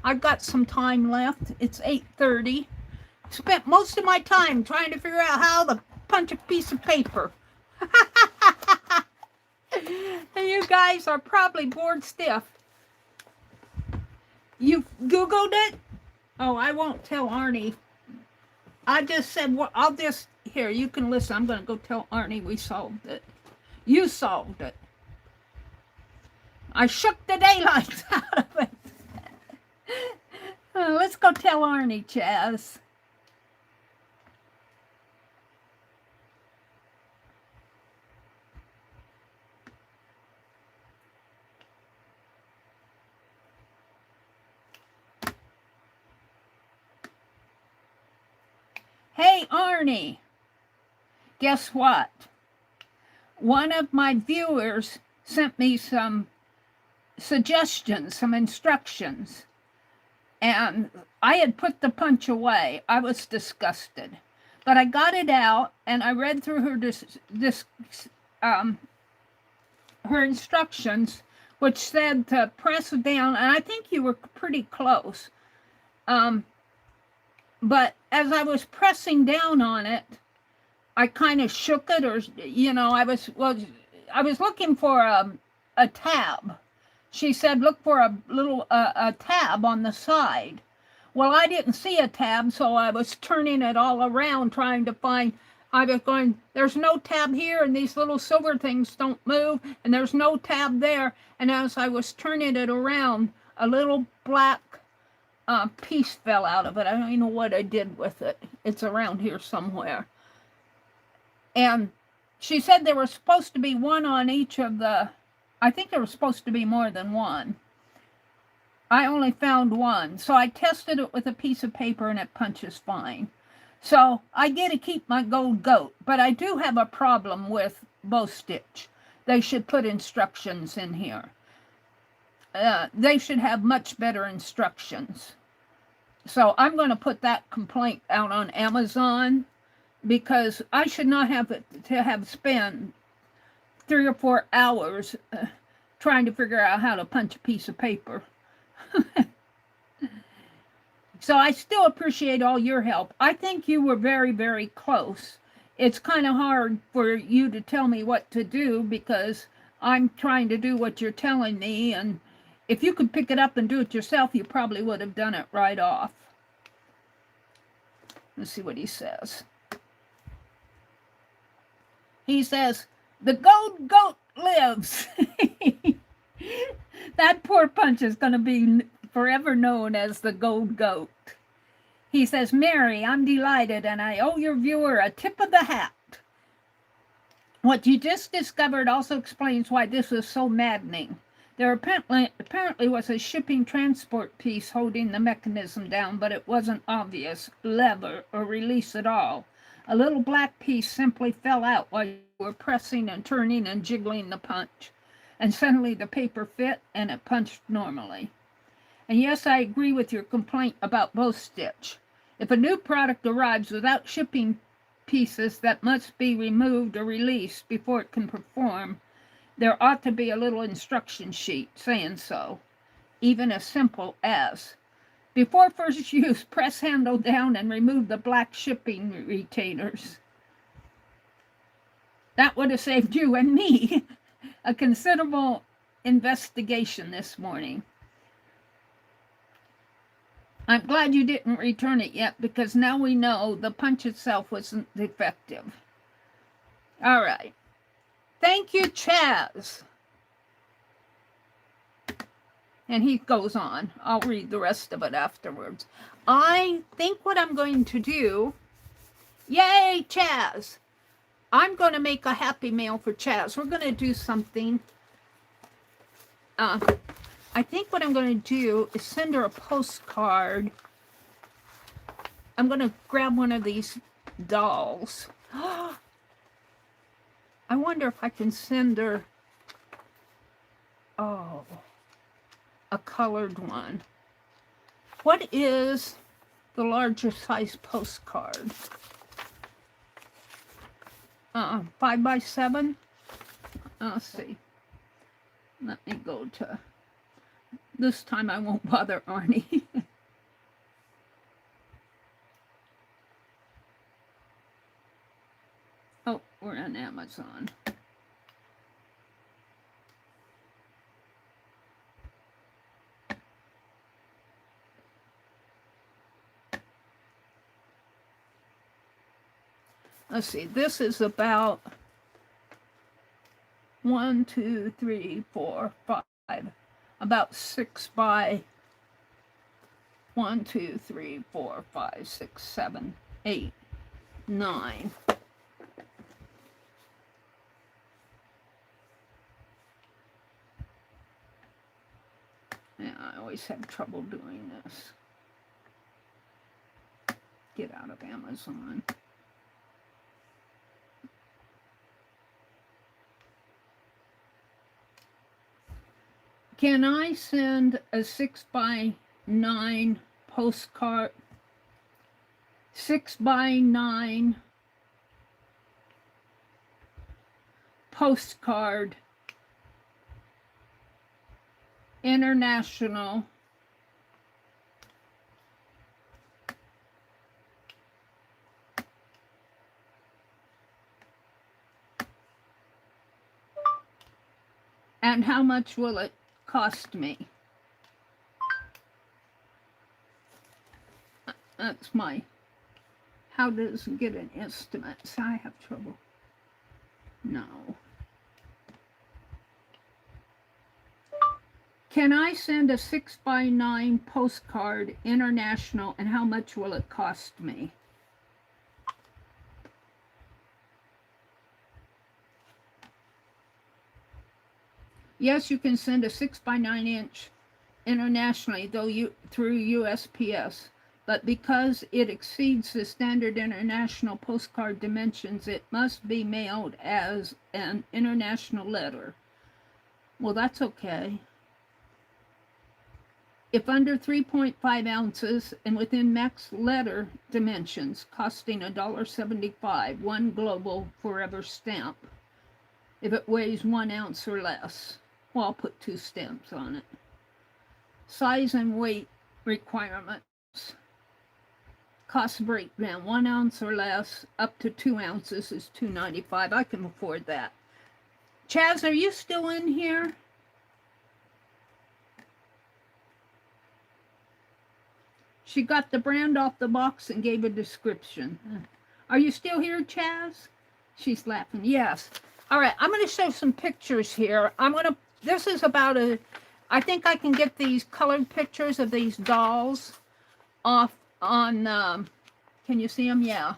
I've got some time left. It's 8:30. Spent most of my time trying to figure out how to punch a piece of paper. And you guys are probably bored stiff. You Googled it? Oh, I won't tell Arnie. I just said, well, I'll just, here, you can listen. I'm going to go tell Arnie we solved it. You solved it. I shook the daylights out of it. Let's go tell Arnie, Chaz. Hey, Arnie, guess what? One of my viewers sent me some suggestions, some instructions, and I had put the punch away. I was disgusted, but I got it out and I read through her instructions, which said to press down, and I think you were pretty close. But as I was pressing down on it, I kind of shook it, or, you know, I was looking for a tab. She said, look for a little a tab on the side. Well, I didn't see a tab, so I was turning it all around trying to find. I was going, there's no tab here, and these little silver things don't move, and there's no tab there. And as I was turning it around, a little black piece fell out of it. I don't even know what I did with it. It's around here somewhere. And she said there was supposed to be one on each of the, I think there was supposed to be more than one. I only found one. So I tested it with a piece of paper and it punches fine. So I get to keep my gold goat, but I do have a problem with bow stitch. They should put instructions in here. They should have much better instructions. So I'm going to put that complaint out on Amazon, because I should not have to spent 3 or 4 hours trying to figure out how to punch a piece of paper. So I still appreciate all your help. I think you were very, very close. It's kind of hard for you to tell me what to do, because I'm trying to do what you're telling me, and if you could pick it up and do it yourself, you probably would have done it right off. Let's see what he says. He says, the gold goat lives. That poor Punch is going to be forever known as the Gold Goat. He says, Meri, I'm delighted, and I owe your viewer a tip of the hat. What you just discovered also explains why this was so maddening. There apparently was a shipping transport piece holding the mechanism down, but it wasn't obvious, lever, or release at all. A little black piece simply fell out while you were pressing and turning and jiggling the punch. And suddenly the paper fit and it punched normally. And yes, I agree with your complaint about bow stitch. If a new product arrives without shipping pieces that must be removed or released before it can perform, there ought to be a little instruction sheet saying so, even as simple as, before first use, press handle down and remove the black shipping retainers. That would have saved you and me a considerable investigation this morning. I'm glad you didn't return it yet, because now we know the punch itself wasn't defective. All right. Thank you, Chaz. And he goes on. I'll read the rest of it afterwards. I think what I'm going to do... Yay, Chaz! I'm going to make a happy mail for Chaz. We're going to do something... I think what I'm going to do is send her a postcard. I'm going to grab one of these dolls. I wonder if I can send her, a colored one. What is the larger size postcard? 5x7? Let's see. Let me go to... This time I won't bother Arnie. Oh, we're on Amazon. Let's see, this is about 1, 2, 3, 4, 5. About 6 by 1, 2, 3, 4, 5, 6, 7, 8, 9. Yeah, I always have trouble doing this. Get out of Amazon. Can I send a 6x9 postcard? 6x9 postcard, international, and how much will it cost me? That's my, how does it get an estimate? So I have trouble. No. Can I send a 6x9 postcard international, and how much will it cost me? Yes, you can send a 6x9 inch internationally, though through USPS, but because it exceeds the standard international postcard dimensions, it must be mailed as an international letter. Well, that's okay. If under 3.5 ounces and within max letter dimensions, costing $1.75, one global forever stamp. If it weighs 1 ounce or less, well, I'll put 2 stamps on it. Size and weight requirements. Cost breakdown, 1 ounce or less, up to 2 ounces is $2.95. I can afford that. Chaz, are you still in here? She got the brand off the box and gave a description. Are you still here, Chaz? She's laughing. Yes. All right, I'm going to show some pictures here. This is about a I think I can get these colored pictures of these dolls off on, can you see them? Yeah.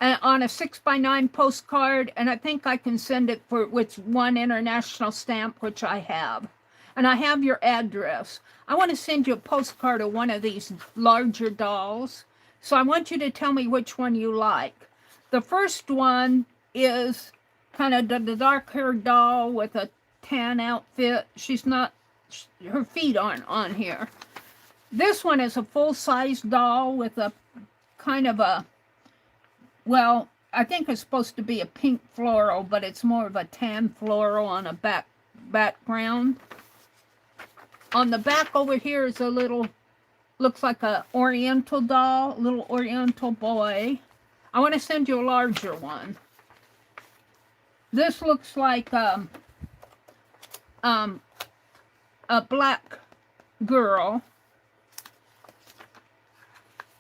On a 6x9 postcard, and I think I can send it for with one international stamp, which I have. And I have your address. I want to send you a postcard of one of these larger dolls. So I want you to tell me which one you like. The first one is kind of the dark-haired doll with a tan outfit. She's not, her feet aren't on here. This one is a full-size doll with a kind of a, well, I think it's supposed to be a pink floral, but it's more of a tan floral on a background. On the back over here is a little, looks like a oriental doll, a little oriental boy. I want to send you a larger one. This looks like a black girl.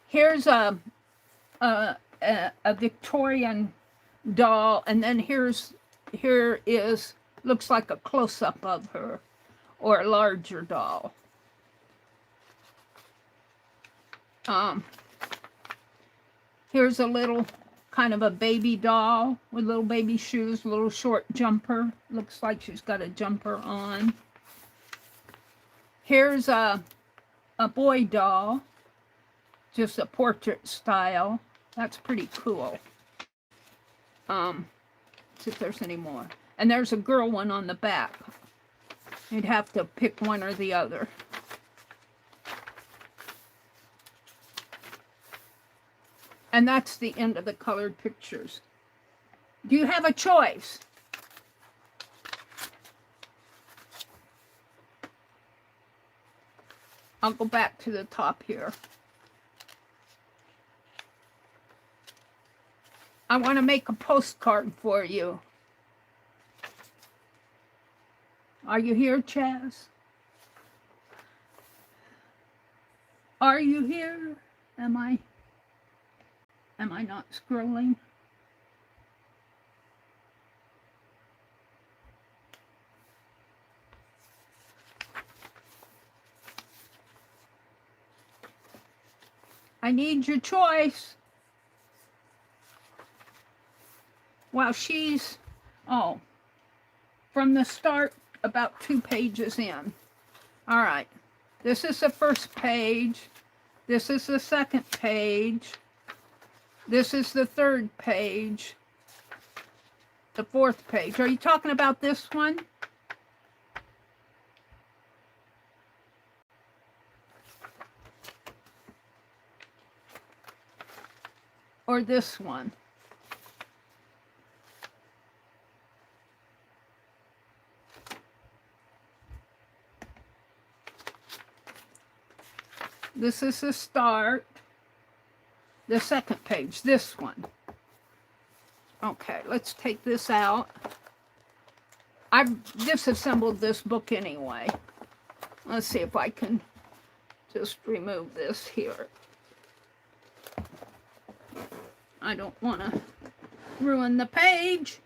Here's a Victorian doll, and then here is looks like a close-up of her, or a larger doll. Here's a little kind of a baby doll with little baby shoes, little short jumper. Looks like she's got a jumper on. Here's a boy doll, just a portrait style. That's pretty cool. See if there's any more. And there's a girl one on the back. You'd have to pick one or the other. And that's the end of the colored pictures. Do you have a choice? I'll go back to the top here. I want to make a postcard for you. Are you here, Chaz? Are you here? Am I not scrolling? I need your choice. Well, she's, oh, from the start, about 2 pages in. All right. This is the first page. This is the second page. This is the third page. The fourth page. Are you talking about this one? Or this one? This is the start. The second page, this one. Okay, let's take this out. I've disassembled this book anyway. Let's see if I can just remove this here. I don't want to ruin the page.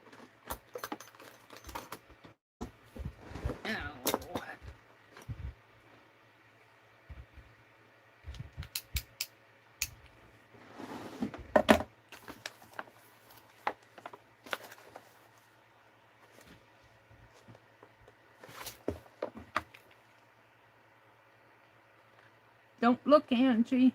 Don't look, Angie.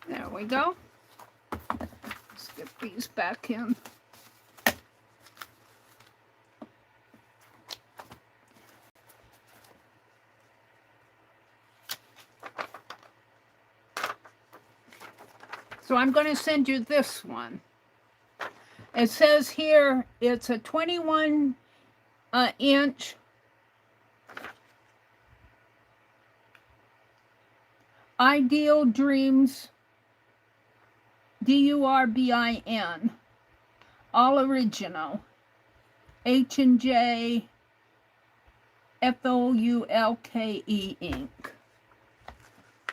There we go. Let's get these back in. So I'm going to send you this one. It says here it's a 21 inch Ideal Dreams DURBIN, all original, H&J FOULKE ink.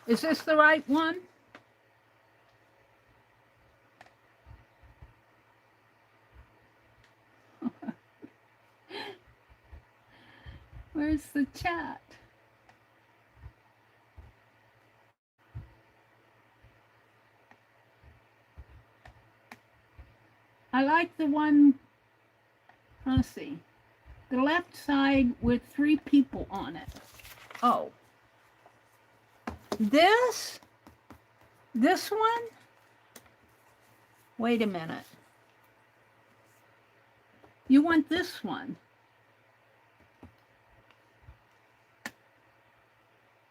Is this the right one? Where's the chat? I like the one, let's see, the left side with 3 people on it. Oh. This one? Wait a minute. You want this one?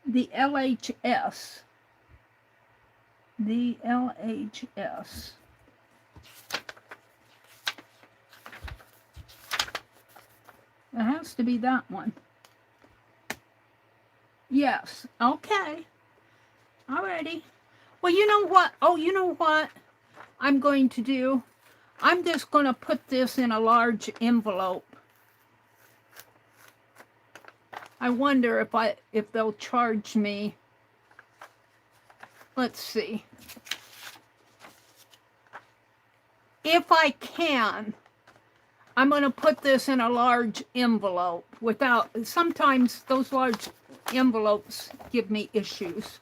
The LHS. The LHS. It has to be that one. Yes. Okay. Alrighty. Well, you know what? Oh, you know what I'm going to do? I'm just going to put this in a large envelope. I wonder if they'll charge me. Let's see. If I can, I'm going to put this in a large envelope without, sometimes those large envelopes give me issues.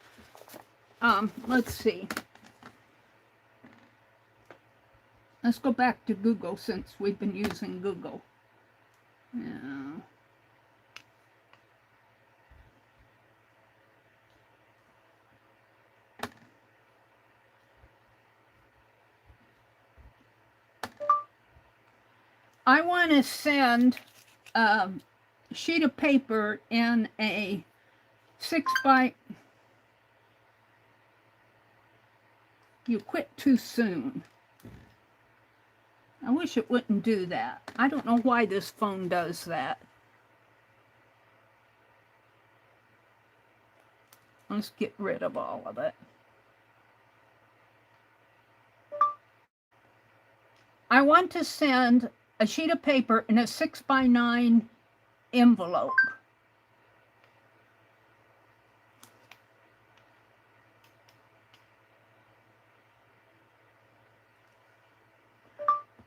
Let's see. Let's go back to Google since we've been using Google. Yeah. I want to send a sheet of paper in a 6 by... You quit too soon. I wish it wouldn't do that. I don't know why this phone does that. Let's get rid of all of it. I want to send a sheet of paper in a 6 by 9 envelope.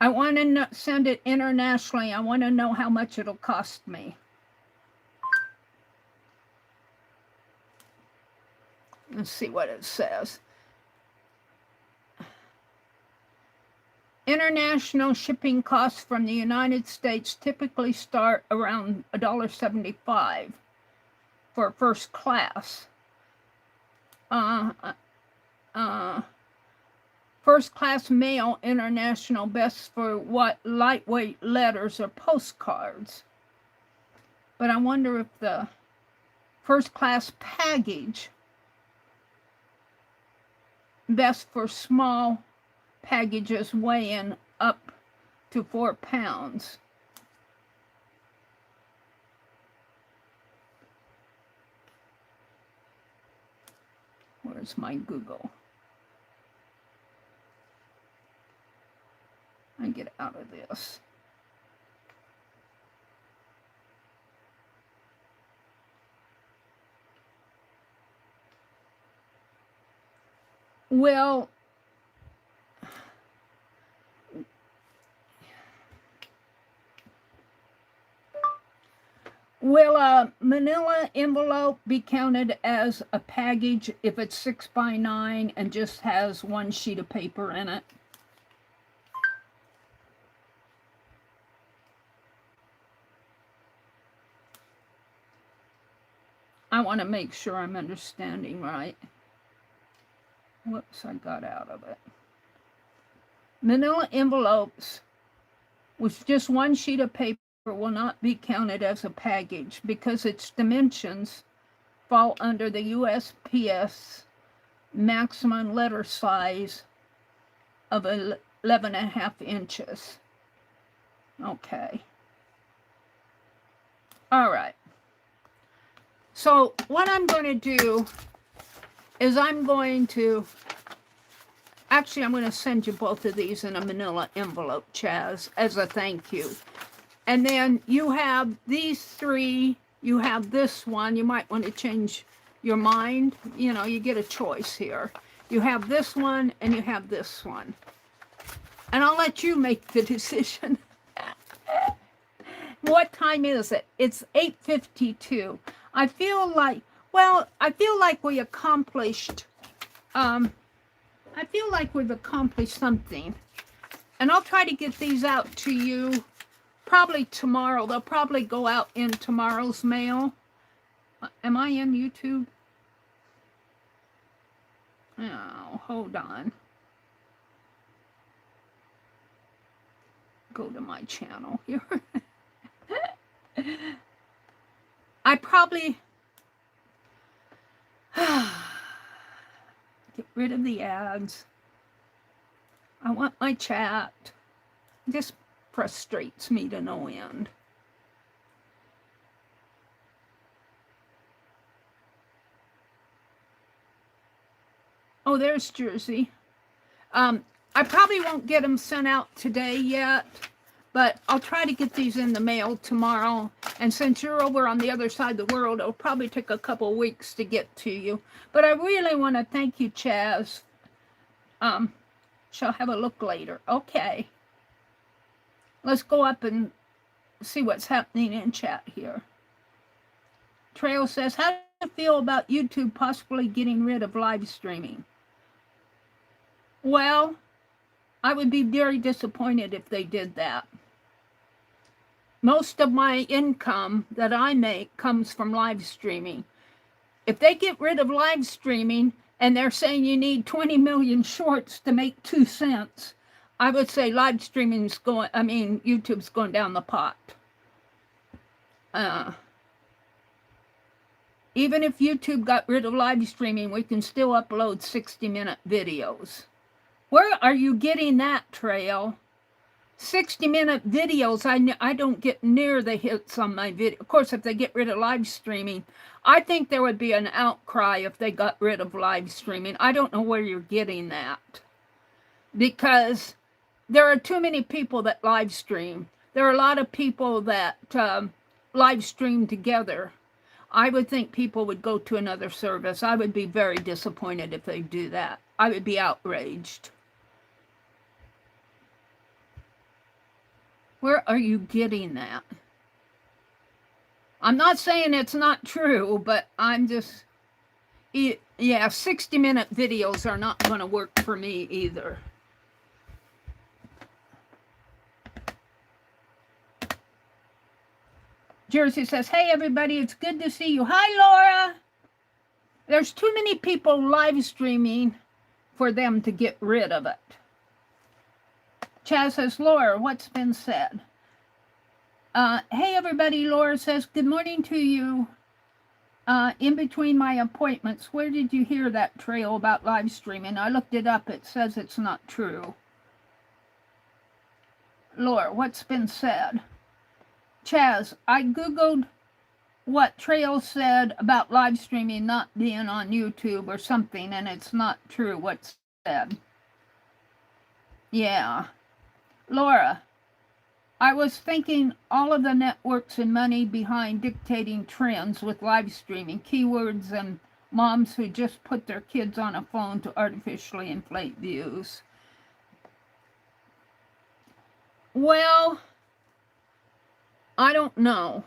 I want to send it internationally. I want to know how much it'll cost me. Let's see what it says. International shipping costs from the United States typically start around $1.75 for first class. First class mail international best for what lightweight letters or postcards. But I wonder if the first class package best for small packages weighing up to 4 pounds. Where's my Google? I get out of this. Well, will a manila envelope be counted as a package if it's 6 by 9 and just has one sheet of paper in it? I want to make sure I'm understanding right. Whoops, I got out of it. Manila envelopes with just one sheet of paper will not be counted as a package because its dimensions fall under the USPS maximum letter size of 11.5 inches. Okay. All right. So what I'm going to do is I'm going to send you both of these in a manila envelope, Chaz, as a thank you. And then you have these three, you have this one, you might want to change your mind. You know, you get a choice here. You have this one and you have this one. And I'll let you make the decision. What time is it? It's 8:52. I feel like we accomplished, we've accomplished something. And I'll try to get these out to you probably tomorrow. They'll probably go out in tomorrow's mail. Am I in YouTube? Oh, hold on. Go to my channel here. I probably get rid of the ads. I want my chat. This frustrates me to no end. Oh, there's Jersey. I probably won't get them sent out today yet, but I'll try to get these in the mail tomorrow. And since you're over on the other side of the world, it'll probably take a couple weeks to get to you. But I really want to thank you, Chaz. Shall have a look later. Okay. Let's go up and see what's happening in chat here. Trail says, how do you feel about YouTube possibly getting rid of live streaming? Well, I would be very disappointed if they did that. Most of my income that I make comes from live streaming. If they get rid of live streaming and they're saying you need 20 million shorts to make 2 cents, I would say YouTube's going down the pot. Even if YouTube got rid of live streaming, we can still upload 60-minute videos. Where are you getting that, Trail? 60-minute videos, I don't get near the hits on my video. Of course, if they get rid of live streaming, I think there would be an outcry if they got rid of live streaming. I don't know where you're getting that. Because there are too many people that live stream. There are a lot of people that live stream together. I would think people would go to another service. I would be very disappointed if they do that. I would be outraged. Where are you getting that? I'm not saying it's not true, but I'm just... Yeah, 60-minute videos are not going to work for me either. Jersey says, hey, everybody, it's good to see you. Hi, Laura. There's too many people live streaming for them to get rid of it. Chaz says, Laura, what's been said? Hey, everybody, Laura says, good morning to you. In between my appointments, where did you hear that trail about live streaming? I looked it up. It says it's not true. Laura, what's been said? Chaz, I Googled what Trail said about live streaming not being on YouTube or something, and it's not true what's said. Yeah. Laura, I was thinking all of the networks and money behind dictating trends with live streaming, keywords, and moms who just put their kids on a phone to artificially inflate views. Well, I don't know.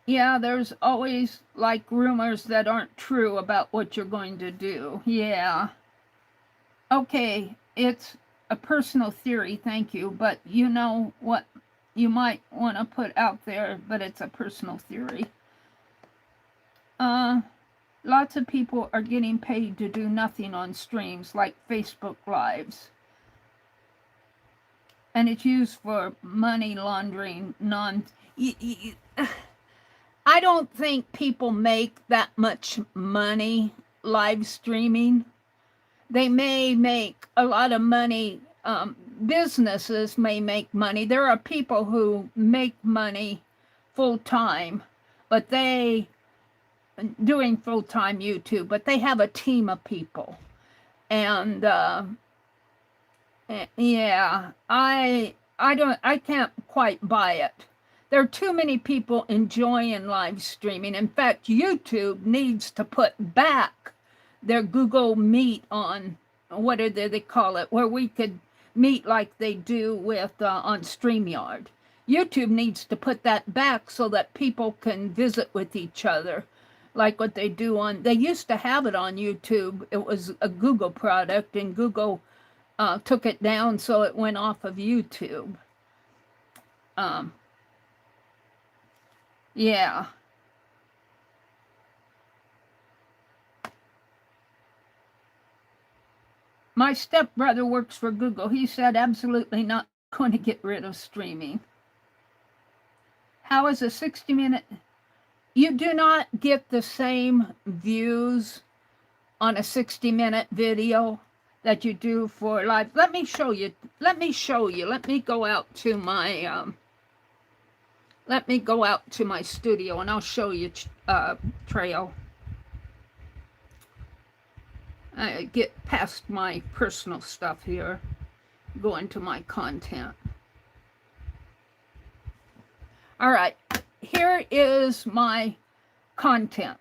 Yeah, there's always like rumors that aren't true about what you're going to do. Yeah. Okay, it's a personal theory, thank you, but you know what you might want to put out there, but it's a personal theory. Lots of people are getting paid to do nothing on streams like Facebook Lives. And it's used for money laundering, I don't think people make that much money live streaming. they may make a lot of money. Businesses may make money. There are people who make money full time, but they doing full time YouTube, but they have a team of people, and yeah, I can't quite buy it. There are too many people enjoying live streaming. In fact, YouTube needs to put back their Google Meet on, what do they call it, where we could meet like they do with on StreamYard. YouTube needs to put that back so that people can visit with each other, like what they do on, they used to have it on YouTube. It was a Google product, and Google took it down, so it went off of YouTube. Yeah. My stepbrother works for Google. He said absolutely not going to get rid of streaming. How is a 60-minute? You do not get the same views on a 60-minute video that you do for live. Let me show you. Let me go out to my studio, and I'll show you Trail. I get past my personal stuff here, go into my content. All right, here is my content.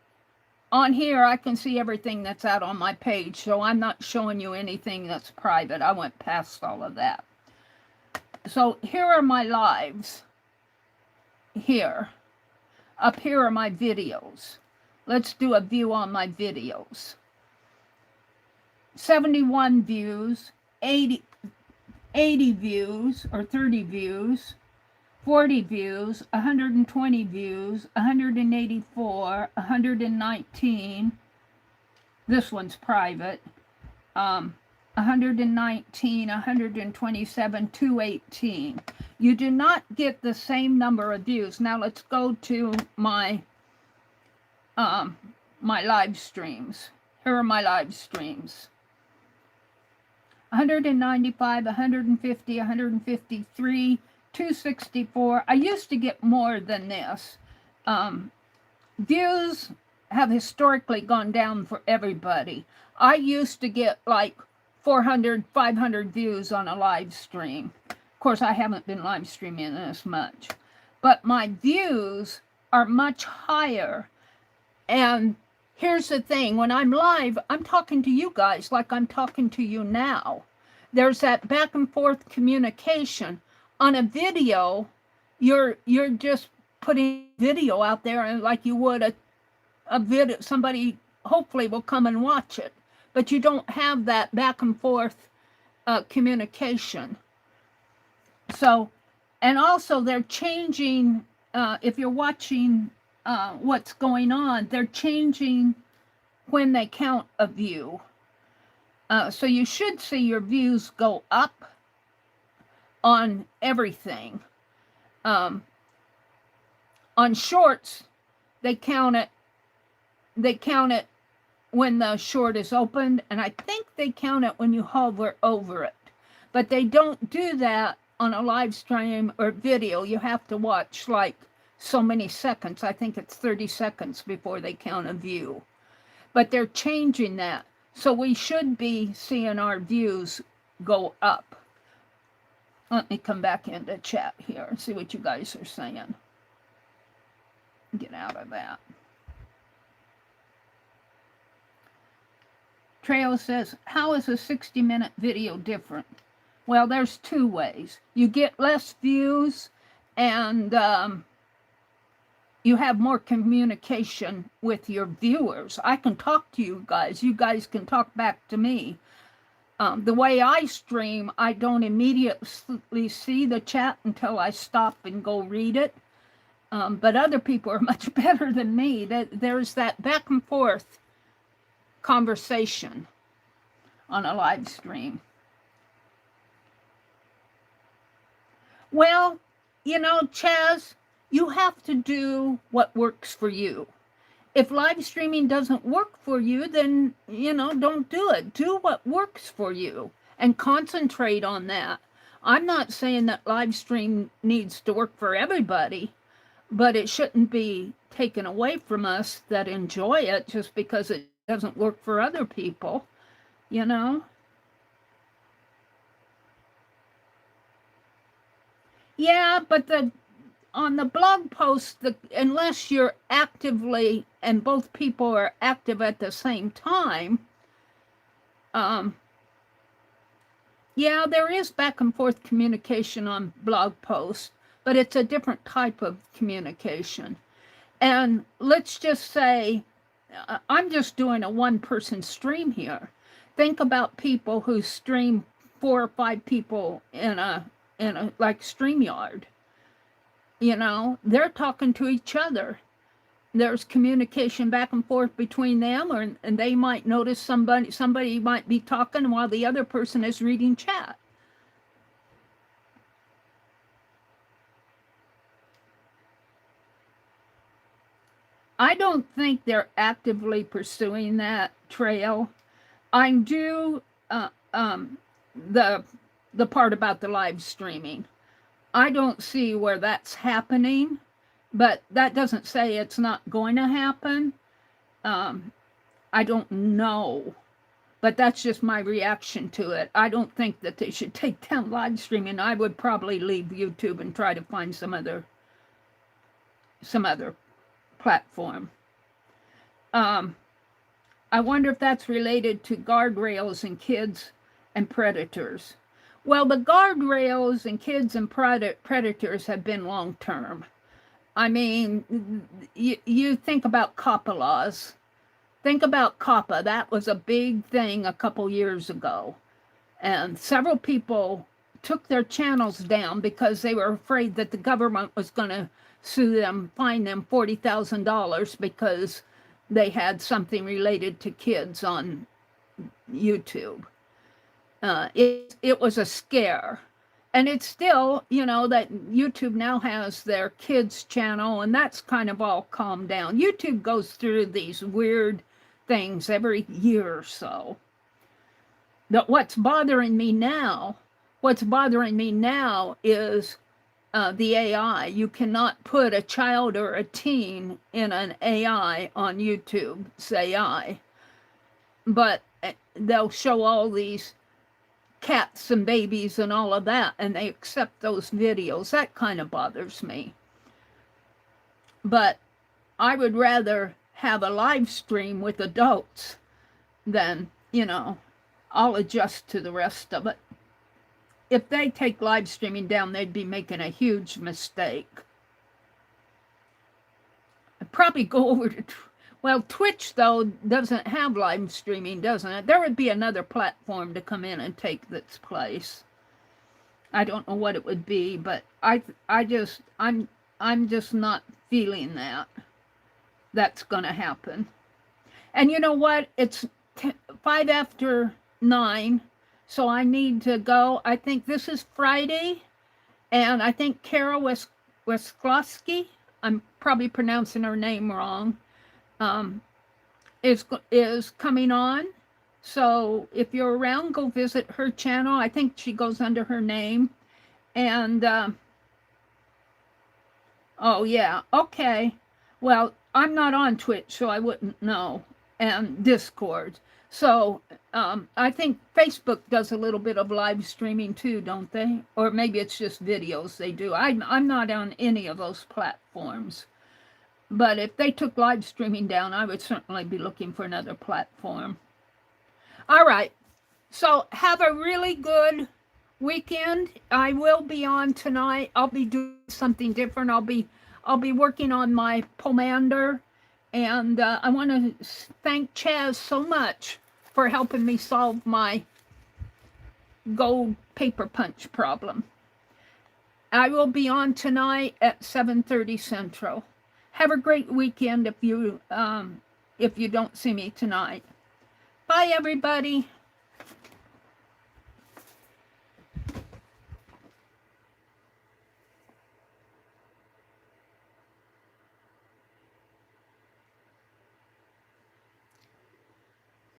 On here, I can see everything that's out on my page, so I'm not showing you anything that's private. I went past all of that. So here are my lives. Here. Up here are my videos. Let's do a view on my videos. 71 views, 80 views, or 30 views, 40 views, 120 views, 184, 119. This one's private. 119, 127, 218. You do not get the same number of views. Now let's go to my my live streams. Here are my live streams. 195, 150, 153, 264. I used to get more than this. Views have historically gone down for everybody. I used to get like 400, 500 views on a live stream. Of course, I haven't been live streaming this much. But my views are much higher. And here's the thing, when I'm live, I'm talking to you guys like I'm talking to you now. There's that back and forth communication. On a video, you're just putting video out there, and like you would a video, somebody hopefully will come and watch it. But you don't have that back and forth communication. So, and also they're changing, if you're watching what's going on, they're changing when they count a view. So you should see your views go up on everything. On shorts, they count it when the short is opened, and I think they count it when you hover over it. But they don't do that on a live stream or video. You have to watch like so many seconds. I think it's 30 seconds before they count a view. But they're changing that. So we should be seeing our views go up. Let me come back into chat here and see what you guys are saying. Get out of that. Trail says, how is a 60-minute video different? Well, there's two ways. You get less views, and you have more communication with your viewers. I can talk to you guys. You guys can talk back to me. The way I stream, I don't immediately see the chat until I stop and go read it. But other people are much better than me. There's that back and forth conversation on a live stream. Well, you know, Chaz, you have to do what works for you. If live streaming doesn't work for you, then, don't do it. Do what works for you and concentrate on that. I'm not saying that live stream needs to work for everybody, but it shouldn't be taken away from us that enjoy it just because it doesn't work for other people, Yeah, but on the blog post, unless you're actively, and both people are active at the same time, yeah, there is back and forth communication on blog posts, but it's a different type of communication. And let's just say, I'm just doing a one-person stream here. Think about people who stream 4 or 5 people in a like StreamYard. They're talking to each other. There's communication back and forth between them, and they might notice somebody might be talking while the other person is reading chat. I don't think they're actively pursuing that trail. I do the part about the live streaming. I don't see where that's happening, but that doesn't say it's not going to happen. I don't know, but that's just my reaction to it. I don't think that they should take down live streaming. I would probably leave YouTube and try to find some other platform. I wonder if that's related to guardrails and kids and predators. Well, the guardrails and kids and predators have been long-term. I mean, you think about COPPA laws. Think about COPPA. That was a big thing a couple years ago. And several people took their channels down because they were afraid that the government was going to sue them, fine them $40,000 because they had something related to kids on YouTube. It was a scare. And it's still, that YouTube now has their kids channel, and that's kind of all calmed down. YouTube goes through these weird things every year or so. What's bothering me now is the AI. You cannot put a child or a teen in an AI on YouTube, it's AI. But they'll show all these cats and babies and all of that, and they accept those videos. That kind of bothers me. But I would rather have a live stream with adults than, I'll adjust to the rest of it. If they take live streaming down, they'd be making a huge mistake. I'd probably go over to, Twitch, though, doesn't have live streaming, doesn't it? There would be another platform to come in and take its place. I don't know what it would be, but I'm just not feeling that's going to happen. And you know what? It's 5 after 9. So I need to go. I think this is Friday, and I think Kara Wesklowski, I'm probably pronouncing her name wrong, is coming on. So if you're around, go visit her channel. I think she goes under her name. And, oh yeah, okay. Well, I'm not on Twitch, so I wouldn't know, and Discord. So I think Facebook does a little bit of live streaming too, don't they? Or maybe it's just videos they do. I'm not on any of those platforms. But if they took live streaming down, I would certainly be looking for another platform. All right. So have a really good weekend. I will be on tonight. I'll be doing something different. I'll be working on my Pomander. And I want to thank Chaz so much for helping me solve my gold paper punch problem. I will be on tonight at 7:30 Central. Have a great weekend if you don't see me tonight. Bye, everybody.